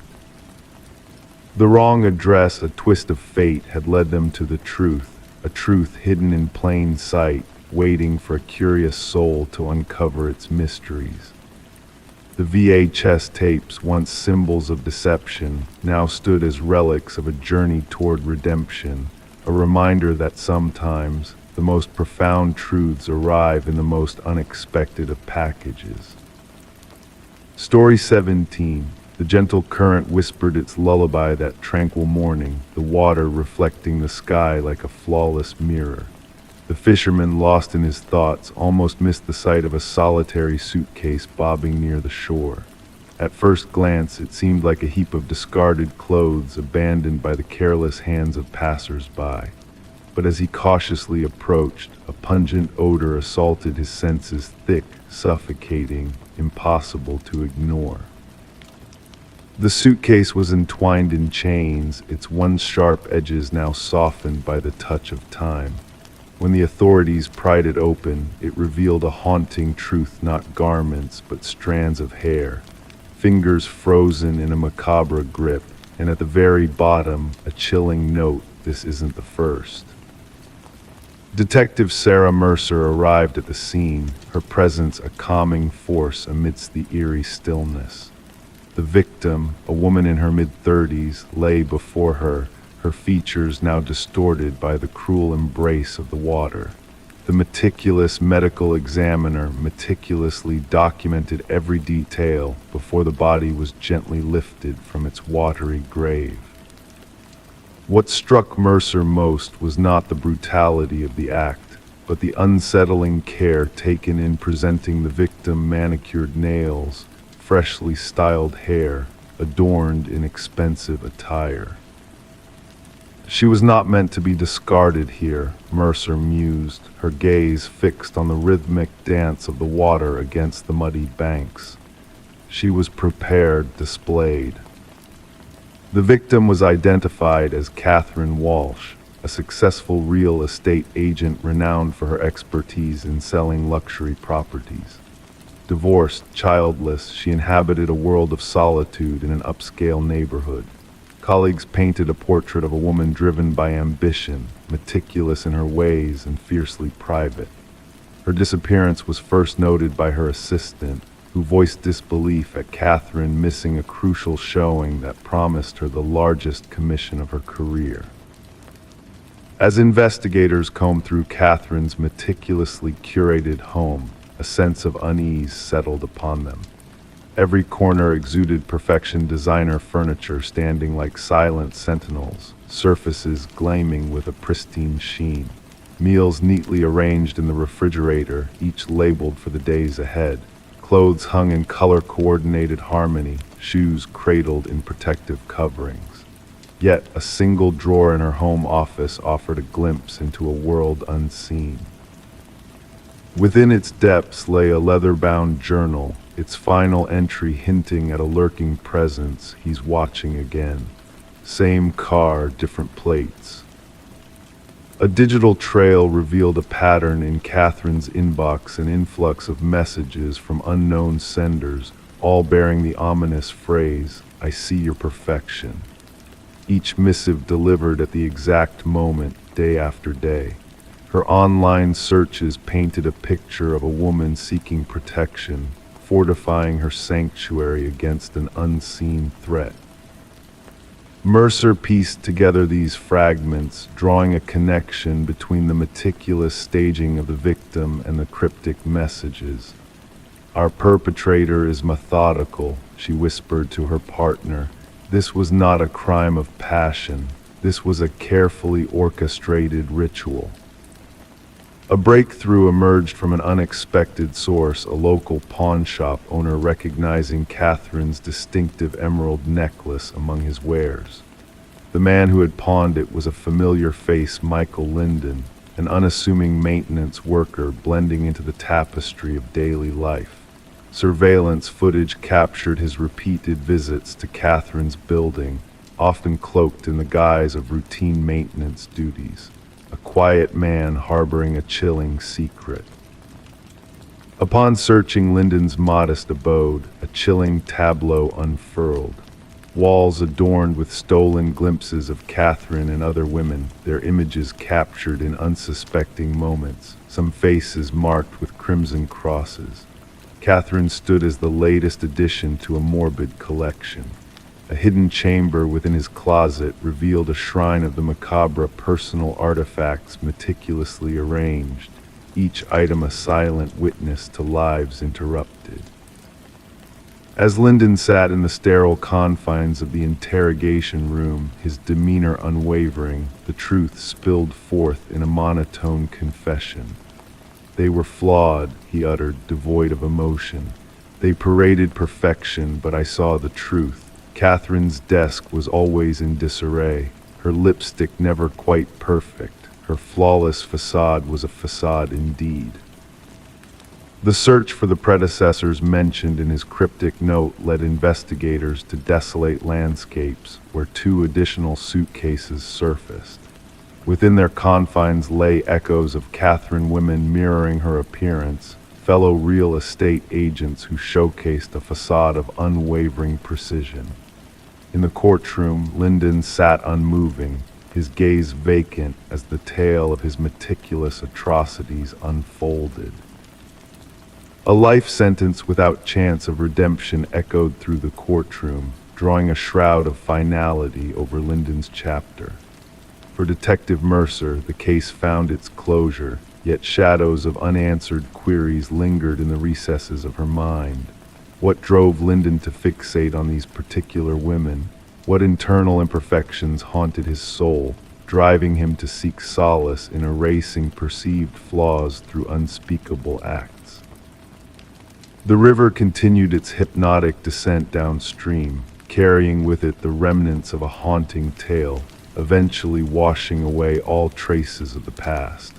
The wrong address, a twist of fate, had led them to the truth, a truth hidden in plain sight, waiting for a curious soul to uncover its mysteries. The VHS tapes, once symbols of deception, now stood as relics of a journey toward redemption, a reminder that sometimes the most profound truths arrive in the most unexpected of packages. Story 17. The gentle current whispered its lullaby that tranquil morning, the water reflecting the sky like a flawless mirror. The fisherman, lost in his thoughts, almost missed the sight of a solitary suitcase bobbing near the shore. At first glance, it seemed like a heap of discarded clothes abandoned by the careless hands of passers-by. But as he cautiously approached, a pungent odor assaulted his senses, thick, suffocating, impossible to ignore. The suitcase was entwined in chains, its once sharp edges now softened by the touch of time. When the authorities pried it open, it revealed a haunting truth, not garments, but strands of hair, fingers frozen in a macabre grip, and at the very bottom, a chilling note, "This isn't the first." Detective Sarah Mercer arrived at the scene, her presence a calming force amidst the eerie stillness. The victim, a woman in her mid-30s, lay before her, her features now distorted by the cruel embrace of the water. The meticulous medical examiner meticulously documented every detail before the body was gently lifted from its watery grave. What struck Mercer most was not the brutality of the act, but the unsettling care taken in presenting the victim manicured nails, freshly styled hair, adorned in expensive attire. She was not meant to be discarded here, Mercer mused, her gaze fixed on the rhythmic dance of the water against the muddy banks. She was prepared, displayed. The victim was identified as Catherine Walsh, a successful real estate agent renowned for her expertise in selling luxury properties. Divorced, childless, she inhabited a world of solitude in an upscale neighborhood. Colleagues painted a portrait of a woman driven by ambition, meticulous in her ways and fiercely private. Her disappearance was first noted by her assistant, who voiced disbelief at Catherine missing a crucial showing that promised her the largest commission of her career. As investigators combed through Catherine's meticulously curated home, a sense of unease settled upon them. Every corner exuded perfection, designer furniture standing like silent sentinels, surfaces gleaming with a pristine sheen, meals neatly arranged in the refrigerator, each labeled for the days ahead, clothes hung in color-coordinated harmony, shoes cradled in protective coverings. Yet a single drawer in her home office offered a glimpse into a world unseen. Within its depths lay a leather-bound journal, its final entry hinting at a lurking presence. He's watching again. Same car, different plates. A digital trail revealed a pattern in Catherine's inbox, an influx of messages from unknown senders, all bearing the ominous phrase, "I see your perfection." Each missive delivered at the exact moment, day after day. Her online searches painted a picture of a woman seeking protection, fortifying her sanctuary against an unseen threat. Mercer pieced together these fragments, drawing a connection between the meticulous staging of the victim and the cryptic messages. "Our perpetrator is methodical," she whispered to her partner. "This was not a crime of passion. This was a carefully orchestrated ritual." A breakthrough emerged from an unexpected source, a local pawn shop owner recognizing Catherine's distinctive emerald necklace among his wares. The man who had pawned it was a familiar face, Michael Linden, an unassuming maintenance worker blending into the tapestry of daily life. Surveillance footage captured his repeated visits to Catherine's building, often cloaked in the guise of routine maintenance duties, a quiet man harboring a chilling secret. Upon searching Lyndon's modest abode, a chilling tableau unfurled. Walls adorned with stolen glimpses of Catherine and other women, their images captured in unsuspecting moments, some faces marked with crimson crosses. Catherine stood as the latest addition to a morbid collection. A hidden chamber within his closet revealed a shrine of the macabre personal artifacts meticulously arranged, each item a silent witness to lives interrupted. As Lyndon sat in the sterile confines of the interrogation room, his demeanor unwavering, the truth spilled forth in a monotone confession. "They were flawed," he uttered, devoid of emotion. "They paraded perfection, but I saw the truth. Catherine's desk was always in disarray, her lipstick never quite perfect. Her flawless facade was a facade indeed." The search for the predecessors mentioned in his cryptic note led investigators to desolate landscapes where 2 additional suitcases surfaced. Within their confines lay echoes of Catherine women mirroring her appearance, fellow real estate agents who showcased a facade of unwavering precision. In the courtroom, Lyndon sat unmoving, his gaze vacant as the tale of his meticulous atrocities unfolded. A life sentence without chance of redemption echoed through the courtroom, drawing a shroud of finality over Lyndon's chapter. For Detective Mercer, the case found its closure, yet shadows of unanswered queries lingered in the recesses of her mind. What drove Lyndon to fixate on these particular women? What internal imperfections haunted his soul, driving him to seek solace in erasing perceived flaws through unspeakable acts? The river continued its hypnotic descent downstream, carrying with it the remnants of a haunting tale, eventually washing away all traces of the past.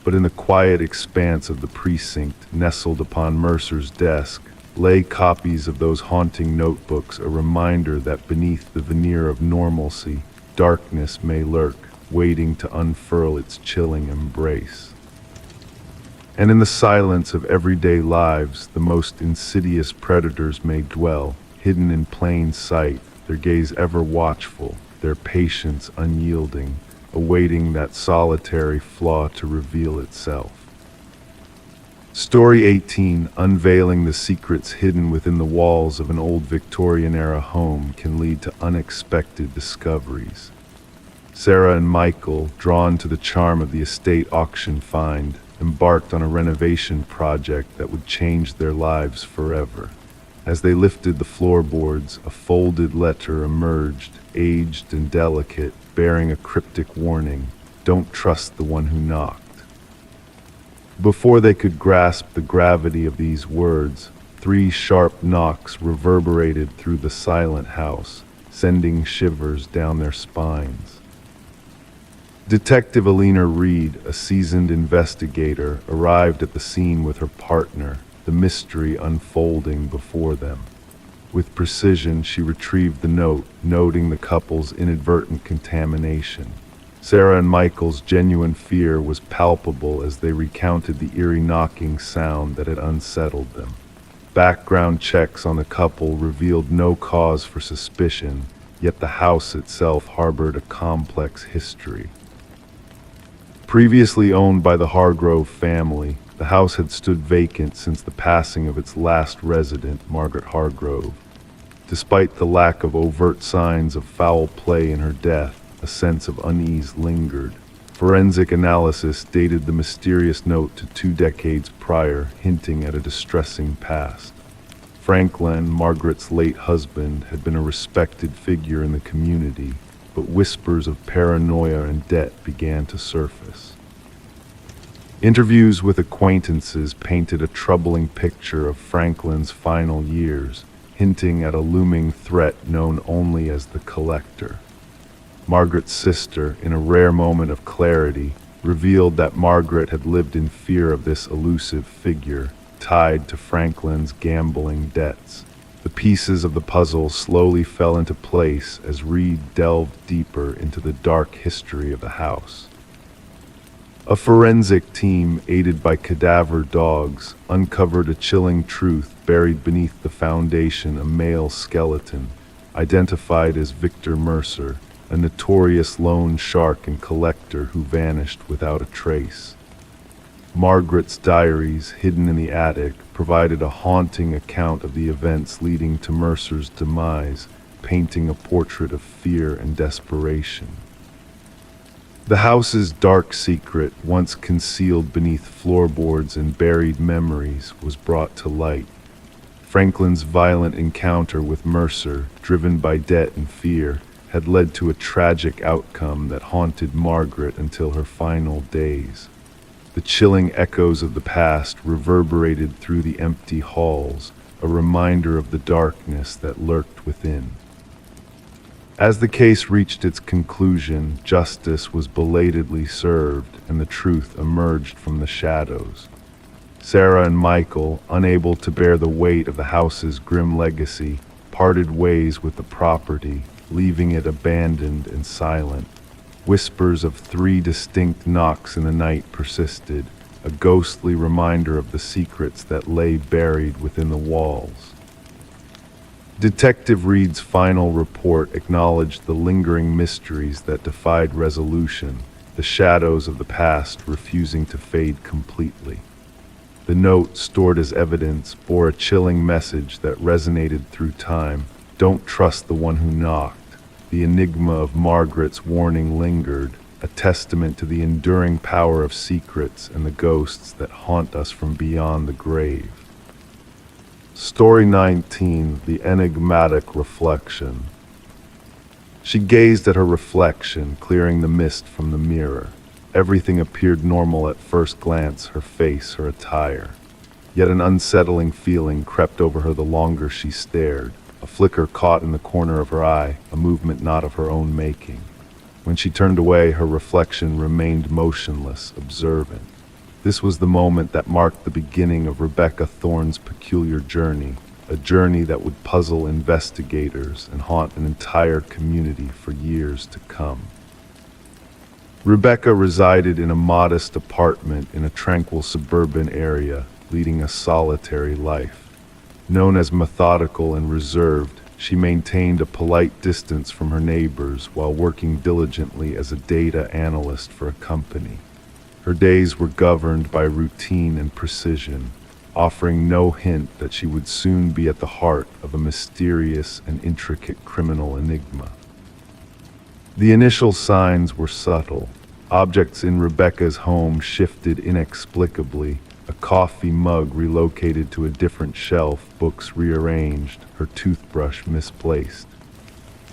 But in the quiet expanse of the precinct, nestled upon Mercer's desk, lay copies of those haunting notebooks, a reminder that beneath the veneer of normalcy, darkness may lurk, waiting to unfurl its chilling embrace. And in the silence of everyday lives, the most insidious predators may dwell, hidden in plain sight, their gaze ever watchful, their patience unyielding, awaiting that solitary flaw to reveal itself. Story 18, unveiling the secrets hidden within the walls of an old Victorian-era home, can lead to unexpected discoveries. Sarah and Michael, drawn to the charm of the estate auction find, embarked on a renovation project that would change their lives forever. As they lifted the floorboards, a folded letter emerged, aged and delicate, bearing a cryptic warning: "Don't trust the one who knocked." Before they could grasp the gravity of these words, 3 sharp knocks reverberated through the silent house, sending shivers down their spines. Detective Alina Reed, a seasoned investigator, arrived at the scene with her partner, the mystery unfolding before them. With precision, she retrieved the note, noting the couple's inadvertent contamination. Sarah and Michael's genuine fear was palpable as they recounted the eerie knocking sound that had unsettled them. Background checks on the couple revealed no cause for suspicion, yet the house itself harbored a complex history. Previously owned by the Hargrove family, the house had stood vacant since the passing of its last resident, Margaret Hargrove. Despite the lack of overt signs of foul play in her death, a sense of unease lingered. Forensic analysis dated the mysterious note to 2 decades prior, hinting at a distressing past. Franklin, Margaret's late husband, had been a respected figure in the community, but whispers of paranoia and debt began to surface. Interviews with acquaintances painted a troubling picture of Franklin's final years, hinting at a looming threat known only as the Collector. Margaret's sister, in a rare moment of clarity, revealed that Margaret had lived in fear of this elusive figure, tied to Franklin's gambling debts. The pieces of the puzzle slowly fell into place as Reed delved deeper into the dark history of the house. A forensic team, aided by cadaver dogs, uncovered a chilling truth buried beneath the foundation: a male skeleton, identified as Victor Mercer, a notorious loan shark and collector who vanished without a trace. Margaret's diaries, hidden in the attic, provided a haunting account of the events leading to Mercer's demise, painting a portrait of fear and desperation. The house's dark secret, once concealed beneath floorboards and buried memories, was brought to light. Franklin's violent encounter with Mercer, driven by debt and fear, had led to a tragic outcome that haunted Margaret until her final days. The chilling echoes of the past reverberated through the empty halls, a reminder of the darkness that lurked within. As the case reached its conclusion, justice was belatedly served and the truth emerged from the shadows. Sarah and Michael, unable to bear the weight of the house's grim legacy, parted ways with the property, leaving it abandoned and silent. Whispers of 3 distinct knocks in the night persisted, a ghostly reminder of the secrets that lay buried within the walls. Detective Reed's final report acknowledged the lingering mysteries that defied resolution, the shadows of the past refusing to fade completely. The note, stored as evidence, bore a chilling message that resonated through time: don't trust the one who knocked. The enigma of Margaret's warning lingered, a testament to the enduring power of secrets and the ghosts that haunt us from beyond the grave. Story 19, The Enigmatic Reflection. She gazed at her reflection, clearing the mist from the mirror. Everything appeared normal at first glance: her face, her attire. Yet an unsettling feeling crept over her the longer she stared. A flicker caught in the corner of her eye, a movement not of her own making. When she turned away, her reflection remained motionless, observant. This was the moment that marked the beginning of Rebecca Thorne's peculiar journey, a journey that would puzzle investigators and haunt an entire community for years to come. Rebecca resided in a modest apartment in a tranquil suburban area, leading a solitary life. Known as methodical and reserved, she maintained a polite distance from her neighbors while working diligently as a data analyst for a company. Her days were governed by routine and precision, offering no hint that she would soon be at the heart of a mysterious and intricate criminal enigma. The initial signs were subtle. Objects in Rebecca's home shifted inexplicably, a coffee mug relocated to a different shelf, books rearranged, her toothbrush misplaced.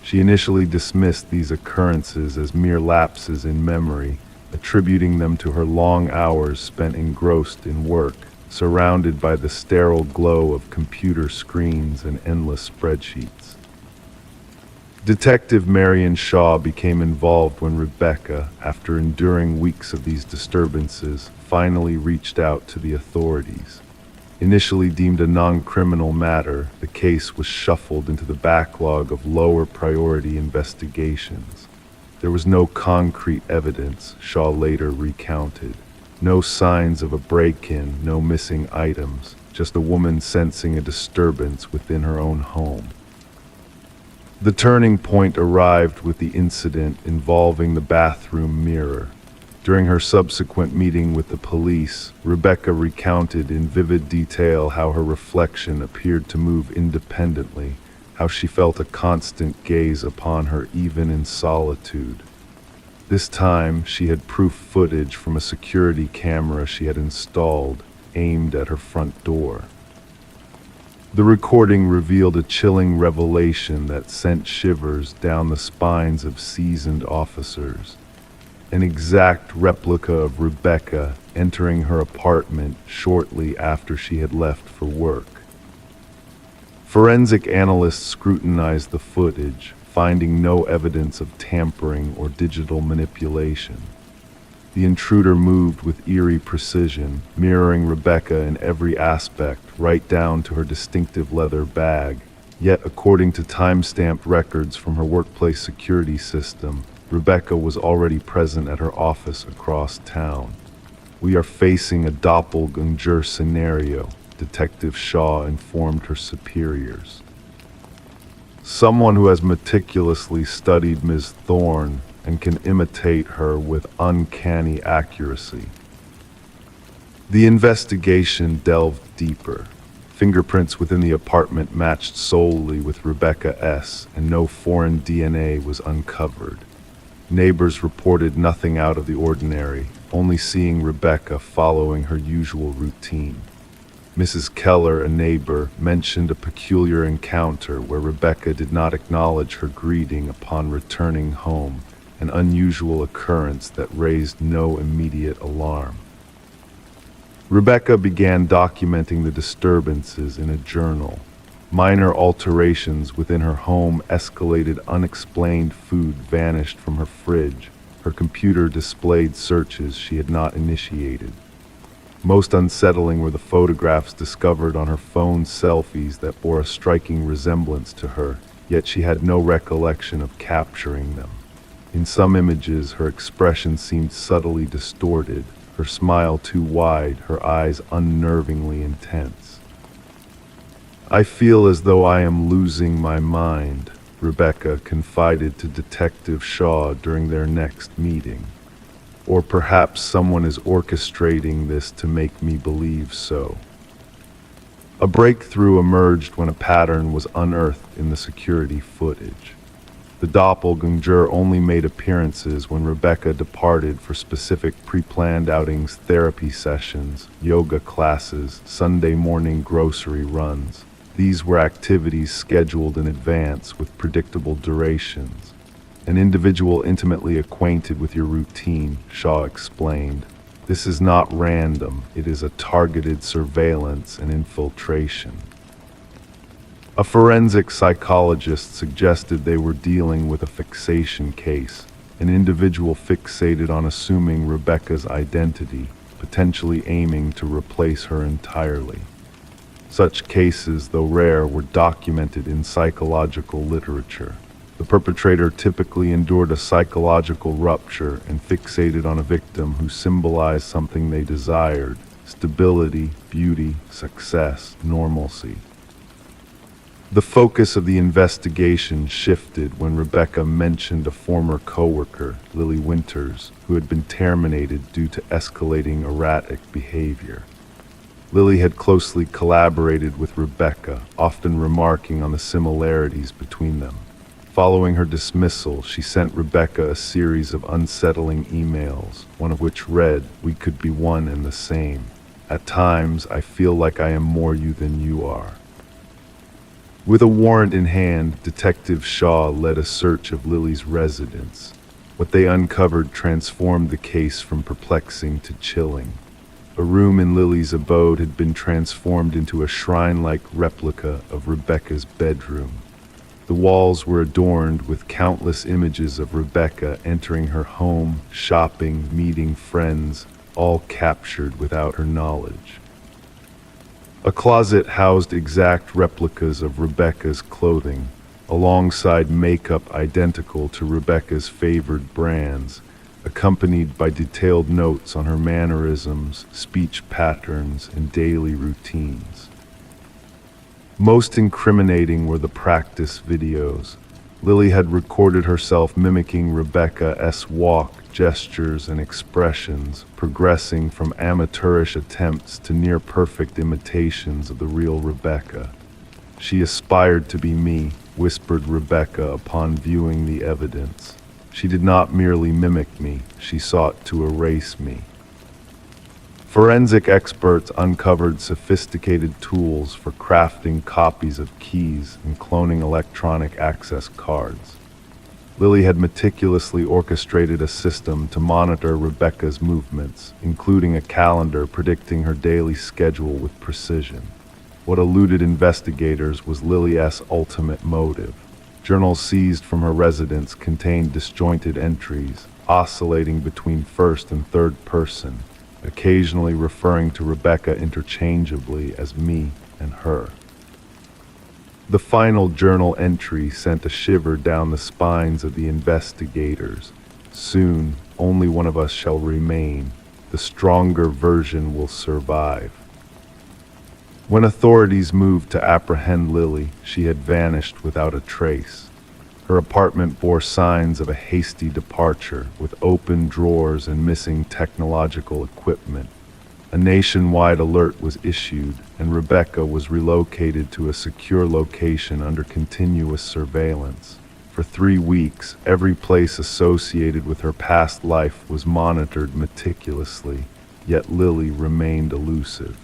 She initially dismissed these occurrences as mere lapses in memory, attributing them to her long hours spent engrossed in work, surrounded by the sterile glow of computer screens and endless spreadsheets. Detective Marion Shaw became involved when Rebecca, after enduring weeks of these disturbances, finally reached out to the authorities. Initially deemed a non-criminal matter, the case was shuffled into the backlog of lower priority investigations. There was no concrete evidence, Shaw later recounted. No signs of a break-in, no missing items, just a woman sensing a disturbance within her own home. The turning point arrived with the incident involving the bathroom mirror. During her subsequent meeting with the police, Rebecca recounted in vivid detail how her reflection appeared to move independently, how she felt a constant gaze upon her even in solitude. This time, she had proof footage from a security camera she had installed, aimed at her front door. The recording revealed a chilling revelation that sent shivers down the spines of seasoned officers. An exact replica of Rebecca entering her apartment shortly after she had left for work. Forensic analysts scrutinized the footage, finding no evidence of tampering or digital manipulation. The intruder moved with eerie precision, mirroring Rebecca in every aspect, right down to her distinctive leather bag. Yet, according to time-stamped records from her workplace security system, Rebecca was already present at her office across town. "We are facing a doppelganger scenario," Detective Shaw informed her superiors. "Someone who has meticulously studied Ms. Thorne and can imitate her with uncanny accuracy." The investigation delved deeper. Fingerprints within the apartment matched solely with Rebecca S., and no foreign DNA was uncovered. Neighbors reported nothing out of the ordinary, only seeing Rebecca following her usual routine. Mrs. Keller, a neighbor, mentioned a peculiar encounter where Rebecca did not acknowledge her greeting upon returning home, an unusual occurrence that raised no immediate alarm. Rebecca began documenting the disturbances in a journal. Minor alterations within her home escalated. Unexplained food vanished from her fridge. Her computer displayed searches she had not initiated. Most unsettling were the photographs discovered on her phone's selfies that bore a striking resemblance to her, yet she had no recollection of capturing them. In some images, her expression seemed subtly distorted, her smile too wide, her eyes unnervingly intense. "I feel as though I am losing my mind," Rebecca confided to Detective Shaw during their next meeting. "Or perhaps someone is orchestrating this to make me believe so." A breakthrough emerged when a pattern was unearthed in the security footage. The doppelganger only made appearances when Rebecca departed for specific pre-planned outings, therapy sessions, yoga classes, Sunday morning grocery runs. These were activities scheduled in advance with predictable durations. "An individual intimately acquainted with your routine," Shaw explained. "This is not random, it is a targeted surveillance and infiltration." A forensic psychologist suggested they were dealing with a fixation case, an individual fixated on assuming Rebecca's identity, potentially aiming to replace her entirely. Such cases, though rare, were documented in psychological literature. The perpetrator typically endured a psychological rupture and fixated on a victim who symbolized something they desired: stability, beauty, success, normalcy. The focus of the investigation shifted when Rebecca mentioned a former coworker, Lily Winters, who had been terminated due to escalating erratic behavior. Lily had closely collaborated with Rebecca, often remarking on the similarities between them. Following her dismissal, she sent Rebecca a series of unsettling emails, one of which read, "We could be one and the same. At times, I feel like I am more you than you are." With a warrant in hand, Detective Shaw led a search of Lily's residence. What they uncovered transformed the case from perplexing to chilling. A room in Lily's abode had been transformed into a shrine-like replica of Rebecca's bedroom. The walls were adorned with countless images of Rebecca entering her home, shopping, meeting friends, all captured without her knowledge. A closet housed exact replicas of Rebecca's clothing, alongside makeup identical to Rebecca's favored brands, accompanied by detailed notes on her mannerisms, speech patterns, and daily routines. Most incriminating were the practice videos. Lily had recorded herself mimicking Rebecca's walk, gestures, and expressions, progressing from amateurish attempts to near-perfect imitations of the real Rebecca. "She aspired to be me," whispered Rebecca upon viewing the evidence. "She did not merely mimic me, she sought to erase me." Forensic experts uncovered sophisticated tools for crafting copies of keys and cloning electronic access cards. Lily had meticulously orchestrated a system to monitor Rebecca's movements, including a calendar predicting her daily schedule with precision. What eluded investigators was Lily's ultimate motive. Journals seized from her residence contained disjointed entries, oscillating between first and third person, occasionally referring to Rebecca interchangeably as me and her. The final journal entry sent a shiver down the spines of the investigators. Soon, only one of us shall remain. The stronger version will survive. When authorities moved to apprehend Lily, she had vanished without a trace. Her apartment bore signs of a hasty departure, with open drawers and missing technological equipment. A nationwide alert was issued, and Rebecca was relocated to a secure location under continuous surveillance. For 3 weeks, every place associated with her past life was monitored meticulously, yet Lily remained elusive.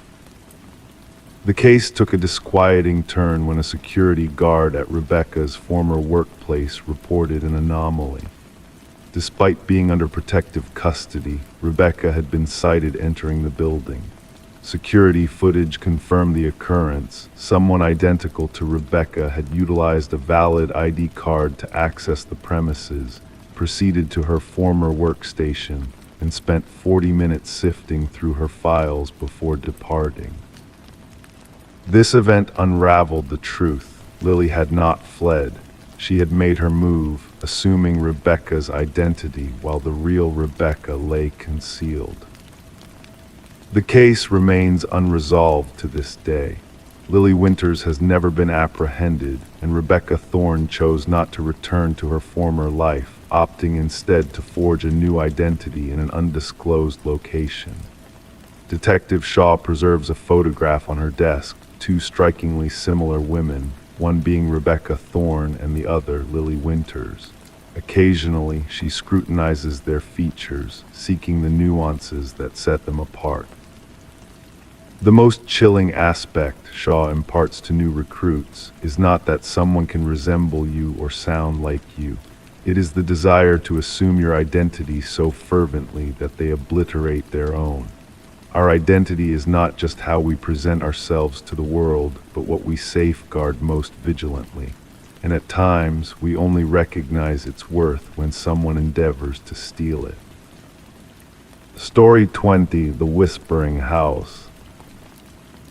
The case took a disquieting turn when a security guard at Rebecca's former workplace reported an anomaly. Despite being under protective custody, Rebecca had been sighted entering the building. Security footage confirmed the occurrence. Someone identical to Rebecca had utilized a valid ID card to access the premises, proceeded to her former workstation, and spent 40 minutes sifting through her files before departing. This event unraveled the truth. Lily had not fled. She had made her move, assuming Rebecca's identity while the real Rebecca lay concealed. The case remains unresolved to this day. Lily Winters has never been apprehended, and Rebecca Thorne chose not to return to her former life, opting instead to forge a new identity in an undisclosed location. Detective Shaw preserves a photograph on her desk, 2 strikingly similar women, one being Rebecca Thorne and the other Lily Winters. Occasionally, she scrutinizes their features, seeking the nuances that set them apart. The most chilling aspect Shaw imparts to new recruits is not that someone can resemble you or sound like you. It is the desire to assume your identity so fervently that they obliterate their own. Our identity is not just how we present ourselves to the world, but what we safeguard most vigilantly. And at times, we only recognize its worth when someone endeavors to steal it. Story 20, The Whispering House.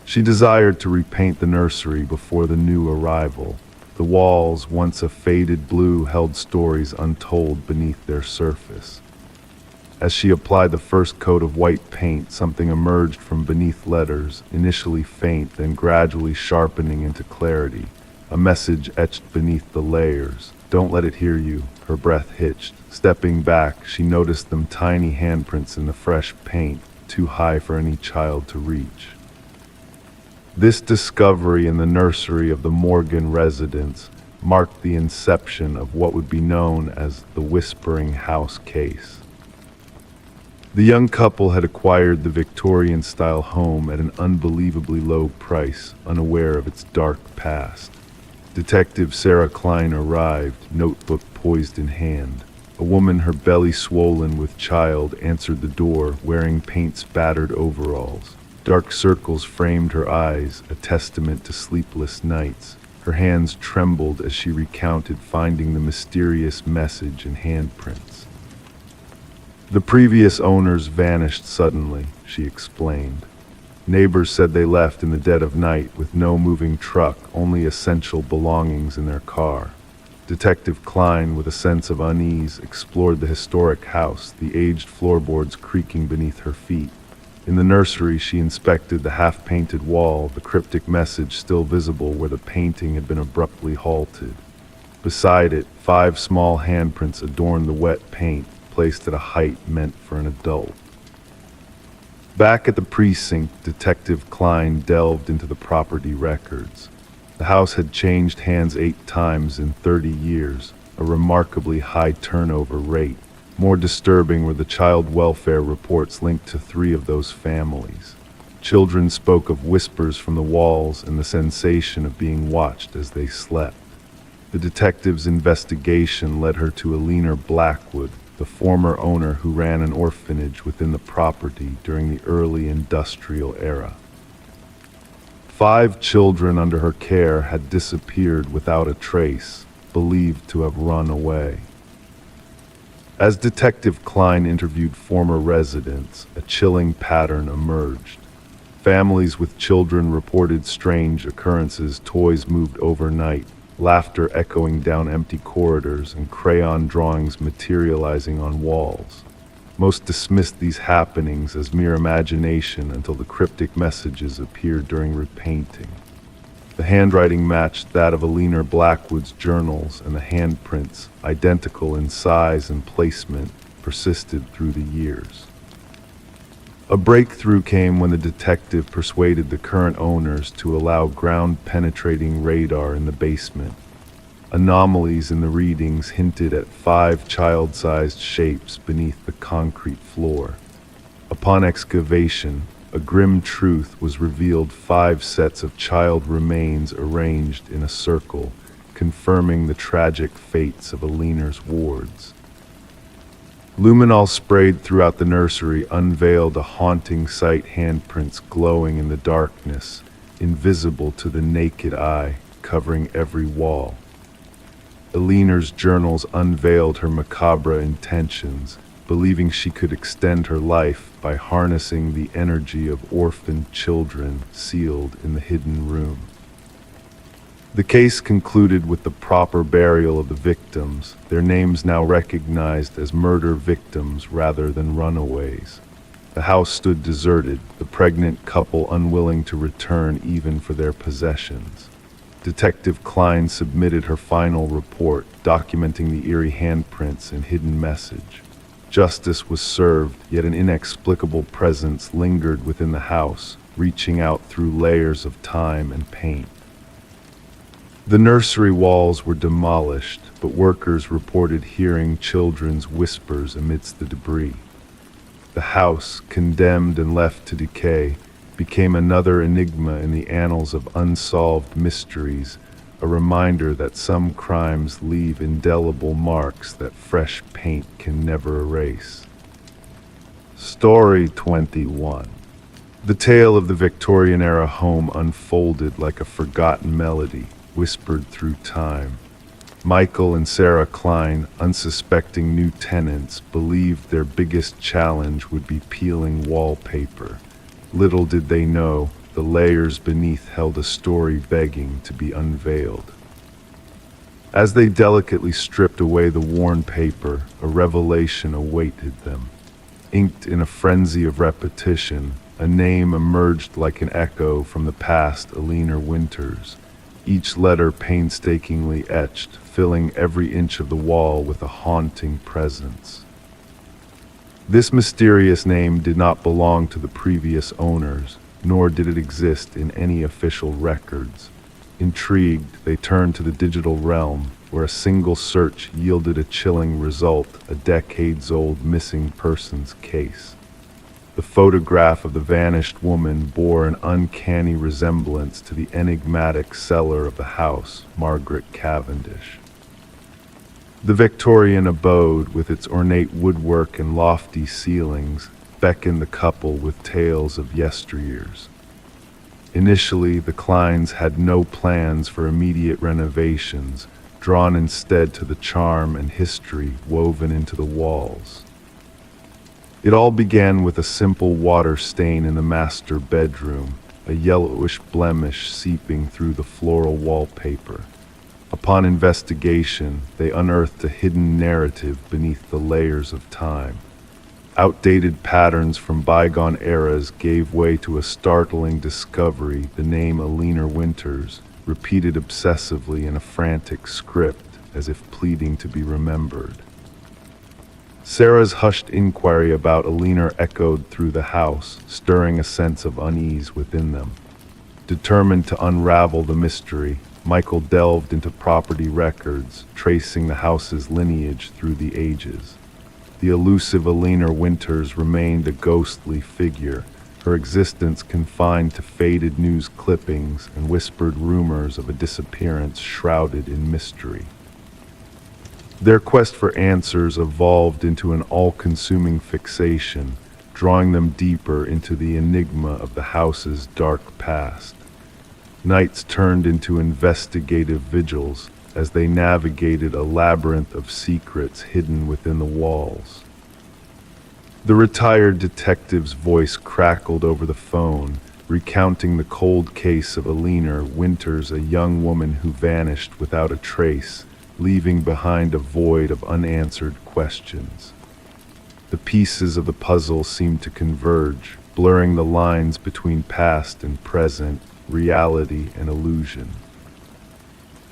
She desired to repaint the nursery before the new arrival. The walls, once a faded blue, held stories untold beneath their surface. As she applied the first coat of white paint, something emerged from beneath letters, initially faint, then gradually sharpening into clarity. A message etched beneath the layers. "Don't let it hear you." Her breath hitched. Stepping back, she noticed them tiny handprints in the fresh paint, too high for any child to reach. This discovery in the nursery of the Morgan residence marked the inception of what would be known as the Whispering House case. The young couple had acquired the Victorian-style home at an unbelievably low price, unaware of its dark past. Detective Sarah Klein arrived, notebook poised in hand. A woman, her belly swollen with child, answered the door, wearing paint-spattered overalls. Dark circles framed her eyes, a testament to sleepless nights. Her hands trembled as she recounted finding the mysterious message and handprints. "The previous owners vanished suddenly," she explained. "Neighbors said they left in the dead of night with no moving truck, only essential belongings in their car." Detective Klein, with a sense of unease, explored the historic house, the aged floorboards creaking beneath her feet. In the nursery, she inspected the half-painted wall, the cryptic message still visible where the painting had been abruptly halted. Beside it, 5 small handprints adorned the wet paint, placed at a height meant for an adult. Back at the precinct, Detective Klein delved into the property records. The house had changed hands 8 times in 30 years, a remarkably high turnover rate. More disturbing were the child welfare reports linked to 3 of those families. Children spoke of whispers from the walls and the sensation of being watched as they slept. The detective's investigation led her to Alina Blackwood, the former owner who ran an orphanage within the property during the early industrial era. 5 children under her care had disappeared without a trace, believed to have run away. As Detective Klein interviewed former residents, a chilling pattern emerged. Families with children reported strange occurrences, toys moved overnight, laughter echoing down empty corridors, and crayon drawings materializing on walls. Most dismissed these happenings as mere imagination until the cryptic messages appeared during repainting. The handwriting matched that of Alina Blackwood's journals, and the handprints, identical in size and placement, persisted through the years. A breakthrough came when the detective persuaded the current owners to allow ground-penetrating radar in the basement. Anomalies in the readings hinted at 5 child-sized shapes beneath the concrete floor. Upon excavation, a grim truth was revealed: 5 sets of child remains arranged in a circle, confirming the tragic fates of Alina's wards. Luminol sprayed throughout the nursery unveiled a haunting sight: handprints glowing in the darkness, invisible to the naked eye, covering every wall. Alina's journals unveiled her macabre intentions, believing she could extend her life by harnessing the energy of orphaned children sealed in the hidden room. The case concluded with the proper burial of the victims, their names now recognized as murder victims rather than runaways. The house stood deserted, the pregnant couple unwilling to return even for their possessions. Detective Klein submitted her final report, documenting the eerie handprints and hidden message. Justice was served, yet an inexplicable presence lingered within the house, reaching out through layers of time and paint. The nursery walls were demolished, but workers reported hearing children's whispers amidst the debris. The house, condemned and left to decay, became another enigma in the annals of unsolved mysteries, a reminder that some crimes leave indelible marks that fresh paint can never erase. Story 21. The tale of the Victorian-era home unfolded like a forgotten melody, whispered through time. Michael and Sarah Klein, unsuspecting new tenants, believed their biggest challenge would be peeling wallpaper. Little did they know, the layers beneath held a story begging to be unveiled. As they delicately stripped away the worn paper, a revelation awaited them. Inked in a frenzy of repetition, a name emerged like an echo from the past: Alina Winters. Each letter painstakingly etched, filling every inch of the wall with a haunting presence. This mysterious name did not belong to the previous owners, nor did it exist in any official records. Intrigued, they turned to the digital realm, where a single search yielded a chilling result: a decades-old missing persons case. The photograph of the vanished woman bore an uncanny resemblance to the enigmatic seller of the house, Margaret Cavendish. The Victorian abode, with its ornate woodwork and lofty ceilings, beckoned the couple with tales of yesteryears. Initially, the Kleins had no plans for immediate renovations, drawn instead to the charm and history woven into the walls. It all began with a simple water stain in the master bedroom, a yellowish blemish seeping through the floral wallpaper. Upon investigation, they unearthed a hidden narrative beneath the layers of time. Outdated patterns from bygone eras gave way to a startling discovery: the name Alina Winters, repeated obsessively in a frantic script, as if pleading to be remembered. Sarah's hushed inquiry about Alina echoed through the house, stirring a sense of unease within them. Determined to unravel the mystery, Michael delved into property records, tracing the house's lineage through the ages. The elusive Alina Winters remained a ghostly figure, her existence confined to faded news clippings and whispered rumors of a disappearance shrouded in mystery. Their quest for answers evolved into an all-consuming fixation, drawing them deeper into the enigma of the house's dark past. Nights turned into investigative vigils, as they navigated a labyrinth of secrets hidden within the walls. The retired detective's voice crackled over the phone, recounting the cold case of Alina Winters, a young woman who vanished without a trace, leaving behind a void of unanswered questions. The pieces of the puzzle seemed to converge, blurring the lines between past and present, reality and illusion.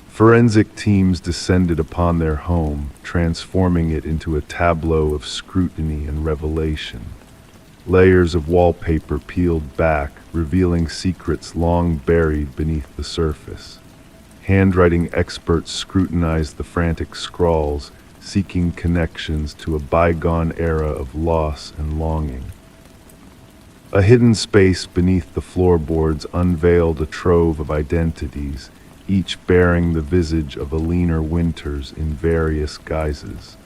Forensic teams descended upon their home, transforming it into a tableau of scrutiny and revelation. Layers of wallpaper peeled back, revealing secrets long buried beneath the surface. Handwriting experts scrutinized the frantic scrawls, seeking connections to a bygone era of loss and longing. A hidden space beneath the floorboards unveiled a trove of identities, each bearing the visage of Alina Winters in various guises.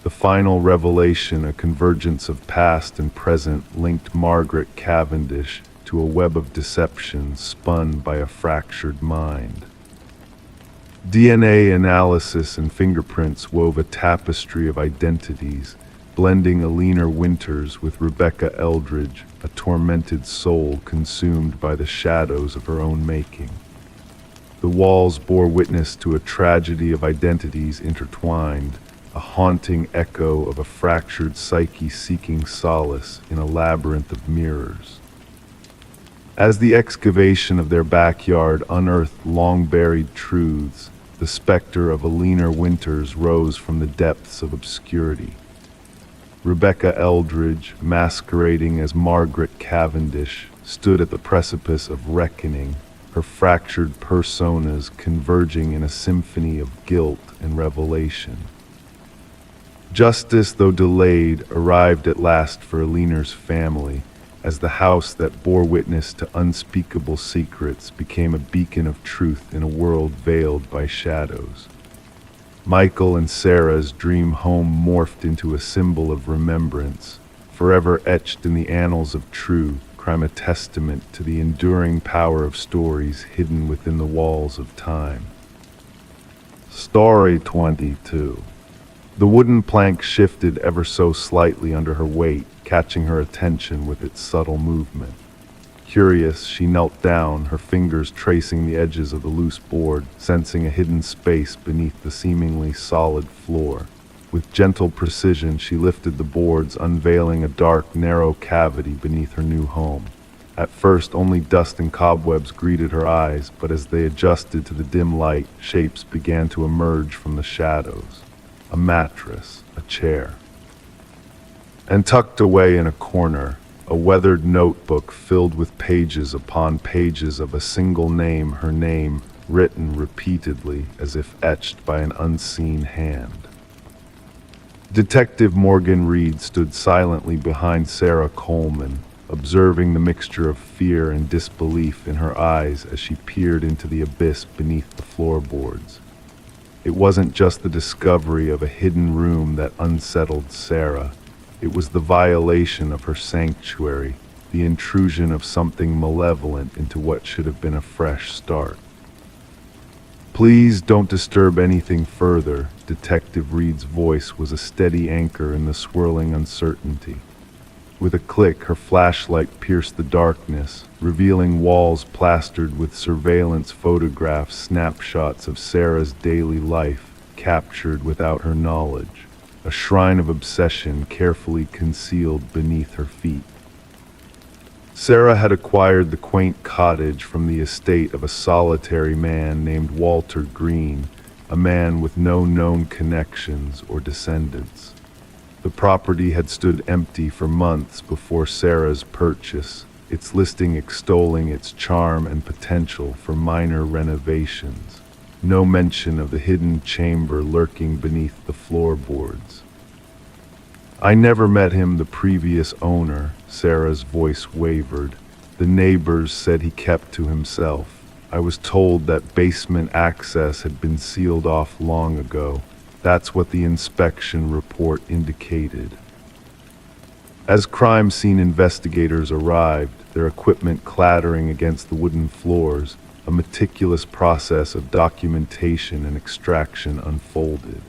The final revelation, a convergence of past and present, linked Margaret Cavendish to a web of deception spun by a fractured mind. DNA analysis and fingerprints wove a tapestry of identities, blending Alina Winters with Rebecca Eldridge, a tormented soul consumed by the shadows of her own making. The walls bore witness to a tragedy of identities intertwined, a haunting echo of a fractured psyche seeking solace in a labyrinth of mirrors. As the excavation of their backyard unearthed long-buried truths, the specter of Alina Winters rose from the depths of obscurity. Rebecca Eldridge, masquerading as Margaret Cavendish, stood at the precipice of reckoning, her fractured personas converging in a symphony of guilt and revelation. Justice, though delayed, arrived at last for Alina's family, as the house that bore witness to unspeakable secrets became a beacon of truth in a world veiled by shadows. Michael and Sarah's dream home morphed into a symbol of remembrance, forever etched in the annals of truth, crime a testament to the enduring power of stories hidden within the walls of time. Story 22. The wooden plank shifted ever so slightly under her weight, catching her attention with its subtle movement. Curious, she knelt down, her fingers tracing the edges of the loose board, sensing a hidden space beneath the seemingly solid floor. With gentle precision, she lifted the boards, unveiling a dark, narrow cavity beneath her new home. At first, only dust and cobwebs greeted her eyes, but as they adjusted to the dim light, shapes began to emerge from the shadows. A mattress, a chair. And tucked away in a corner, a weathered notebook filled with pages upon pages of a single name, her name, written repeatedly as if etched by an unseen hand. Detective Morgan Reed stood silently behind Sarah Coleman, observing the mixture of fear and disbelief in her eyes as she peered into the abyss beneath the floorboards. It wasn't just the discovery of a hidden room that unsettled Sarah. It was the violation of her sanctuary, the intrusion of something malevolent into what should have been a fresh start. "Please don't disturb anything further." Detective Reed's voice was a steady anchor in the swirling uncertainty. With a click, her flashlight pierced the darkness, revealing walls plastered with surveillance photographs, snapshots of Sarah's daily life, captured without her knowledge, a shrine of obsession carefully concealed beneath her feet. Sarah had acquired the quaint cottage from the estate of a solitary man named Walter Green, a man with no known connections or descendants. The property had stood empty for months before Sarah's purchase, its listing extolling its charm and potential for minor renovations. No mention of the hidden chamber lurking beneath the floorboards. "I never met him, the previous owner," Sarah's voice wavered. "The neighbors said he kept to himself. I was told that basement access had been sealed off long ago. That's what the inspection report indicated." As crime scene investigators arrived, their equipment clattering against the wooden floors, a meticulous process of documentation and extraction unfolded.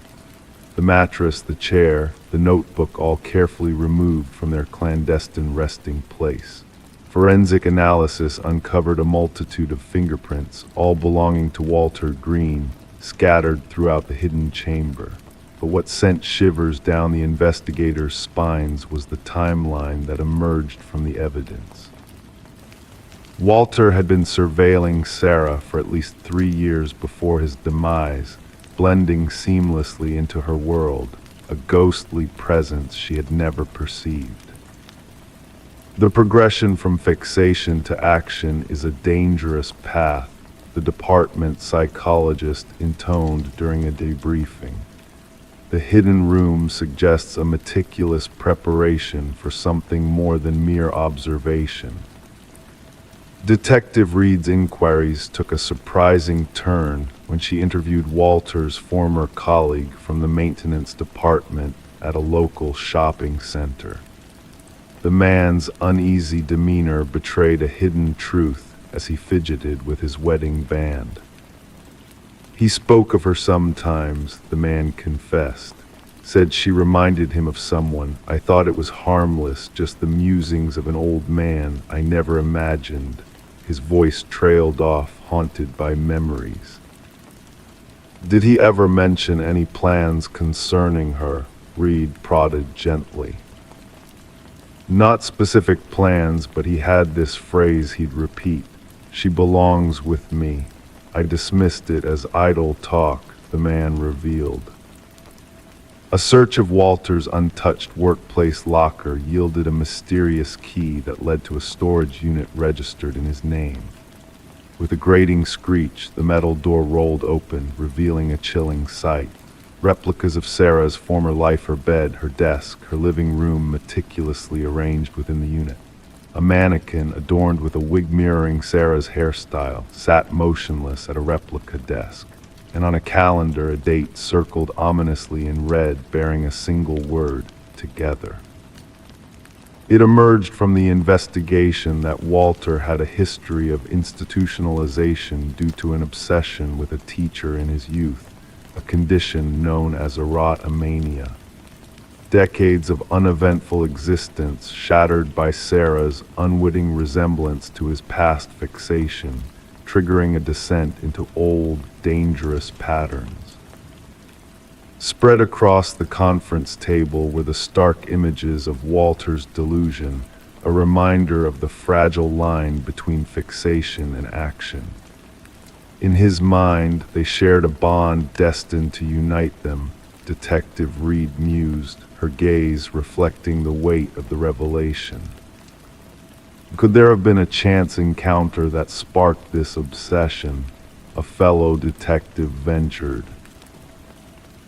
The mattress, the chair, the notebook all carefully removed from their clandestine resting place. Forensic analysis uncovered a multitude of fingerprints, all belonging to Walter Green, scattered throughout the hidden chamber. But what sent shivers down the investigators' spines was the timeline that emerged from the evidence. Walter had been surveilling Sarah for at least 3 years before his demise, blending seamlessly into her world, a ghostly presence she had never perceived. The progression from fixation to action is a dangerous path, the department psychologist intoned during a debriefing. The hidden room suggests a meticulous preparation for something more than mere observation. Detective Reed's inquiries took a surprising turn when she interviewed Walter's former colleague from the maintenance department at a local shopping center. The man's uneasy demeanor betrayed a hidden truth as he fidgeted with his wedding band. He spoke of her sometimes, the man confessed. Said she reminded him of someone. I thought it was harmless, just the musings of an old man I never imagined. His voice trailed off, haunted by memories. Did he ever mention any plans concerning her? Reed prodded gently. Not specific plans, but he had this phrase he'd repeat. She belongs with me. I dismissed it as idle talk, the man revealed. A search of Walter's untouched workplace locker yielded a mysterious key that led to a storage unit registered in his name. With a grating screech, the metal door rolled open, revealing a chilling sight. Replicas of Sarah's former life, her bed, her desk, her living room meticulously arranged within the unit. A mannequin, adorned with a wig mirroring Sarah's hairstyle, sat motionless at a replica desk. And on a calendar, a date circled ominously in red, bearing a single word, together. It emerged from the investigation that Walter had a history of institutionalization due to an obsession with a teacher in his youth, a condition known as erotomania. Decades of uneventful existence shattered by Sarah's unwitting resemblance to his past fixation, triggering a descent into old, dangerous patterns. Spread across the conference table were the stark images of Walter's delusion, a reminder of the fragile line between fixation and action. In his mind, they shared a bond destined to unite them, Detective Reed mused, her gaze reflecting the weight of the revelation. Could there have been a chance encounter that sparked this obsession? A fellow detective ventured.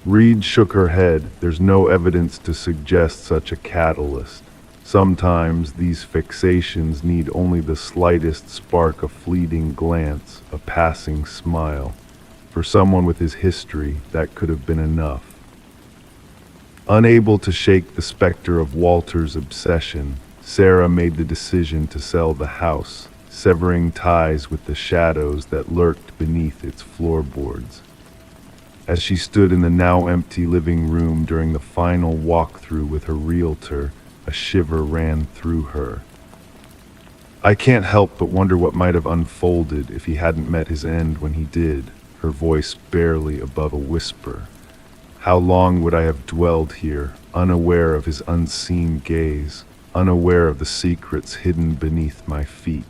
Reed shook her head. There's no evidence to suggest such a catalyst. Sometimes these fixations need only the slightest spark, a fleeting glance, a passing smile. For someone with his history, that could have been enough. Unable to shake the specter of Walter's obsession, Sarah made the decision to sell the house, severing ties with the shadows that lurked beneath its floorboards. As she stood in the now empty living room during the final walkthrough with her realtor, a shiver ran through her. I can't help but wonder what might have unfolded if he hadn't met his end when he did, her voice barely above a whisper. How long would I have dwelled here, unaware of his unseen gaze, unaware of the secrets hidden beneath my feet?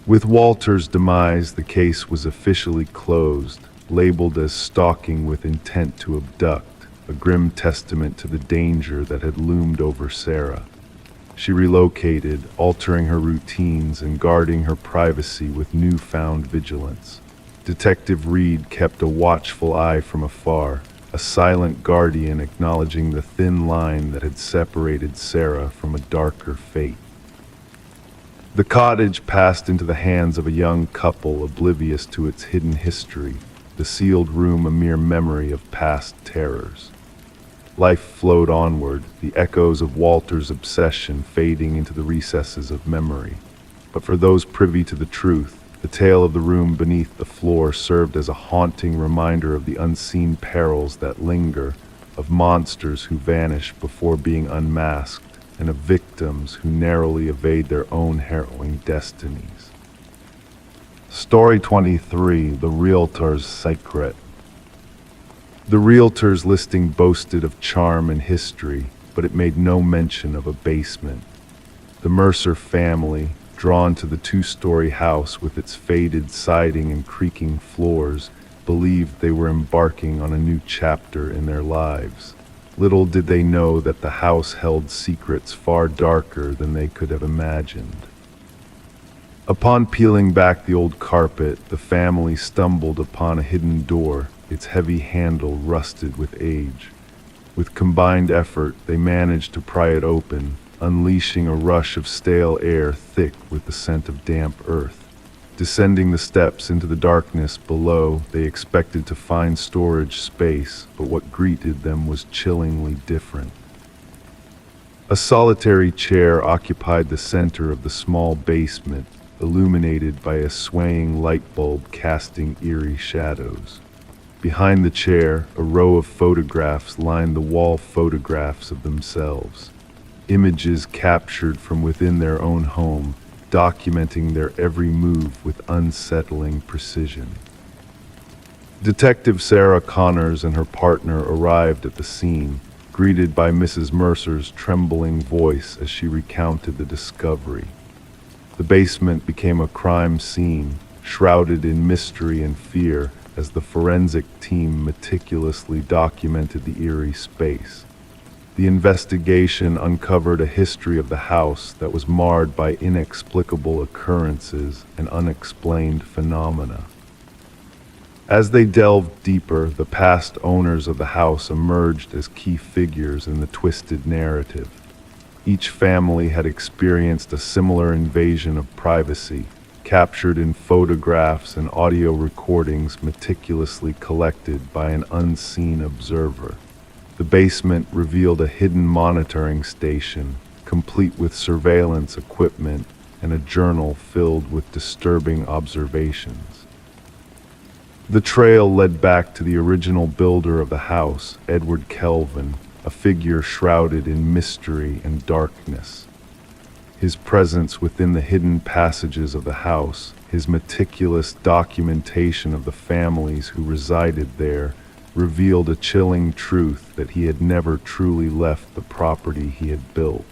With Walter's demise, the case was officially closed, labeled as stalking with intent to abduct, a grim testament to the danger that had loomed over Sarah. She relocated, altering her routines and guarding her privacy with newfound vigilance. Detective Reed kept a watchful eye from afar, a silent guardian acknowledging the thin line that had separated Sarah from a darker fate. The cottage passed into the hands of a young couple oblivious to its hidden history, the sealed room a mere memory of past terrors. Life flowed onward, the echoes of Walter's obsession fading into the recesses of memory. But for those privy to the truth, The tale of the room beneath the floor served as a haunting reminder of the unseen perils that linger, of monsters who vanish before being unmasked, and of victims who narrowly evade their own harrowing destinies. Story 23, The Realtor's Secret. The realtor's listing boasted of charm and history, but it made no mention of a basement. The Mercer family, drawn to the two-story house with its faded siding and creaking floors, believed they were embarking on a new chapter in their lives. Little did they know that the house held secrets far darker than they could have imagined. Upon peeling back the old carpet, the family stumbled upon a hidden door, its heavy handle rusted with age. With combined effort, they managed to pry it open, unleashing a rush of stale air thick with the scent of damp earth. Descending the steps into the darkness below, they expected to find storage space, but what greeted them was chillingly different. A solitary chair occupied the center of the small basement, illuminated by a swaying light bulb casting eerie shadows. Behind the chair, a row of photographs lined the wall, photographs of themselves. Images captured from within their own home, documenting their every move with unsettling precision. Detective Sarah Connors and her partner arrived at the scene, greeted by Mrs. Mercer's trembling voice as she recounted the discovery. The basement became a crime scene, shrouded in mystery and fear, as the forensic team meticulously documented the eerie space. The investigation uncovered a history of the house that was marred by inexplicable occurrences and unexplained phenomena. As they delved deeper, the past owners of the house emerged as key figures in the twisted narrative. Each family had experienced a similar invasion of privacy, captured in photographs and audio recordings meticulously collected by an unseen observer. The basement revealed a hidden monitoring station, complete with surveillance equipment and a journal filled with disturbing observations. The trail led back to the original builder of the house, Edward Kelvin, a figure shrouded in mystery and darkness. His presence within the hidden passages of the house, his meticulous documentation of the families who resided there, revealed a chilling truth that he had never truly left the property he had built.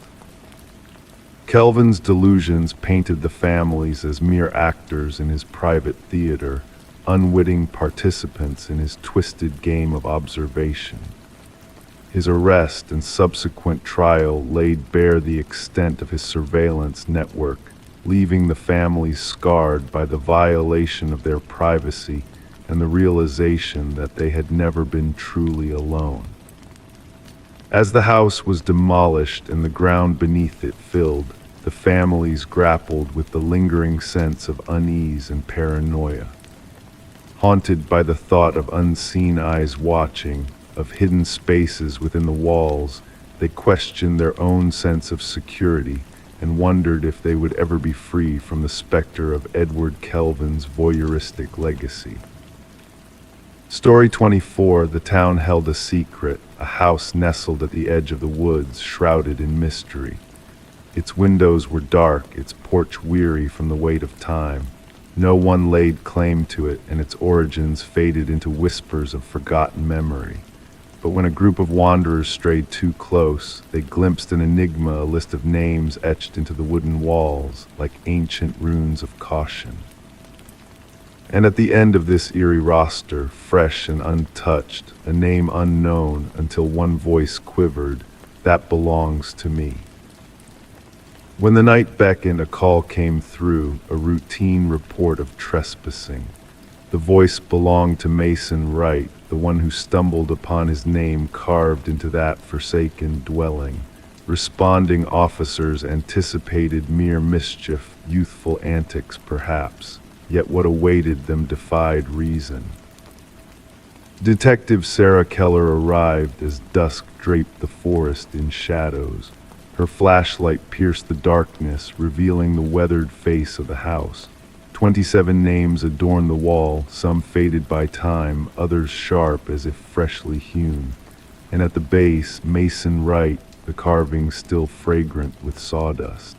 Kelvin's delusions painted the families as mere actors in his private theater, unwitting participants in his twisted game of observation. His arrest and subsequent trial laid bare the extent of his surveillance network, leaving the families scarred by the violation of their privacy and the realization that they had never been truly alone. As the house was demolished and the ground beneath it filled, the families grappled with the lingering sense of unease and paranoia. Haunted by the thought of unseen eyes watching, of hidden spaces within the walls, they questioned their own sense of security and wondered if they would ever be free from the specter of Edward Kelvin's voyeuristic legacy. Story 24, The town held a secret, a house nestled at the edge of the woods, shrouded in mystery. Its windows were dark, its porch weary from the weight of time. No one laid claim to it, and its origins faded into whispers of forgotten memory. But when a group of wanderers strayed too close, they glimpsed an enigma, a list of names etched into the wooden walls, like ancient runes of caution. And at the end of this eerie roster, fresh and untouched, a name unknown until one voice quivered, "That belongs to me." When the night beckoned, a call came through, a routine report of trespassing. The voice belonged to Mason Wright, the one who stumbled upon his name carved into that forsaken dwelling. Responding officers anticipated mere mischief, youthful antics perhaps. Yet what awaited them defied reason. Detective Sarah Keller arrived as dusk draped the forest in shadows. Her flashlight pierced the darkness, revealing the weathered face of the house. 27 names adorn the wall, some faded by time, others sharp as if freshly hewn. And at the base, Mason write, the carving still fragrant with sawdust.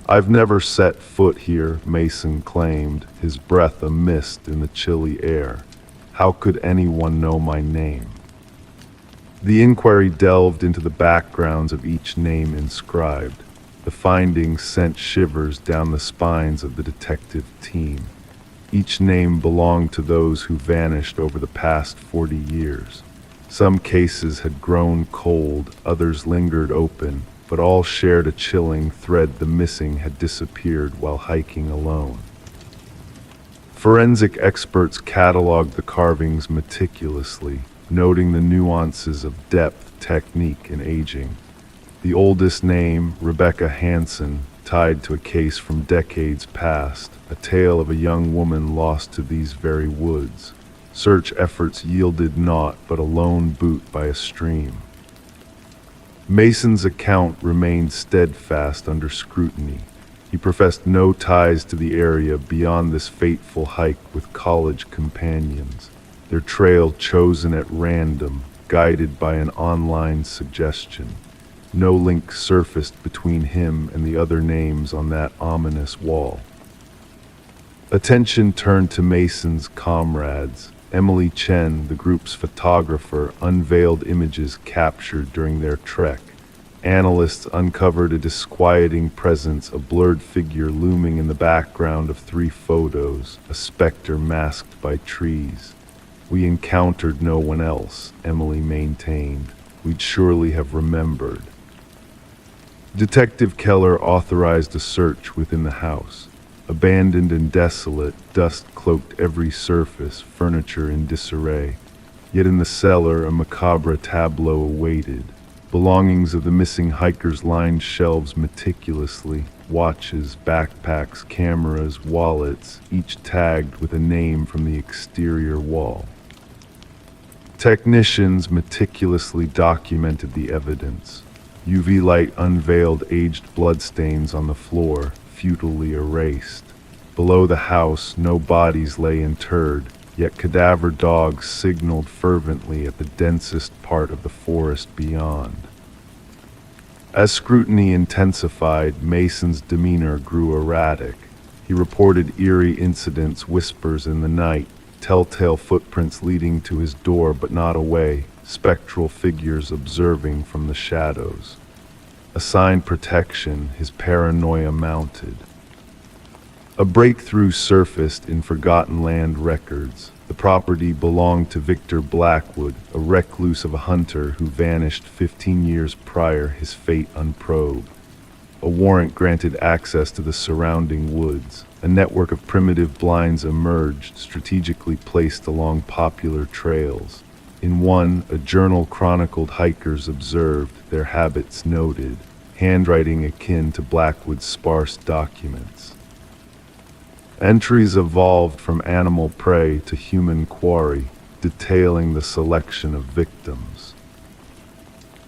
"I've never set foot here," Mason claimed, his breath a mist in the chilly air. "How could anyone know my name?" The inquiry delved into the backgrounds of each name inscribed. The findings sent shivers down the spines of the detective team. Each name belonged to those who vanished over the past 40 years. Some cases had grown cold, others lingered open, but all shared a chilling thread: the missing had disappeared while hiking alone. Forensic experts cataloged the carvings meticulously, noting the nuances of depth, technique, and aging. The oldest name, Rebecca Hansen, tied to a case from decades past, a tale of a young woman lost to these very woods. Search efforts yielded naught but a lone boot by a stream. Mason's account remained steadfast under scrutiny. He professed no ties to the area beyond this fateful hike with college companions, their trail chosen at random, guided by an online suggestion. No link surfaced between him and the other names on that ominous wall. Attention turned to Mason's comrades. Emily Chen, the group's photographer, unveiled images captured during their trek. Analysts uncovered a disquieting presence, a blurred figure looming in the background of 3 photos, a specter masked by trees. "We encountered no one else," Emily maintained. "We'd surely have remembered." Detective Keller authorized a search within the house. Abandoned and desolate, dust cloaked every surface, furniture in disarray. Yet in the cellar, a macabre tableau awaited. Belongings of the missing hikers lined shelves meticulously: watches, backpacks, cameras, wallets, each tagged with a name from the exterior wall. Technicians meticulously documented the evidence. UV light unveiled aged bloodstains on the floor, futilely erased. Below the house, no bodies lay interred, yet cadaver dogs signaled fervently at the densest part of the forest beyond. As scrutiny intensified, Mason's demeanor grew erratic. He reported eerie incidents, whispers in the night, telltale footprints leading to his door but not away, spectral figures observing from the shadows. Assigned protection, his paranoia mounted. A breakthrough surfaced in Forgotten Land records. The property belonged to Victor Blackwood, a recluse of a hunter who vanished 15 years prior, his fate unprobed. A warrant granted access to the surrounding woods. A network of primitive blinds emerged, strategically placed along popular trails. In one, a journal chronicled hikers observed, their habits noted, handwriting akin to Blackwood's sparse documents. Entries evolved from animal prey to human quarry, detailing the selection of victims.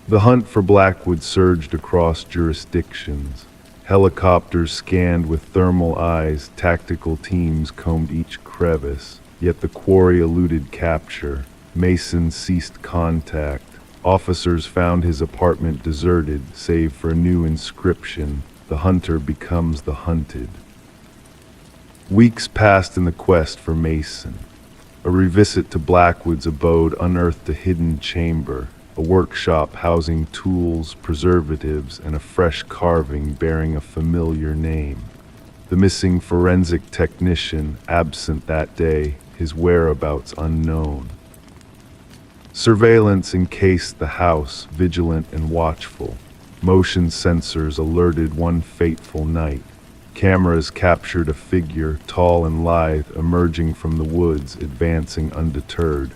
The hunt for Blackwood surged across jurisdictions. Helicopters scanned with thermal eyes, tactical teams combed each crevice, yet the quarry eluded capture. Mason ceased contact. Officers found his apartment deserted, save for a new inscription: "The hunter becomes the hunted." Weeks passed in the quest for Mason. A revisit to Blackwood's abode unearthed a hidden chamber, a workshop housing tools, preservatives, and a fresh carving bearing a familiar name. The missing forensic technician, absent that day, his whereabouts unknown. Surveillance encased the house, vigilant and watchful. Motion sensors alerted one fateful night. Cameras captured a figure, tall and lithe, emerging from the woods, advancing undeterred.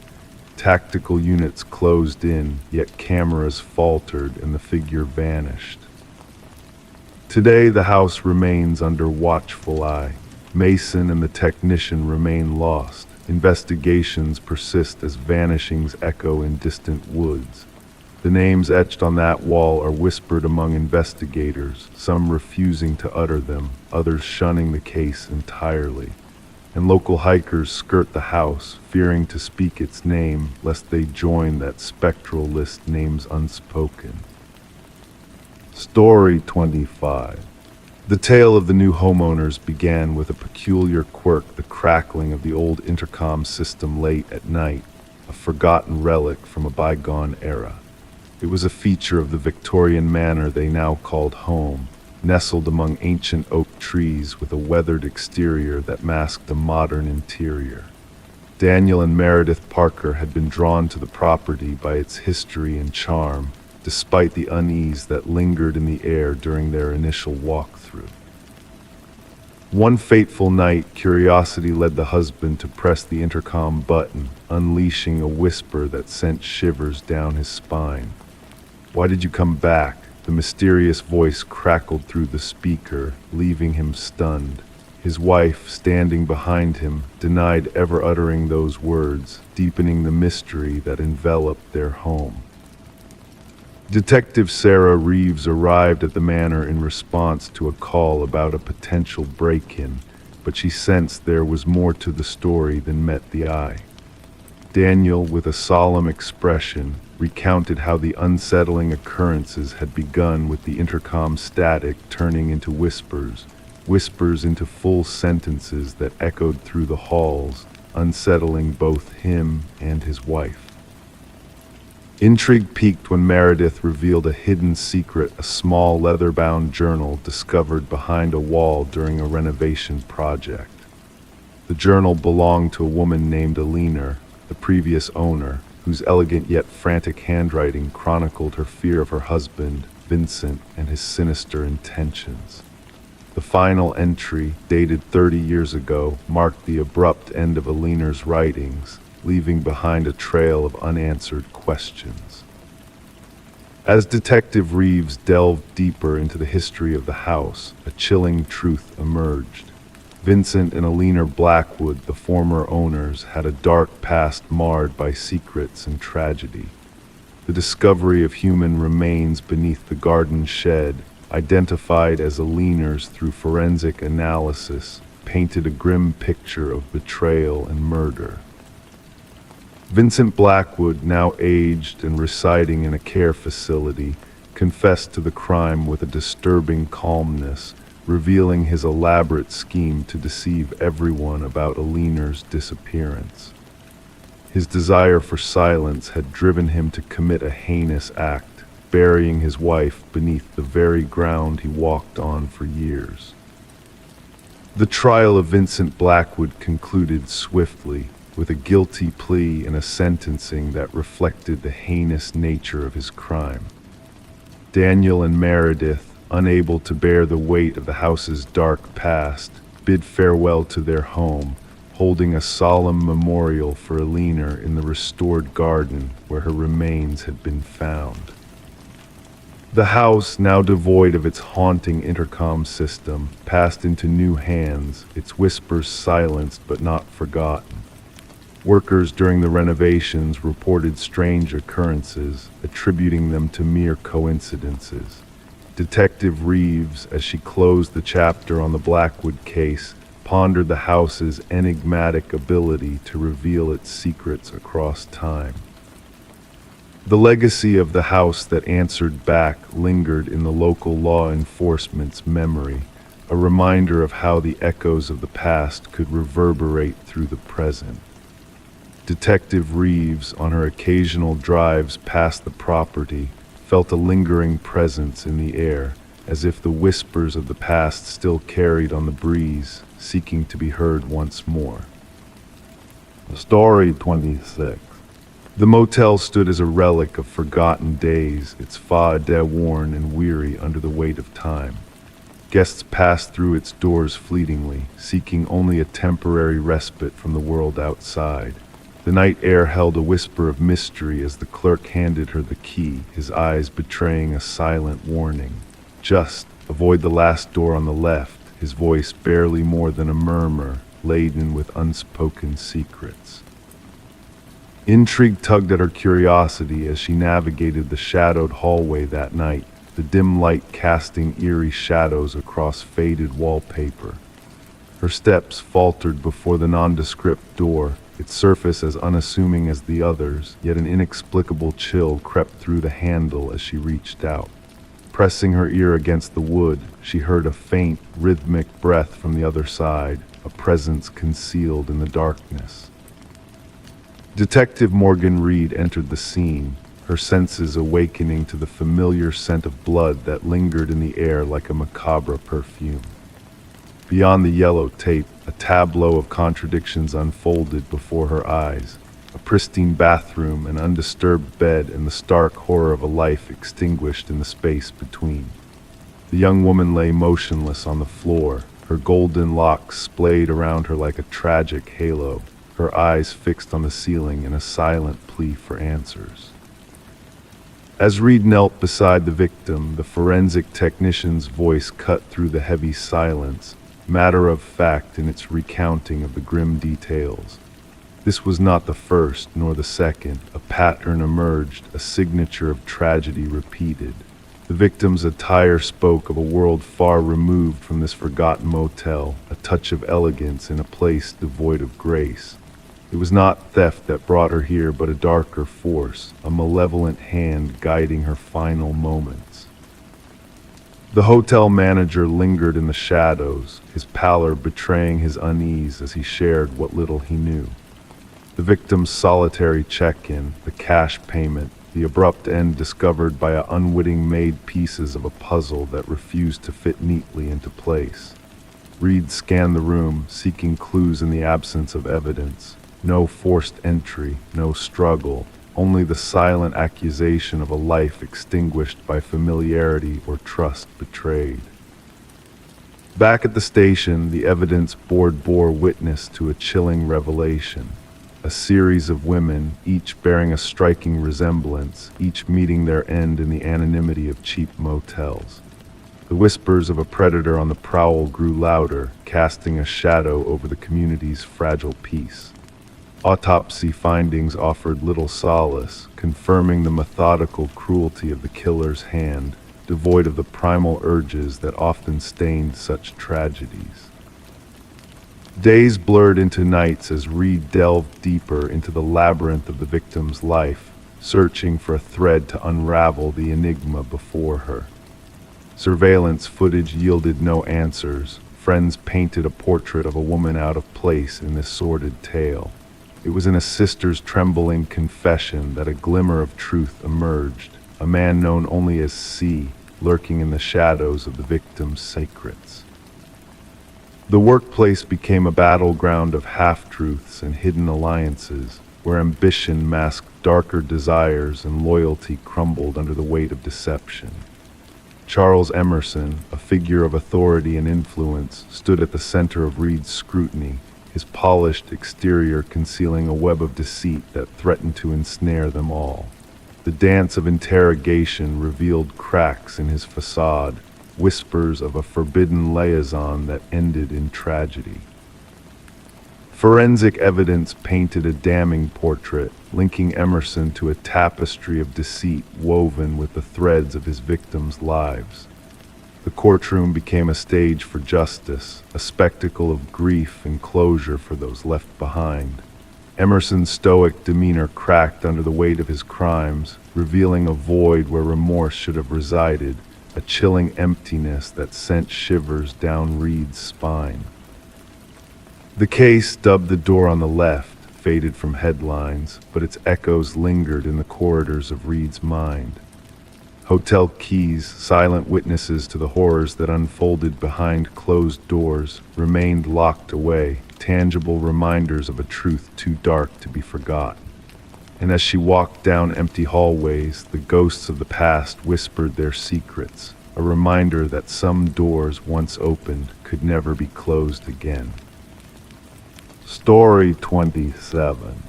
Tactical units closed in, yet cameras faltered and the figure vanished. Today, the house remains under watchful eye. Mason and the technician remain lost. Investigations persist as vanishings echo in distant woods. The names etched on that wall are whispered among investigators, some refusing to utter them, others shunning the case entirely. And local hikers skirt the house, fearing to speak its name, lest they join that spectral list names unspoken. Story 25. The tale of the new homeowners began with a peculiar quirk, the crackling of the old intercom system late at night, a forgotten relic from a bygone era. It was a feature of the Victorian manor they now called home, nestled among ancient oak trees with a weathered exterior that masked a modern interior. Daniel and Meredith Parker had been drawn to the property by its history and charm, despite the unease that lingered in the air during their initial walkthrough. One fateful night, curiosity led the husband to press the intercom button, unleashing a whisper that sent shivers down his spine. "Why did you come back?" The mysterious voice crackled through the speaker, leaving him stunned. His wife, standing behind him, denied ever uttering those words, deepening the mystery that enveloped their home. Detective Sarah Reeves arrived at the manor in response to a call about a potential break-in, but she sensed there was more to the story than met the eye. Daniel, with a solemn expression, recounted how the unsettling occurrences had begun with the intercom static turning into whispers, whispers into full sentences that echoed through the halls, unsettling both him and his wife. Intrigue peaked when Meredith revealed a hidden secret, a small leather-bound journal discovered behind a wall during a renovation project. The journal belonged to a woman named Alina, the previous owner, whose elegant yet frantic handwriting chronicled her fear of her husband, Vincent, and his sinister intentions. The final entry, dated 30 years ago, marked the abrupt end of Alina's writings, leaving behind a trail of unanswered questions. As Detective Reeves delved deeper into the history of the house, a chilling truth emerged. Vincent and Alina Blackwood, the former owners, had a dark past marred by secrets and tragedy. The discovery of human remains beneath the garden shed, identified as Alina's through forensic analysis, painted a grim picture of betrayal and murder. Vincent Blackwood, now aged and residing in a care facility, confessed to the crime with a disturbing calmness, revealing his elaborate scheme to deceive everyone about Alina's disappearance. His desire for silence had driven him to commit a heinous act, burying his wife beneath the very ground he walked on for years. The trial of Vincent Blackwood concluded swiftly, with a guilty plea and a sentencing that reflected the heinous nature of his crime. Daniel and Meredith, unable to bear the weight of the house's dark past, bid farewell to their home, holding a solemn memorial for Alina in the restored garden where her remains had been found. The house, now devoid of its haunting intercom system, passed into new hands, its whispers silenced but not forgotten. Workers during the renovations reported strange occurrences, attributing them to mere coincidences. Detective Reeves, as she closed the chapter on the Blackwood case, pondered the house's enigmatic ability to reveal its secrets across time. The legacy of the house that answered back lingered in the local law enforcement's memory, a reminder of how the echoes of the past could reverberate through the present. Detective Reeves, on her occasional drives past the property, felt a lingering presence in the air, as if the whispers of the past still carried on the breeze, seeking to be heard once more. Story 26. The motel stood as a relic of forgotten days, its facade worn and weary under the weight of time. Guests passed through its doors fleetingly, seeking only a temporary respite from the world outside. The night air held a whisper of mystery as the clerk handed her the key, his eyes betraying a silent warning. "Just avoid the last door on the left," his voice barely more than a murmur, laden with unspoken secrets. Intrigue tugged at her curiosity as she navigated the shadowed hallway that night, the dim light casting eerie shadows across faded wallpaper. Her steps faltered before the nondescript door, its surface as unassuming as the others, yet an inexplicable chill crept through the handle as she reached out. Pressing her ear against the wood, she heard a faint, rhythmic breath from the other side, a presence concealed in the darkness. Detective Morgan Reed entered the scene, her senses awakening to the familiar scent of blood that lingered in the air like a macabre perfume. Beyond the yellow tape, a tableau of contradictions unfolded before her eyes. A pristine bathroom, an undisturbed bed, and the stark horror of a life extinguished in the space between. The young woman lay motionless on the floor, her golden locks splayed around her like a tragic halo, her eyes fixed on the ceiling in a silent plea for answers. As Reed knelt beside the victim, the forensic technician's voice cut through the heavy silence, matter of fact in its recounting of the grim details. This was not the first nor the second. A pattern emerged, a signature of tragedy repeated. The victim's attire spoke of a world far removed from this forgotten motel, a touch of elegance in a place devoid of grace. It was not theft that brought her here, but a darker force, a malevolent hand guiding her final moments. The hotel manager lingered in the shadows, his pallor betraying his unease as he shared what little he knew. The victim's solitary check-in, the cash payment, the abrupt end discovered by unwitting made pieces of a puzzle that refused to fit neatly into place. Reed scanned the room, seeking clues in the absence of evidence. No forced entry, no struggle, only the silent accusation of a life extinguished by familiarity or trust betrayed. Back at the station, the evidence board bore witness to a chilling revelation. A series of women, each bearing a striking resemblance, each meeting their end in the anonymity of cheap motels. The whispers of a predator on the prowl grew louder, casting a shadow over the community's fragile peace. Autopsy findings offered little solace, confirming the methodical cruelty of the killer's hand, devoid of the primal urges that often stained such tragedies. Days blurred into nights as Reed delved deeper into the labyrinth of the victim's life, searching for a thread to unravel the enigma before her. Surveillance footage yielded no answers. Friends painted a portrait of a woman out of place in this sordid tale. It was in a sister's trembling confession that a glimmer of truth emerged, a man known only as C, lurking in the shadows of the victim's secrets. The workplace became a battleground of half-truths and hidden alliances, where ambition masked darker desires and loyalty crumbled under the weight of deception. Charles Emerson, a figure of authority and influence, stood at the center of Reed's scrutiny, his polished exterior concealing a web of deceit that threatened to ensnare them all. The dance of interrogation revealed cracks in his facade, whispers of a forbidden liaison that ended in tragedy. Forensic evidence painted a damning portrait, linking Emerson to a tapestry of deceit woven with the threads of his victims' lives. The courtroom became a stage for justice, a spectacle of grief and closure for those left behind. Emerson's stoic demeanor cracked under the weight of his crimes, revealing a void where remorse should have resided, a chilling emptiness that sent shivers down Reed's spine. The case, dubbed The Door on the Left, faded from headlines, but its echoes lingered in the corridors of Reed's mind. Hotel keys, silent witnesses to the horrors that unfolded behind closed doors, remained locked away, tangible reminders of a truth too dark to be forgotten. And as she walked down empty hallways, the ghosts of the past whispered their secrets, a reminder that some doors once opened could never be closed again. Story 27.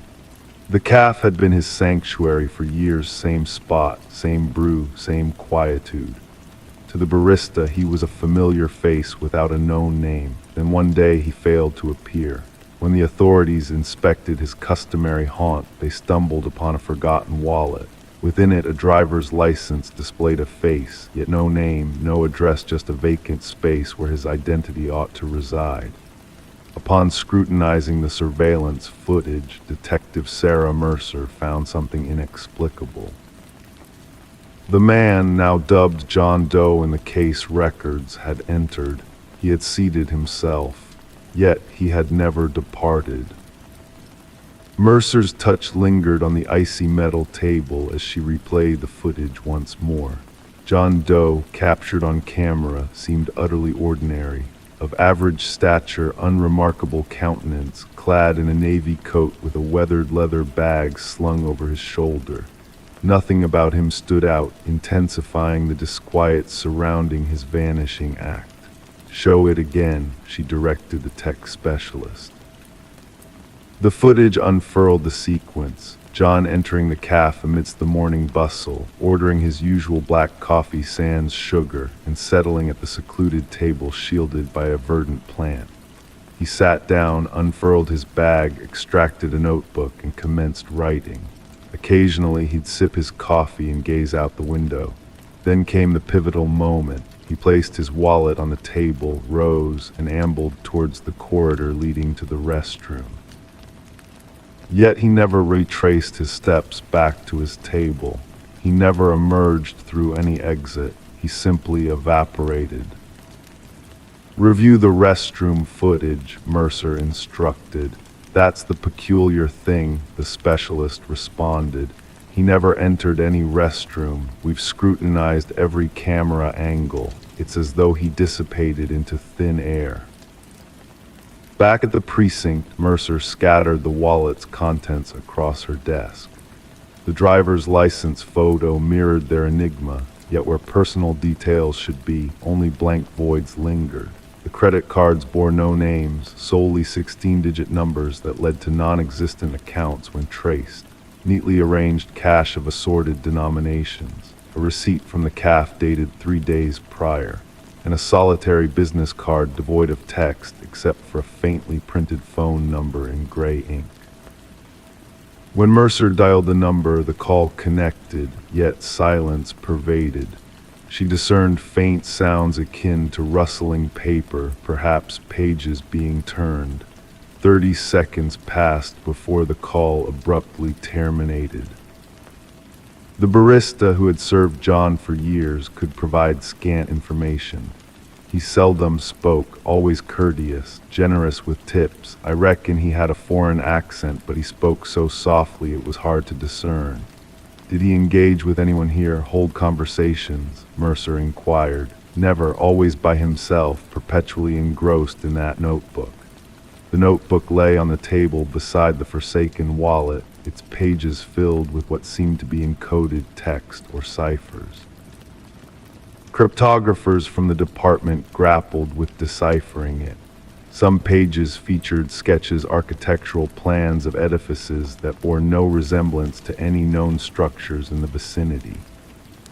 The cafe had been his sanctuary for years, same spot, same brew, same quietude. To the barista, he was a familiar face without a known name. Then one day he failed to appear. When the authorities inspected his customary haunt, they stumbled upon a forgotten wallet. Within it, a driver's license displayed a face, yet no name, no address, just a vacant space where his identity ought to reside. Upon scrutinizing the surveillance footage, Detective Sarah Mercer found something inexplicable. The man, now dubbed John Doe in the case records, had entered. He had seated himself, yet he had never departed. Mercer's touch lingered on the icy metal table as she replayed the footage once more. John Doe, captured on camera, seemed utterly ordinary. Of average stature, unremarkable countenance, clad in a navy coat with a weathered leather bag slung over his shoulder. Nothing about him stood out, intensifying the disquiet surrounding his vanishing act. "Show it again," she directed the tech specialist. The footage unfurled the sequence. John entering the cafe amidst the morning bustle, ordering his usual black coffee sans sugar, and settling at the secluded table shielded by a verdant plant. He sat down, unfurled his bag, extracted a notebook, and commenced writing. Occasionally, he'd sip his coffee and gaze out the window. Then came the pivotal moment. He placed his wallet on the table, rose, and ambled towards the corridor leading to the restroom. Yet he never retraced his steps back to his table. He never emerged through any exit. He simply evaporated. "Review the restroom footage," Mercer instructed. "That's the peculiar thing," the specialist responded. "He never entered any restroom. We've scrutinized every camera angle. It's as though he dissipated into thin air." Back at the precinct, Mercer scattered the wallet's contents across her desk. The driver's license photo mirrored their enigma, yet where personal details should be, only blank voids lingered. The credit cards bore no names, solely 16-digit numbers that led to non-existent accounts when traced. Neatly arranged cash of assorted denominations, a receipt from the cafe dated 3 days prior, and a solitary business card devoid of text except for a faintly printed phone number in gray ink. When Mercer dialed the number, the call connected, yet silence pervaded. She discerned faint sounds akin to rustling paper, perhaps pages being turned. 30 seconds passed before the call abruptly terminated. The barista who had served John for years could provide scant information. He seldom spoke, always courteous, generous with tips. I reckon he had a foreign accent, but he spoke so softly it was hard to discern. "Did he engage with anyone here, hold conversations?" Mercer inquired. "Never, always by himself, perpetually engrossed in that notebook." The notebook lay on the table beside the forsaken wallet, its pages filled with what seemed to be encoded text or ciphers. Cryptographers from the department grappled with deciphering it. Some pages featured sketches, architectural plans of edifices that bore no resemblance to any known structures in the vicinity.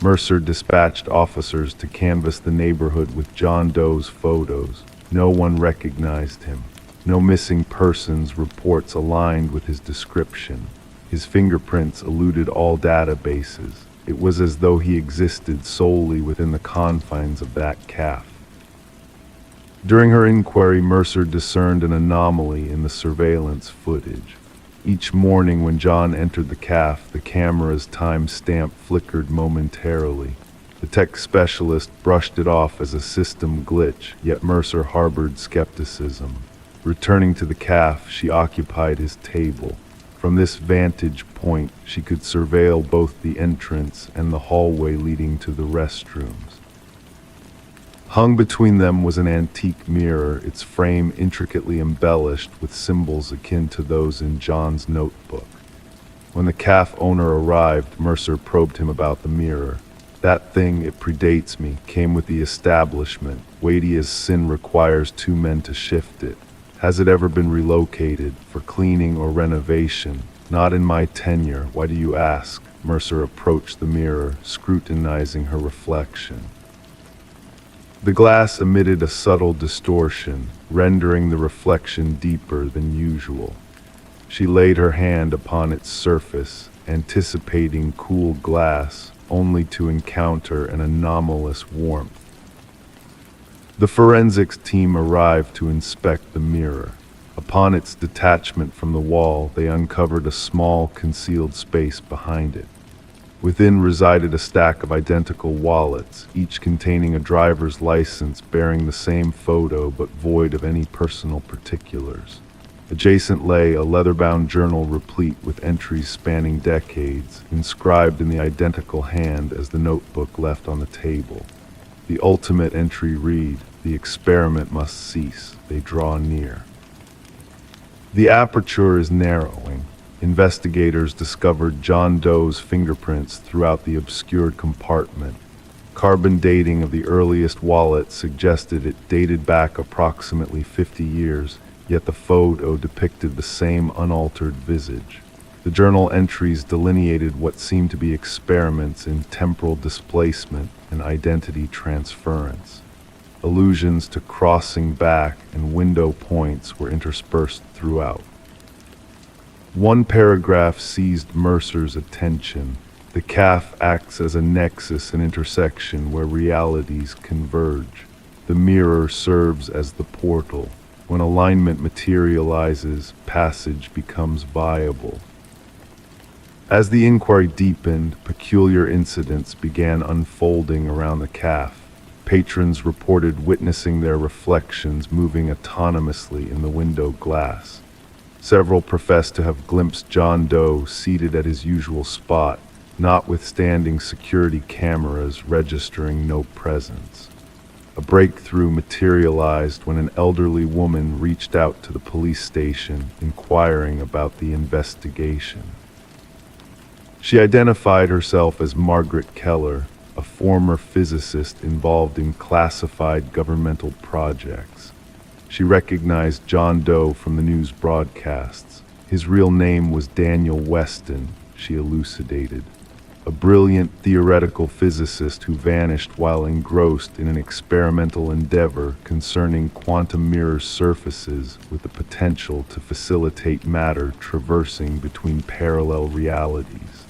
Mercer dispatched officers to canvass the neighborhood with John Doe's photos. No one recognized him. No missing persons reports aligned with his description. His fingerprints eluded all databases. It was as though he existed solely within the confines of that cafe. During her inquiry, Mercer discerned an anomaly in the surveillance footage. Each morning when John entered the cafe, the camera's time stamp flickered momentarily. The tech specialist brushed it off as a system glitch, yet Mercer harbored skepticism. Returning to the cafe, she occupied his table. From this vantage point, she could surveil both the entrance and the hallway leading to the restrooms. Hung between them was an antique mirror, its frame intricately embellished with symbols akin to those in John's notebook. When the cafe owner arrived, Mercer probed him about the mirror. "That thing, it predates me, came with the establishment. Weighty as sin requires 2 men to shift it. Has it ever been relocated for cleaning or renovation? Not in my tenure. Why do you ask?" Mercer approached the mirror, scrutinizing her reflection. The glass emitted a subtle distortion. rendering the reflection deeper than usual. She laid her hand upon its surface, anticipating cool glass, only to encounter an anomalous warmth. The forensics team arrived to inspect the mirror. Upon its detachment from the wall, they uncovered a small, concealed space behind it. Within resided a stack of identical wallets, each containing a driver's license bearing the same photo but void of any personal particulars. Adjacent lay a leather-bound journal replete with entries spanning decades, inscribed in the identical hand as the notebook left on the table. The ultimate entry read, "The experiment must cease. They draw near." The aperture is narrowing. Investigators discovered John Doe's fingerprints throughout the obscured compartment. Carbon dating of the earliest wallet suggested it dated back approximately 50 years, yet the photo depicted the same unaltered visage. The journal entries delineated what seemed to be experiments in temporal displacement and identity transference. Allusions to crossing back and window points were interspersed throughout. One paragraph seized Mercer's attention. The CAF acts as a nexus and intersection where realities converge. The mirror serves as the portal. When alignment materializes, passage becomes viable. As the inquiry deepened, peculiar incidents began unfolding around the CAF. Patrons reported witnessing their reflections moving autonomously in the window glass. Several professed to have glimpsed John Doe seated at his usual spot, notwithstanding security cameras registering no presence. A breakthrough materialized when an elderly woman reached out to the police station inquiring about the investigation. She identified herself as Margaret Keller, a former physicist involved in classified governmental projects. She recognized John Doe from the news broadcasts. His real name was Daniel Weston, she elucidated, a brilliant theoretical physicist who vanished while engrossed in an experimental endeavor concerning quantum mirror surfaces with the potential to facilitate matter traversing between parallel realities.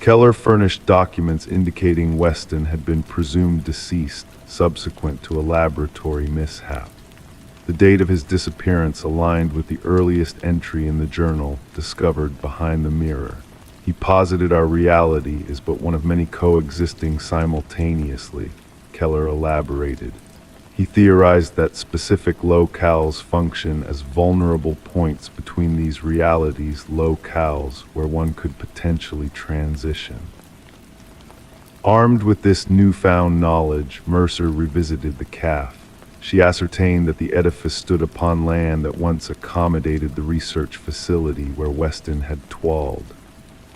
Keller furnished documents indicating Weston had been presumed deceased subsequent to a laboratory mishap. The date of his disappearance aligned with the earliest entry in the journal discovered behind the mirror. He posited our reality is but one of many coexisting simultaneously, Keller elaborated. He theorized that specific locales function as vulnerable points between these realities, locales where one could potentially transition. Armed with this newfound knowledge, Mercer revisited the CAF. She ascertained that the edifice stood upon land that once accommodated the research facility where Weston had dwelled.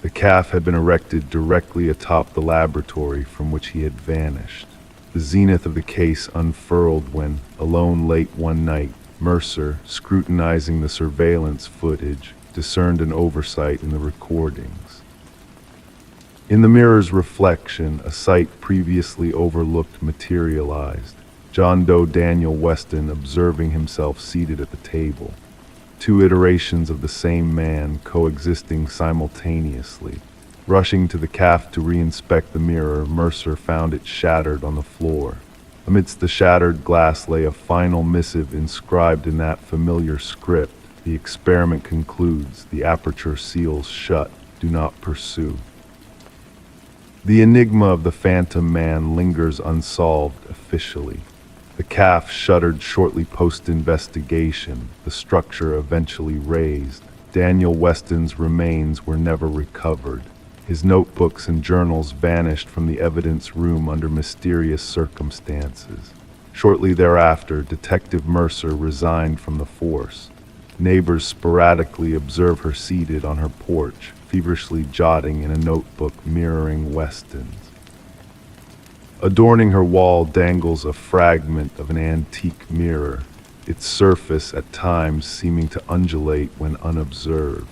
The CAF had been erected directly atop the laboratory from which he had vanished. The zenith of the case unfurled when, alone late one night, Mercer, scrutinizing the surveillance footage, discerned an oversight in the recordings. In the mirror's reflection, a sight previously overlooked materialized. John Doe Daniel Weston observing himself seated at the table. Two iterations of the same man coexisting simultaneously. Rushing to the CAF to reinspect the mirror, Mercer found it shattered on the floor. Amidst the shattered glass lay a final missive inscribed in that familiar script. The experiment concludes. The aperture seals shut. Do not pursue. The enigma of the Phantom Man lingers unsolved officially. The CAF shuttered shortly post-investigation. The structure eventually razed. Daniel Weston's remains were never recovered. His notebooks and journals vanished from the evidence room under mysterious circumstances. Shortly thereafter, Detective Mercer resigned from the force. Neighbors sporadically observe her seated on her porch, feverishly jotting in a notebook mirroring Weston's. Adorning her wall dangles a fragment of an antique mirror, its surface at times seeming to undulate when unobserved.